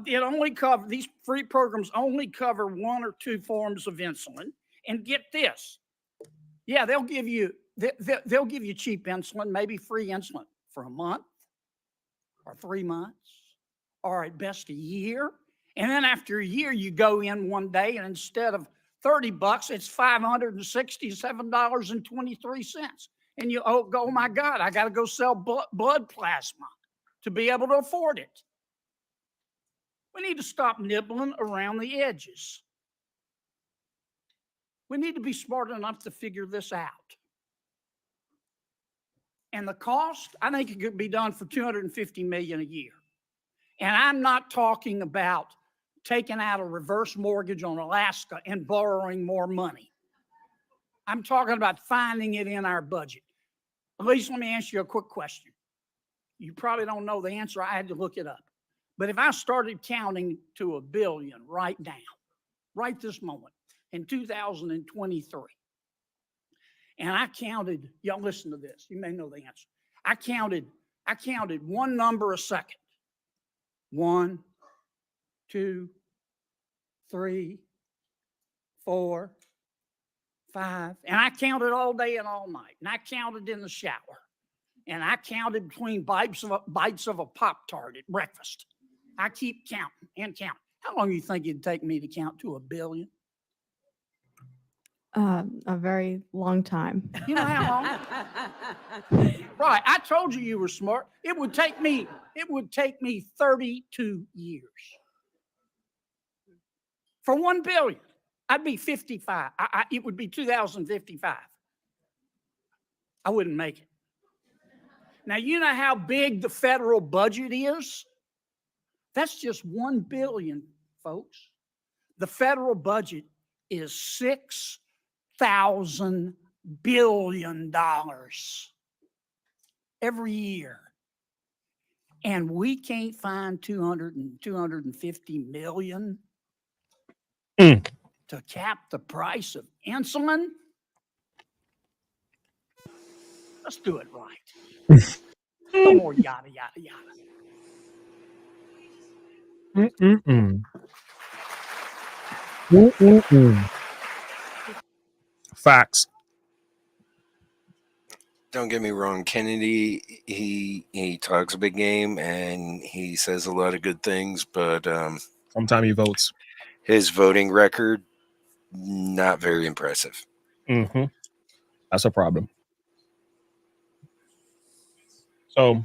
It only cover, these free programs only cover one or two forms of insulin. And get this, yeah, they'll give you cheap insulin, maybe free insulin for a month or 3 months, or at best a year. And then after a year, you go in one day and instead of $30, it's $567.23. And you go, oh my God, I got to go sell blood plasma to be able to afford it. We need to stop nibbling around the edges. We need to be smart enough to figure this out. And the cost, I think it could be done for $250 million a year. And I'm not talking about taking out a reverse mortgage on Alaska and borrowing more money. I'm talking about finding it in our budget. Elise, let me ask you a quick question. You probably don't know the answer. I had to look it up. But if I started counting to 1 billion right now, right this moment, in 2023, and I counted, y'all listen to this, you may know the answer. I counted one number a second. 1, 2, 3, 4, 5. And I counted all day and all night. And I counted in the shower. And I counted between bites of a Pop-Tart at breakfast. I keep counting and counting. How long do you think it'd take me to count to 1 billion? A very long time. You know how long? Right. I told you were smart. It would take me 32 years. For 1 billion, I'd be 55. It would be 2055. I wouldn't make it. Now, you know how big the federal budget is? That's just 1 billion, folks. The federal budget is $6,000 billion every year. And we can't find 250 million to cap the price of insulin. Let's do it right. No more yada, yada, yada. Facts. Don't get me wrong, Kennedy, he talks a big game and he says a lot of good things, but sometimes he votes. His voting record, not very impressive. Mm-hmm. That's a problem. So,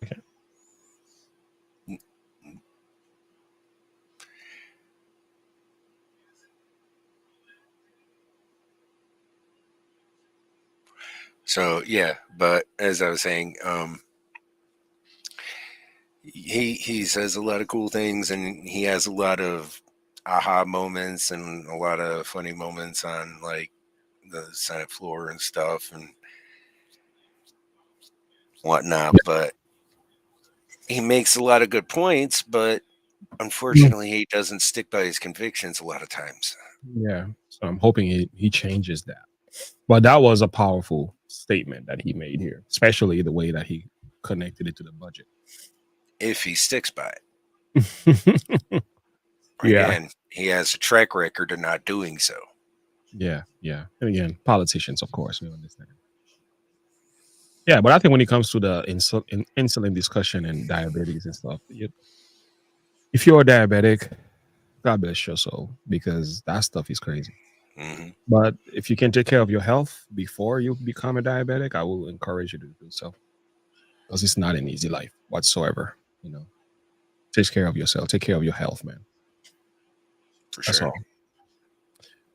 okay. So yeah, but as I was saying, he says a lot of cool things, and he has a lot of aha moments and a lot of funny moments on like the Senate floor and stuff and whatnot. But he makes a lot of good points, but unfortunately, he doesn't stick by his convictions a lot of times. Yeah. So I'm hoping he changes that. But that was a powerful statement that he made here, especially the way that he connected it to the budget. If he sticks by it. Yeah. Again, he has a track record of not doing so. Yeah. Yeah. And again, politicians, of course, we understand. Yeah, but I think when it comes to the insulin discussion and diabetes and stuff, if you're diabetic, God bless your soul, because that stuff is crazy. But if you can take care of your health before you become a diabetic, I will encourage you to do so, because it's not an easy life whatsoever. Take care of yourself. Take care of your health, man. For That's sure.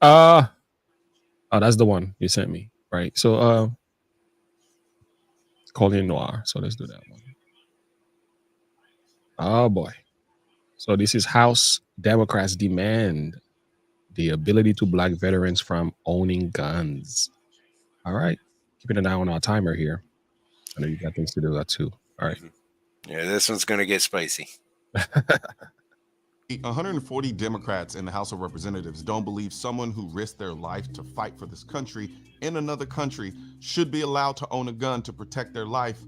all. Oh, that's the one you sent me, right? So, Colin Noir. So let's do that one. Oh boy. So this is House Democrats demand the ability to block veterans from owning guns. All right. Keeping an eye on our timer here. I know you got things to do that too. All right. Yeah, this one's going to get spicy. 140 Democrats in the House of Representatives don't believe someone who risked their life to fight for this country in another country should be allowed to own a gun to protect their life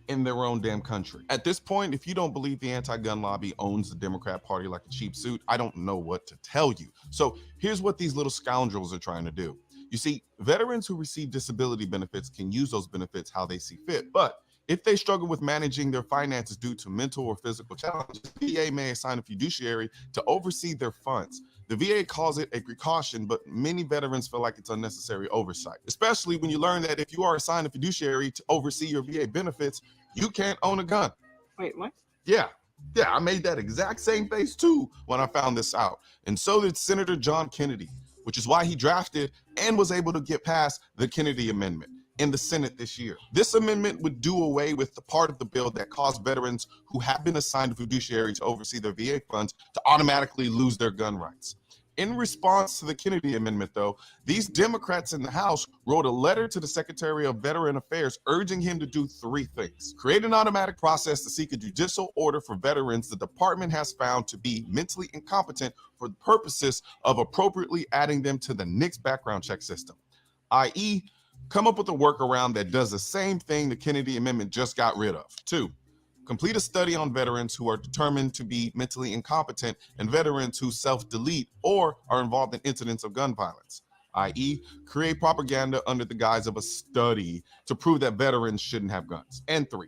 in their own damn country. At this point, if you don't believe the anti-gun lobby owns the Democrat Party like a cheap suit, I don't know what to tell you. So here's what these little scoundrels are trying to do. You see, veterans who receive disability benefits can use those benefits how they see fit, but if they struggle with managing their finances due to mental or physical challenges, the VA may assign a fiduciary to oversee their funds. The VA calls it a precaution, but many veterans feel like it's unnecessary oversight, especially when you learn that if you are assigned a fiduciary to oversee your VA benefits, you can't own a gun. Wait, what? Yeah, I made that exact same face too when I found this out. And so did Senator John Kennedy, which is why he drafted and was able to get past the Kennedy Amendment in the Senate this year. This amendment would do away with the part of the bill that caused veterans who have been assigned a fiduciary to oversee their VA funds to automatically lose their gun rights. In response to the Kennedy Amendment, though, these Democrats in the House wrote a letter to the Secretary of Veteran Affairs urging him to do 3 things. Create an automatic process to seek a judicial order for veterans the department has found to be mentally incompetent for the purposes of appropriately adding them to the NICS background check system, i.e., come up with a workaround that does the same thing the Kennedy Amendment just got rid of. 2, complete a study on veterans who are determined to be mentally incompetent and veterans who self-delete or are involved in incidents of gun violence, i.e., create propaganda under the guise of a study to prove that veterans shouldn't have guns. And 3,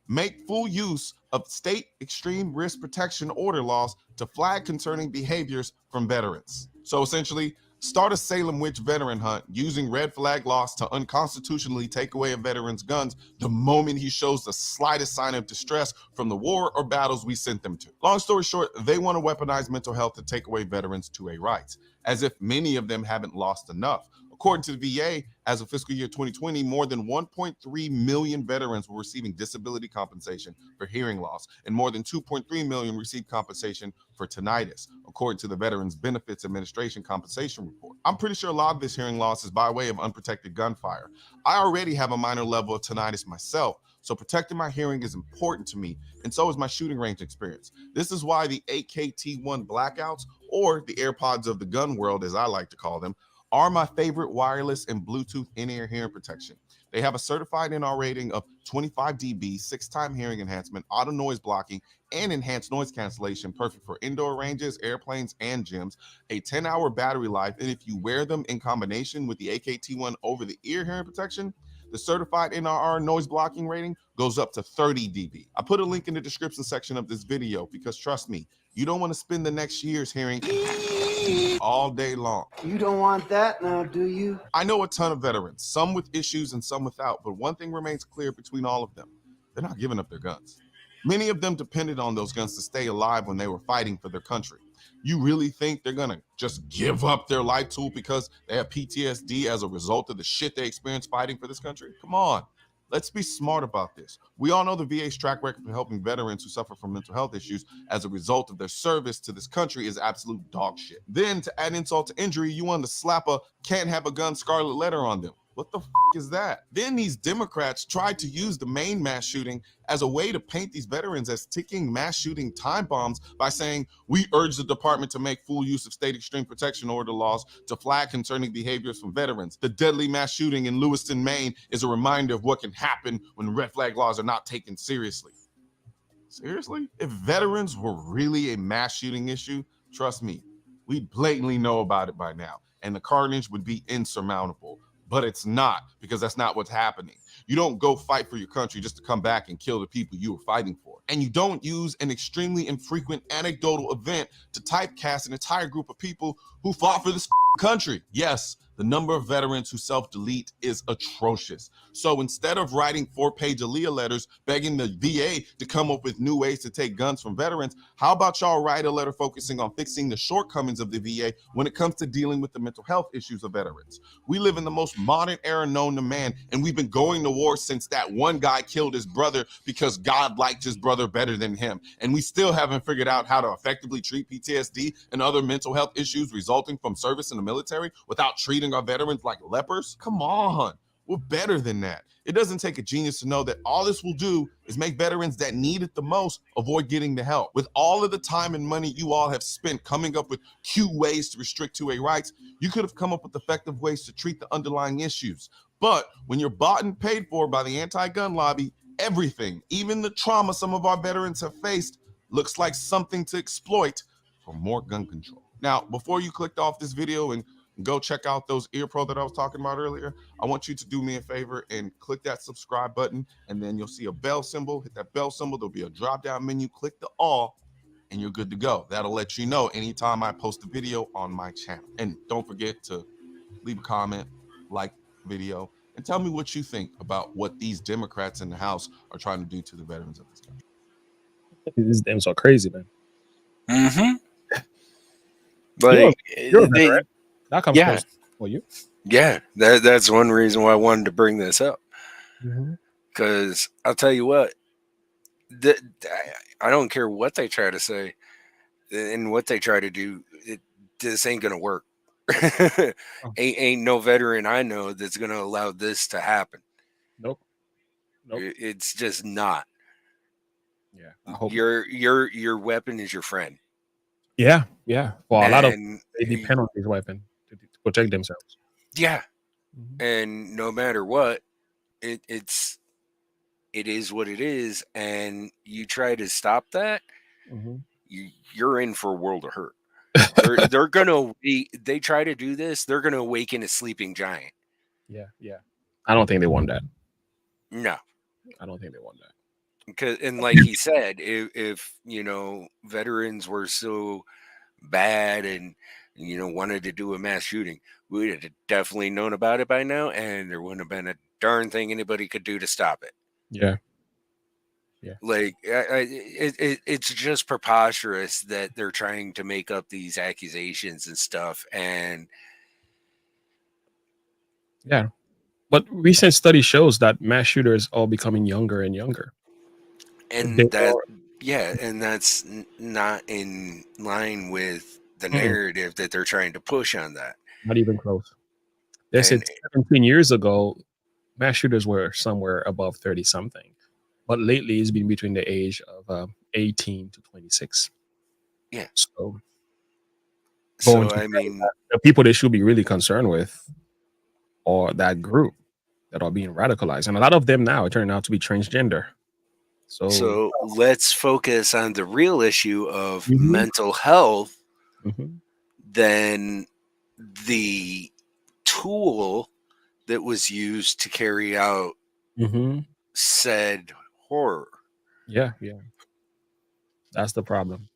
make full use of state extreme risk protection order laws to flag concerning behaviors from veterans. So essentially, start a Salem witch veteran hunt using red flag laws to unconstitutionally take away a veteran's guns the moment he shows the slightest sign of distress from the war or battles we sent them to. Long story short, they want to weaponize mental health to take away veterans' 2A rights, as if many of them haven't lost enough. According to the VA, as of fiscal year 2020, more than 1.3 million veterans were receiving disability compensation for hearing loss, and more than 2.3 million received compensation for tinnitus, according to the Veterans Benefits Administration compensation report. I'm pretty sure a lot of this hearing loss is by way of unprotected gunfire. I already have a minor level of tinnitus myself, so protecting my hearing is important to me, and so is my shooting range experience. This is why the AKT1 blackouts, or the AirPods of the gun world, as I like to call them, are my favorite wireless and Bluetooth in-ear hearing protection. They have a certified NR rating of 25 dB, 6-time hearing enhancement, auto noise blocking, and enhanced noise cancellation, perfect for indoor ranges, airplanes, and gyms, a 10-hour battery life, and if you wear them in combination with the AKT1 over-the-ear hearing protection, the certified NRR noise blocking rating goes up to 30 dB. I put a link in the description section of this video because trust me, you don't want to spend the next years hearing all day long. You don't want that now, do you? I know a ton of veterans, some with issues and some without, but one thing remains clear between all of them. They're not giving up their guns. Many of them depended on those guns to stay alive when they were fighting for their country. You really think they're gonna just give up their life tool because they have PTSD as a result of the shit they experienced fighting for this country? Come on. Let's be smart about this. We all know the VA's track record for helping veterans who suffer from mental health issues as a result of their service to this country is absolute dog shit. Then, to add insult to injury, you want to slap a "can't have a gun" scarlet letter on them. What the is that? Then these Democrats tried to use the Maine mass shooting as a way to paint these veterans as ticking mass shooting time bombs by saying, we urge the department to make full use of state extreme protection order laws to flag concerning behaviors from veterans. The deadly mass shooting in Lewiston, Maine is a reminder of what can happen when red flag laws are not taken seriously. Seriously? If veterans were really a mass shooting issue, trust me, we'd blatantly know about it by now, and the carnage would be insurmountable. But it's not, because that's not what's happening. You don't go fight for your country just to come back and kill the people you were fighting for. And you don't use an extremely infrequent anecdotal event to typecast an entire group of people who fought for this country. Yes, the number of veterans who self-delete is atrocious. So instead of writing 4-page Aaliyah letters begging the VA to come up with new ways to take guns from veterans, how about y'all write a letter focusing on fixing the shortcomings of the VA when it comes to dealing with the mental health issues of veterans? We live in the most modern era known to man, and we've been going to war since that one guy killed his brother because God liked his brother better than him. And we still haven't figured out how to effectively treat PTSD and other mental health issues resulting from service in the military without treating our veterans like lepers. Come on, we're better than that. It doesn't take a genius to know that all this will do is make veterans that need it the most avoid getting the help. With all of the time and money you all have spent coming up with cute ways to restrict 2A rights, you could have come up with effective ways to treat the underlying issues. But when you're bought and paid for by the anti-gun lobby, everything, even the trauma some of our veterans have faced, looks like something to exploit for more gun control. Now, before you clicked off this video and go check out those ear pro that I was talking about earlier, I want you to do me a favor and click that subscribe button, and then you'll see a bell symbol. Hit that bell symbol. There'll be a drop-down menu. Click the all, and you're good to go. That'll let you know anytime I post a video on my channel. And don't forget to leave a comment, like the video, and tell me what you think about what these Democrats in the House are trying to do to the veterans of this country. These Dems are crazy, man. Mm-hmm. Like, you're a veteran. That comes close. Well, you? Yeah, that's one reason why I wanted to bring this up. Because I'll tell you what, I don't care what they try to say and what they try to do, this ain't gonna work. ain't no veteran I know that's gonna allow this to happen. Nope. It's just not. Yeah, I hope your weapon is your friend. Yeah. Well, a lot of they depend on this weapon to protect themselves. Yeah, and no matter what, it is what it is, and you try to stop that, you're in for a world of hurt. They're gonna they try to do this, they're gonna awaken a sleeping giant. Yeah. I don't think they want that. No, I don't think they want that. Because, and like he said, if veterans were so bad and wanted to do a mass shooting, we'd have definitely known about it by now, and there wouldn't have been a darn thing anybody could do to stop it. Yeah. Like it's just preposterous that they're trying to make up these accusations and stuff. And yeah, but recent study shows that mass shooters are becoming younger and younger. And and that's not in line with the narrative that they're trying to push on that. Not even close. They said 17 years ago, mass shooters were somewhere above 30 something, but lately it's been between the age of 18 to 26. Yeah. So I mean, the people they should be really concerned with are that group that are being radicalized, and a lot of them now are turning out to be transgender. So let's focus on the real issue of mental health. Then the tool that was used to carry out said horror. Yeah. That's the problem.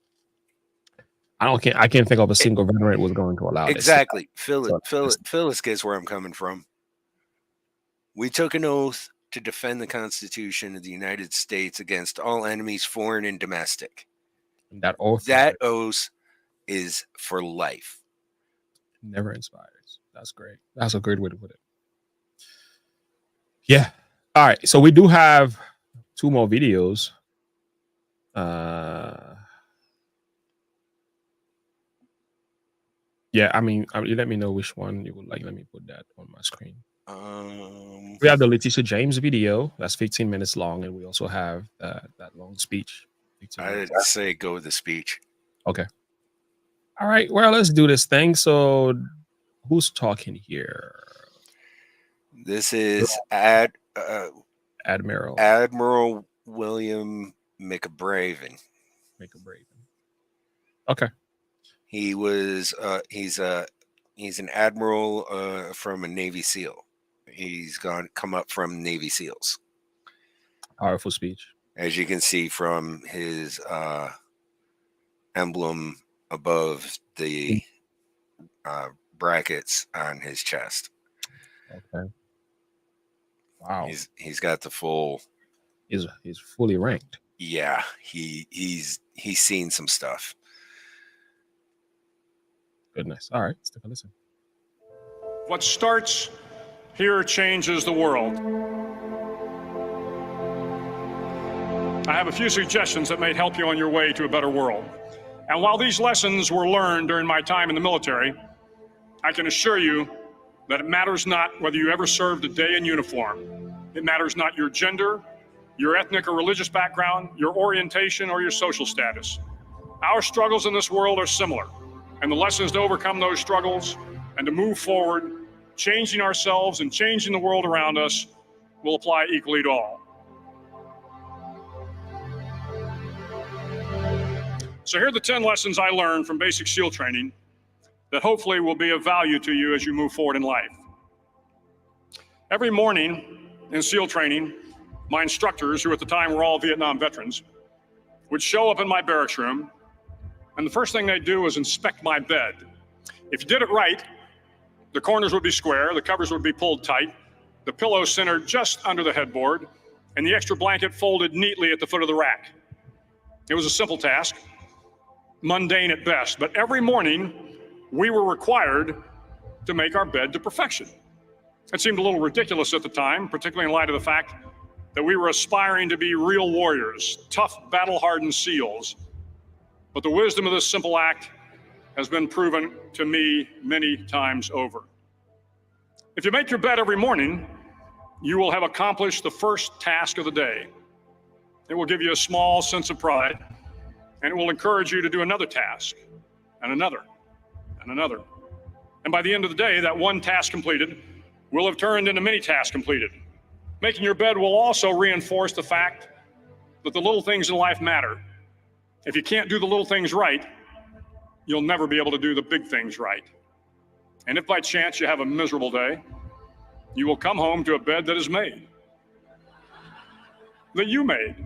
I can't think of a single veteran was going to allow this. Exactly. Phyllis gets where I'm coming from. We took an oath to defend the Constitution of the United States against all enemies, foreign and domestic. And that oath, that oath is for life. Never inspires. That's great. That's a great way to put it. Yeah. All right. So we do have 2 more videos. Yeah, I mean, you let me know which one you would like. Let me put that on my screen. We have the Letitia James video. That's 15 minutes long. And we also have that long speech. I'd say go with the speech. Okay. All right. Well, let's do this thing. So who's talking here? This is Admiral William McBraven. Okay. He was he's an admiral from a Navy SEAL. He's come up from Navy SEALs. Powerful speech. As you can see from his emblem above the brackets on his chest. Okay. Wow. He's got the full. He's fully ranked. Yeah, he's seen some stuff. Goodness. All right, let's take a listen. What starts here changes the world. I have a few suggestions that may help you on your way to a better world. And while these lessons were learned during my time in the military, I can assure you that it matters not whether you ever served a day in uniform. It matters not your gender, your ethnic or religious background, your orientation, or your social status. Our struggles in this world are similar, and the lessons to overcome those struggles and to move forward, changing ourselves and changing the world around us, will apply equally to all. So here are the 10 lessons I learned from basic SEAL training that hopefully will be of value to you as you move forward in life. Every morning in SEAL training, my instructors, who at the time were all Vietnam veterans, would show up in my barracks room, and the first thing they'd do was inspect my bed. If you did it right, the corners would be square, the covers would be pulled tight, the pillow centered just under the headboard, and the extra blanket folded neatly at the foot of the rack. It was a simple task, mundane at best, but every morning we were required to make our bed to perfection. It seemed a little ridiculous at the time, particularly in light of the fact that we were aspiring to be real warriors, tough, battle-hardened SEALs. But the wisdom of this simple act has been proven to me many times over. If you make your bed every morning, you will have accomplished the first task of the day. It will give you a small sense of pride, and it will encourage you to do another task, and another, and another. And by the end of the day, that one task completed will have turned into many tasks completed. Making your bed will also reinforce the fact that the little things in life matter. If you can't do the little things right, you'll never be able to do the big things right. And if by chance you have a miserable day, you will come home to a bed that is made, that you made.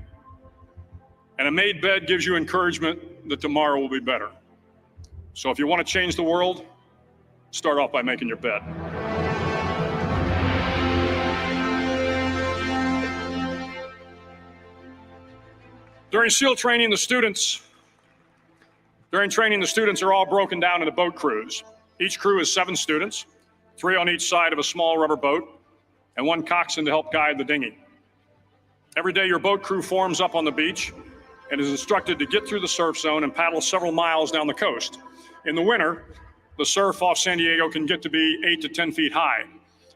And a made bed gives you encouragement that tomorrow will be better. So if you want to change the world, start off by making your bed. During SEAL training, the students are all broken down into boat crews. Each crew is 7 students, 3 on each side of a small rubber boat, and 1 coxswain to help guide the dinghy. Every day, your boat crew forms up on the beach and is instructed to get through the surf zone and paddle several miles down the coast. In the winter, the surf off San Diego can get to be 8 to 10 feet high,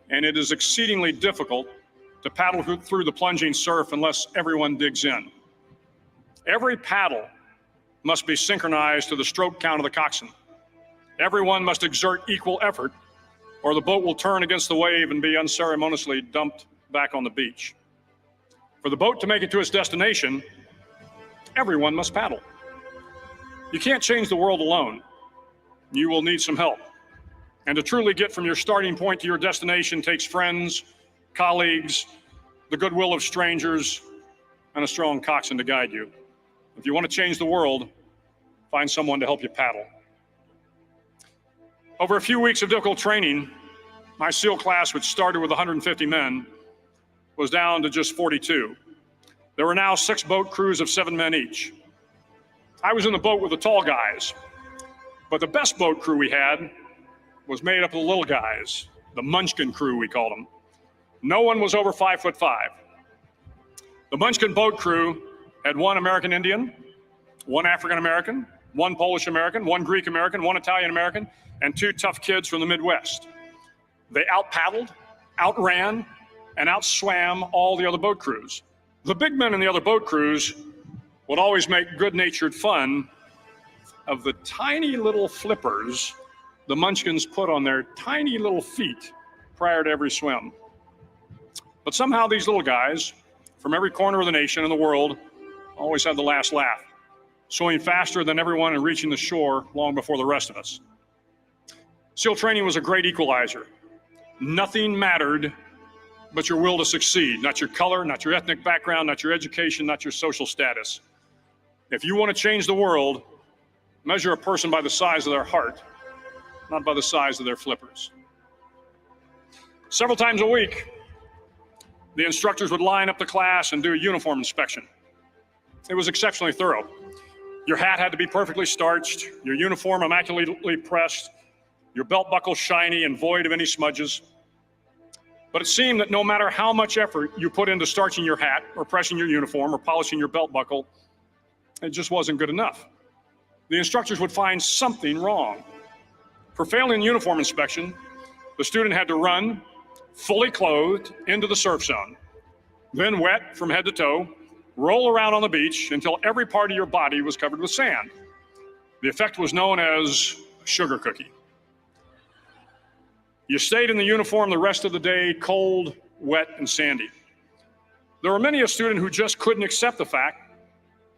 and it is exceedingly difficult to paddle through the plunging surf unless everyone digs in. Every paddle must be synchronized to the stroke count of the coxswain. Everyone must exert equal effort, or the boat will turn against the wave and be unceremoniously dumped back on the beach. For the boat to make it to its destination, everyone must paddle. You can't change the world alone. You will need some help. And to truly get from your starting point to your destination takes friends, colleagues, the goodwill of strangers, and a strong coxswain to guide you. If you want to change the world, find someone to help you paddle. Over a few weeks of difficult training, my SEAL class, which started with 150 men, was down to just 42. There were now 6 boat crews of 7 men each. I was in the boat with the tall guys, but the best boat crew we had was made up of the little guys, the Munchkin crew, we called them. No one was over 5'5". The Munchkin boat crew had 1 American Indian, 1 African American, 1 Polish American, 1 Greek American, 1 Italian American, and 2 tough kids from the Midwest. They out-paddled, outran, and outswam all the other boat crews. The big men in the other boat crews would always make good-natured fun of the tiny little flippers the Munchkins put on their tiny little feet prior to every swim. But somehow these little guys from every corner of the nation and the world always had the last laugh, swimming faster than everyone and reaching the shore long before the rest of us. SEAL training was a great equalizer. Nothing mattered but your will to succeed, not your color, not your ethnic background, not your education, not your social status. If you want to change the world, measure a person by the size of their heart, not by the size of their flippers. Several times a week, the instructors would line up the class and do a uniform inspection. It was exceptionally thorough. Your hat had to be perfectly starched, your uniform immaculately pressed, your belt buckle shiny and void of any smudges. But it seemed that no matter how much effort you put into starching your hat or pressing your uniform or polishing your belt buckle, it just wasn't good enough. The instructors would find something wrong. For failing uniform inspection, the student had to run fully clothed into the surf zone, then wet from head to toe, roll around on the beach until every part of your body was covered with sand. The effect was known as a sugar cookie. You stayed in the uniform the rest of the day, cold, wet, and sandy. There were many a student who just couldn't accept the fact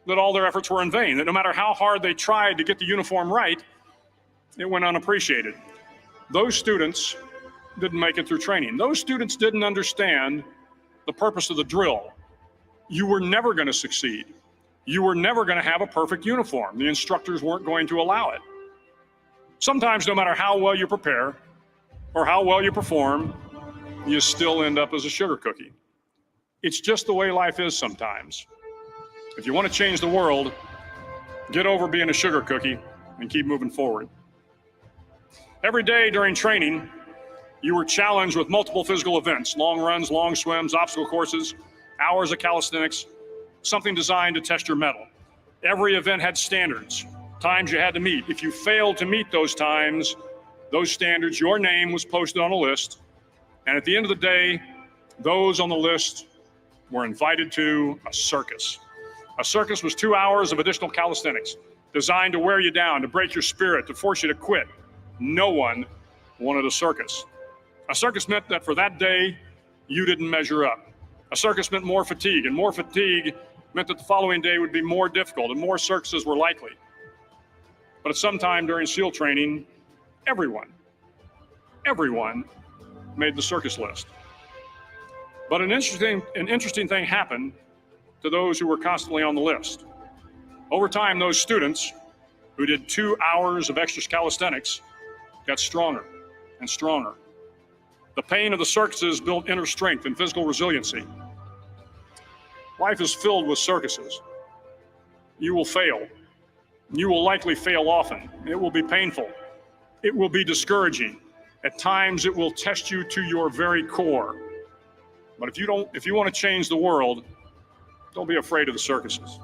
that all their efforts were in vain, that no matter how hard they tried to get the uniform right, it went unappreciated. Those students didn't make it through training. Those students didn't understand the purpose of the drill. You were never going to succeed. You were never going to have a perfect uniform. The instructors weren't going to allow it. Sometimes, no matter how well you prepare or how well you perform, you still end up as a sugar cookie. It's just the way life is sometimes. If you want to change the world, get over being a sugar cookie and keep moving forward. Every day during training, you were challenged with multiple physical events, long runs, long swims, obstacle courses, hours of calisthenics, something designed to test your mettle. Every event had standards, times you had to meet. If you failed to meet those times, those standards, your name was posted on a list. And at the end of the day, those on the list were invited to a circus. A circus was 2 hours of additional calisthenics designed to wear you down, to break your spirit, to force you to quit. No one wanted a circus. A circus meant that for that day, you didn't measure up. A circus meant more fatigue, and more fatigue meant that the following day would be more difficult and more circuses were likely. But at some time during SEAL training, everyone made the circus list. But an interesting thing happened to those who were constantly on the list. Over time, those students who did 2 hours of extra calisthenics got stronger and stronger. The pain of the circuses built inner strength and physical resiliency. Life is filled with circuses. You will fail. You will likely fail often. It will be painful. It will be discouraging. At times, it will test you to your very core. But if you want to change the world, don't be afraid of the circuses.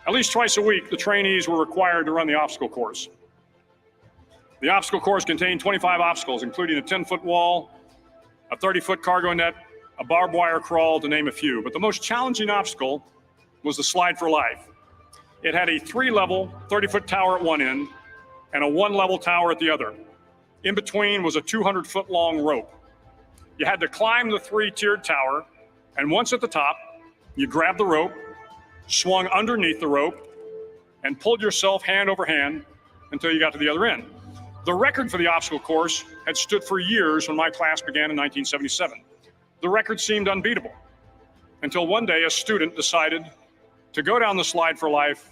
At least twice a week, the trainees were required to run the obstacle course. The obstacle course contained 25 obstacles, including a 10-foot wall, a 30-foot cargo net, a barbed wire crawl, to name a few. But the most challenging obstacle was the slide for life. It had a 3-level, 30-foot tower at one end and a 1-level tower at the other. In between was a 200-foot-long rope. You had to climb the 3-tiered tower, and once at the top, you grabbed the rope, swung underneath the rope, and pulled yourself hand over hand until you got to the other end. The record for the obstacle course had stood for years when my class began in 1977. The record seemed unbeatable until one day a student decided to go down the slide for life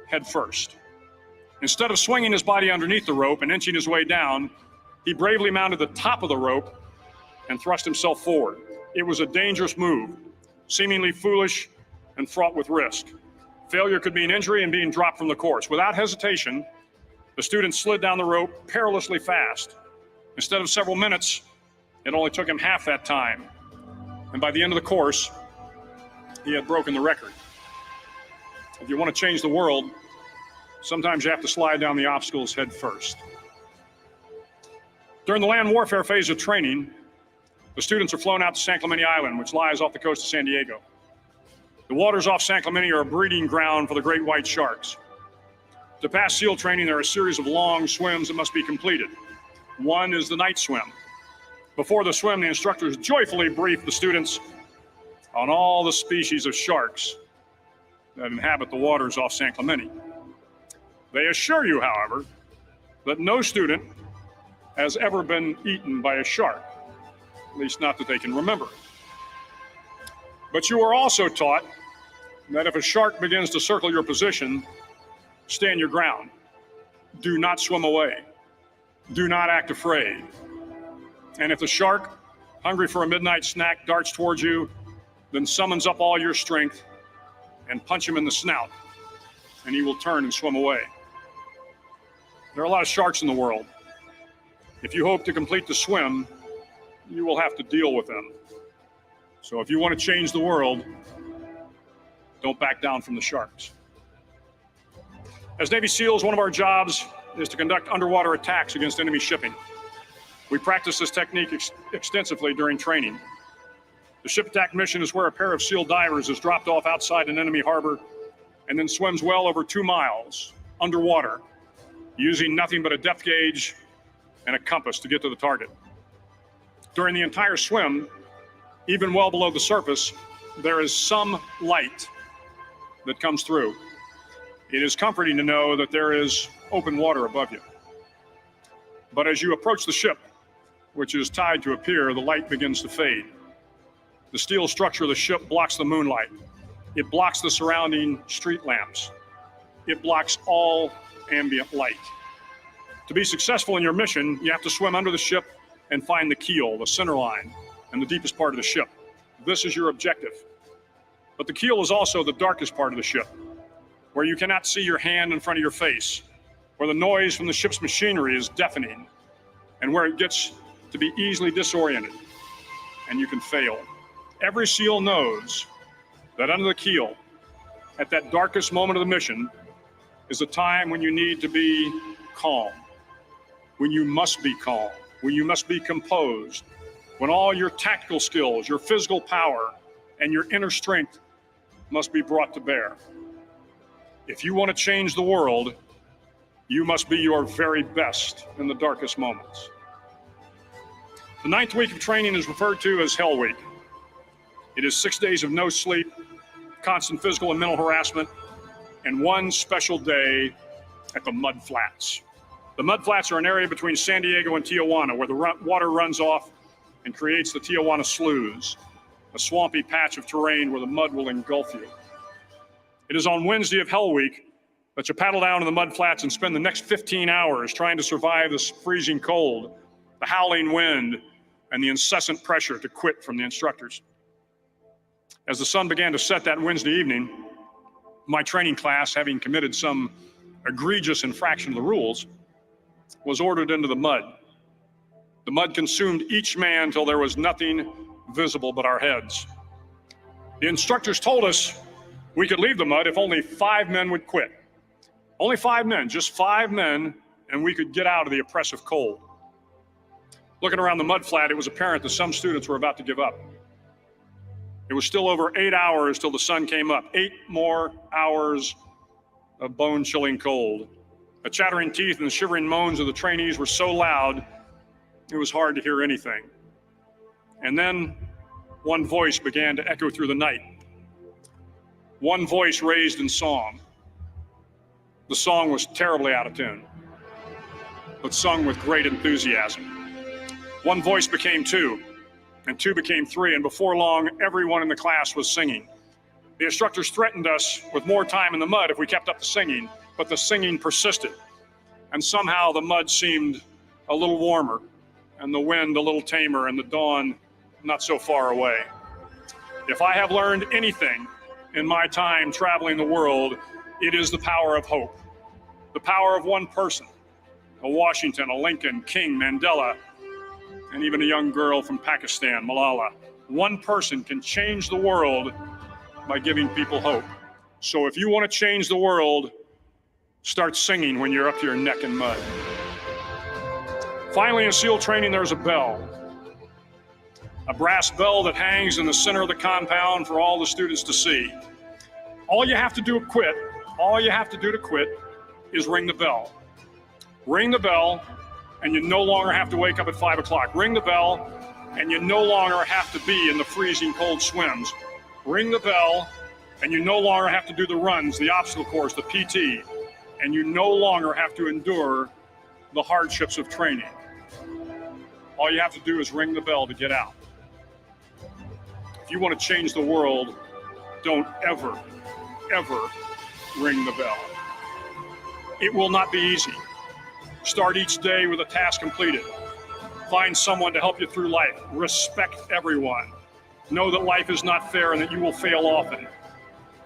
head first. Instead of swinging his body underneath the rope and inching his way down, he bravely mounted the top of the rope and thrust himself forward. It was a dangerous move, seemingly foolish and fraught with risk. Failure could mean injury and being dropped from the course. Without hesitation, the student slid down the rope perilously fast. Instead of several minutes, it only took him half that time. And by the end of the course, he had broken the record. If you want to change the world, sometimes you have to slide down the obstacles head first. During the land warfare phase of training, the students are flown out to San Clemente Island, which lies off the coast of San Diego. The waters off San Clemente are a breeding ground for the great white sharks. To pass SEAL training, there are a series of long swims that must be completed. One is the night swim. Before the swim, the instructors joyfully brief the students on all the species of sharks that inhabit the waters off San Clemente. They assure you, however, that no student has ever been eaten by a shark, at least not that they can remember. But you are also taught that if a shark begins to circle your position, stand your ground. Do not swim away. Do not act afraid. And if the shark, hungry for a midnight snack, darts towards you, then summons up all your strength and punch him in the snout, and he will turn and swim away. There are a lot of sharks in the world. If you hope to complete the swim, you will have to deal with them. So if you want to change the world, don't back down from the sharks. As Navy SEALs, one of our jobs is to conduct underwater attacks against enemy shipping. We practice this technique extensively during training. The ship attack mission is where a pair of SEAL divers is dropped off outside an enemy harbor and then swims well over 2 miles underwater, using nothing but a depth gauge and a compass to get to the target. During the entire swim, even well below the surface, there is some light that comes through. It is comforting to know that there is open water above you. But as you approach the ship, which is tied to a pier, the light begins to fade. The steel structure of the ship blocks the moonlight. It blocks the surrounding street lamps. It blocks all ambient light. To be successful in your mission, you have to swim under the ship and find the keel, the center line, and the deepest part of the ship. This is your objective. But the keel is also the darkest part of the ship, where you cannot see your hand in front of your face, where the noise from the ship's machinery is deafening, and where it gets to be easily disoriented, and you can fail. Every SEAL knows that under the keel, at that darkest moment of the mission, is a time when you need to be calm, when you must be calm, when you must be composed, when all your tactical skills, your physical power, and your inner strength must be brought to bear. If you want to change the world, you must be your very best in the darkest moments. The 9th week of training is referred to as Hell Week. It is 6 days of no sleep, constant physical and mental harassment, and one special day at the Mud Flats. The Mud Flats are an area between San Diego and Tijuana where the water runs off and creates the Tijuana Sloughs, a swampy patch of terrain where the mud will engulf you. It is on Wednesday of Hell Week that you paddle down to the Mud Flats and spend the next 15 hours trying to survive this freezing cold, the howling wind, and the incessant pressure to quit from the instructors. As the sun began to set that Wednesday evening, my training class, having committed some egregious infraction of the rules, was ordered into the mud. The mud consumed each man till there was nothing visible but our heads. The instructors told us we could leave the mud if only 5 men would quit. Only 5 men, just 5 men, and we could get out of the oppressive cold. Looking around the mud flat, it was apparent that some students were about to give up. It was still over 8 hours till the sun came up. 8 more hours of bone-chilling cold. The chattering teeth and the shivering moans of the trainees were so loud, it was hard to hear anything. And then one voice began to echo through the night. One voice raised in song. The song was terribly out of tune, but sung with great enthusiasm. One voice became 2, and 2 became 3, and before long, everyone in the class was singing. The instructors threatened us with more time in the mud if we kept up the singing, but the singing persisted, and somehow the mud seemed a little warmer, and the wind a little tamer, and the dawn not so far away. If I have learned anything in my time traveling the world, it is the power of hope, the power of one person, a Washington, a Lincoln, King, Mandela, and even a young girl from Pakistan, Malala. One person can change the world by giving people hope. So if you want to change the world, start singing when you're up to your neck in mud. Finally, in SEAL training, there's a bell. A brass bell that hangs in the center of the compound for all the students to see. All you have to do to quit is ring the bell. Ring the bell, and you no longer have to wake up at 5 o'clock. Ring the bell, and you no longer have to be in the freezing cold swims. Ring the bell, and you no longer have to do the runs, the obstacle course, the PT, and you no longer have to endure the hardships of training. All you have to do is ring the bell to get out. If you want to change the world, don't ever, ever ring the bell. It will not be easy. Start each day with a task completed. Find someone to help you through life. Respect everyone. Know that life is not fair and that you will fail often.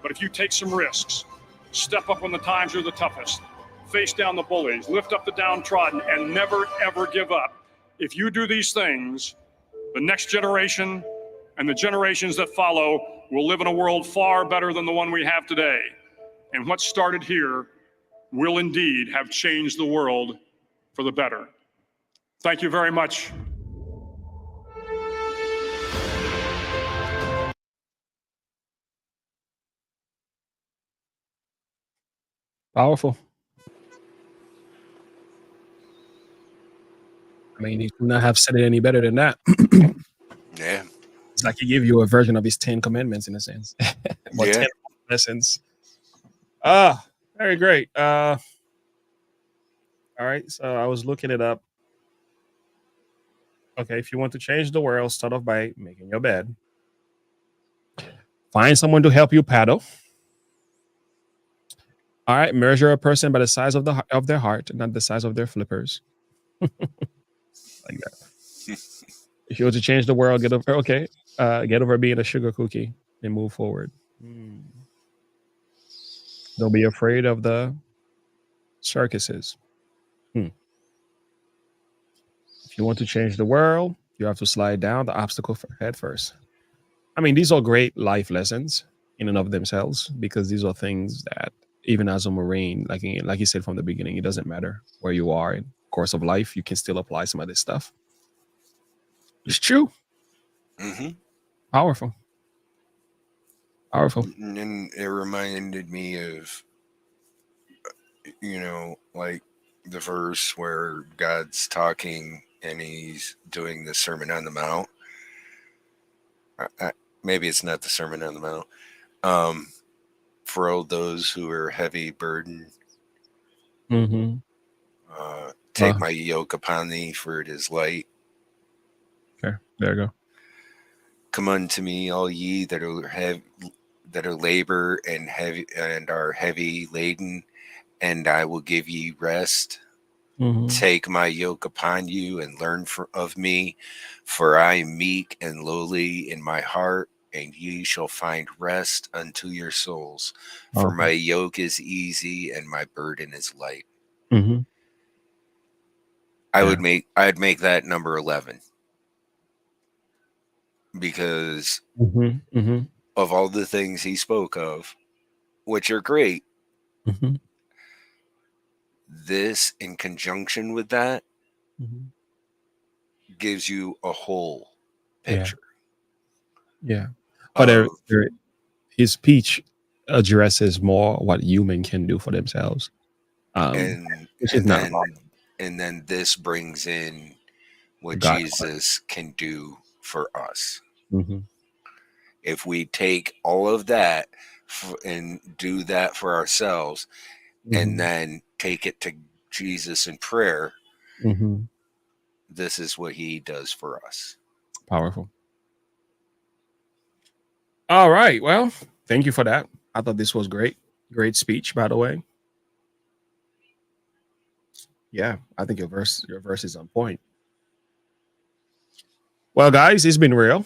But if you take some risks, step up when the times are the toughest, face down the bullies, lift up the downtrodden, and never, ever give up. If you do these things, the next generation and the generations that follow will live in a world far better than the one we have today. And what started here will indeed have changed the world for the better. Thank you very much. Powerful. I mean, he could not have said it any better than that. Yeah. It's like he gave you a version of his 10 commandments in a sense. Or 10 lessons. Very great. All right. So I was looking it up. Okay, if you want to change the world, start off by making your bed. Find someone to help you paddle. All right, measure a person by the size of their heart, not the size of their flippers. Like that. If you want to change the world, get over being a sugar cookie and move forward. Don't be afraid of the circuses. If you want to change the world, you have to slide down the obstacle head first. I mean, these are great life lessons in and of themselves, because these are things that even as a Marine, like you said from the beginning, it doesn't matter where you are in the course of life, you can still apply some of this stuff. It's true. Powerful. And it reminded me of, like the verse where God's talking and he's doing the Sermon on the Mount. Maybe it's not the Sermon on the Mount. For all those who are heavy burdened, take my yoke upon thee, for it is light. Okay, there you go. Come unto me, all ye that are labor and heavy and are heavy laden, and I will give ye rest. Take my yoke upon you and learn of me, for I am meek and lowly in my heart, and ye shall find rest unto your souls. For my yoke is easy and my burden is light. I'd make that number 11, because of all the things he spoke of, which are great, this in conjunction with that gives you a whole picture. Yeah. But his speech addresses more what human can do for themselves. Which is not wrong. And then this brings in what Jesus can do for us. If we take all of that and do that for ourselves, and then take it to Jesus in prayer, this is what he does for us. Powerful. All right. Well, thank you for that. I thought this was great. Great speech, by the way. Yeah, I think your verse is on point. Well, guys, it's been real.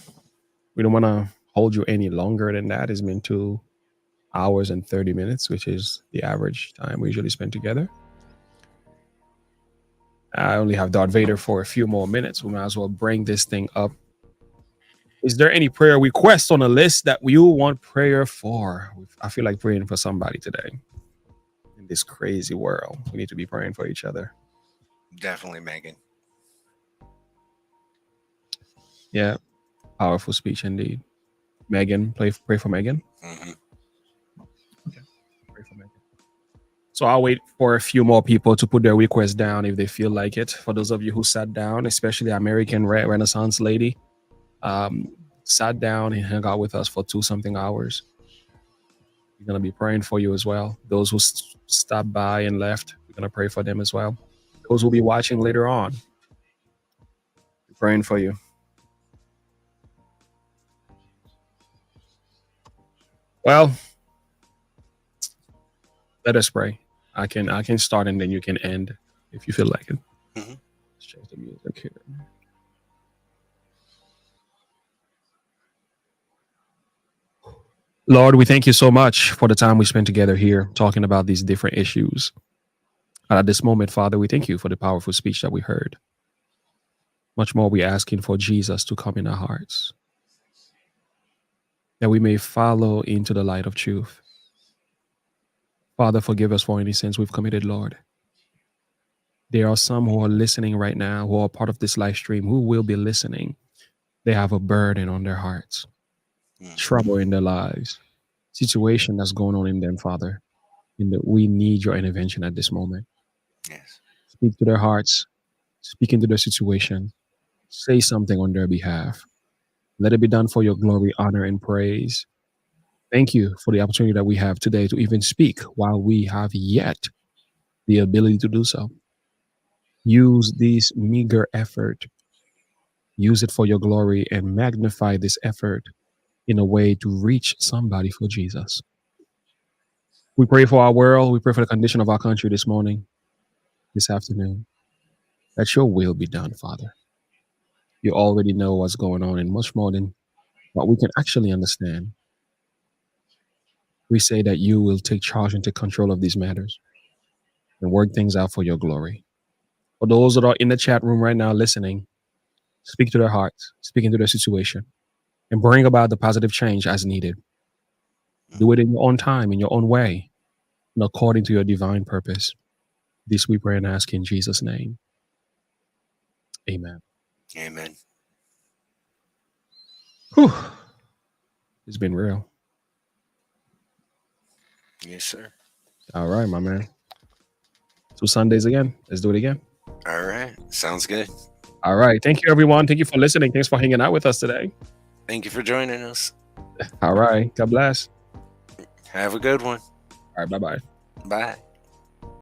We don't want to hold you any longer than that. It's been 2 hours and 30 minutes, which is the average time we usually spend together. I only have Darth Vader for a few more minutes. We might as well bring this thing up. Is there any prayer requests on the list that you want prayer for? I feel like praying for somebody today. In this crazy world, we need to be praying for each other. Definitely, Megan. Yeah, powerful speech indeed. Megan, pray for Megan. Mm-hmm. Okay, pray for Megan. So I'll wait for a few more people to put their requests down if they feel like it. For those of you who sat down, especially American Renaissance lady, sat down and hung out with us for 2-something hours. We're going to be praying for you as well. Those who stopped by and left, we're going to pray for them as well. Those who will be watching later on, we're praying for you. Well, let us pray. I can start and then you can end if you feel like it. Mm-hmm. Let's change the music here. Lord, we thank you so much for the time we spent together here talking about these different issues. And at this moment, Father, we thank you for the powerful speech that we heard. Much more, we're asking for Jesus to come in our hearts, that we may follow into the light of truth. Father, forgive us for any sins we've committed, Lord. There are some who are listening right now, who are part of this live stream, who will be listening. They have a burden on their hearts, trouble in their lives, situation that's going on in them, Father. And that we need your intervention at this moment. Yes. Speak to their hearts, speak into their situation, say something on their behalf. Let it be done for your glory, honor, and praise. Thank you for the opportunity that we have today to even speak while we have yet the ability to do so. Use this meager effort, use it for your glory, and magnify this effort in a way to reach somebody for Jesus. We pray for our world. We pray for the condition of our country this morning, this afternoon, that your will be done, Father. You already know what's going on and much more than what we can actually understand. We say that you will take charge and take control of these matters and work things out for your glory. For those that are in the chat room right now listening, speak to their hearts, speak into their situation, and bring about the positive change as needed. Do it in your own time, in your own way, and according to your divine purpose. This we pray and ask in Jesus' name. Amen. Amen. Whew. It's been real. Yes, sir. All right, my man. 2 Sundays again. Let's do it again. All right. Sounds good. All right. Thank you, everyone. Thank you for listening. Thanks for hanging out with us today. Thank you for joining us. All right. God bless. Have a good one. All right. Bye-bye. Bye.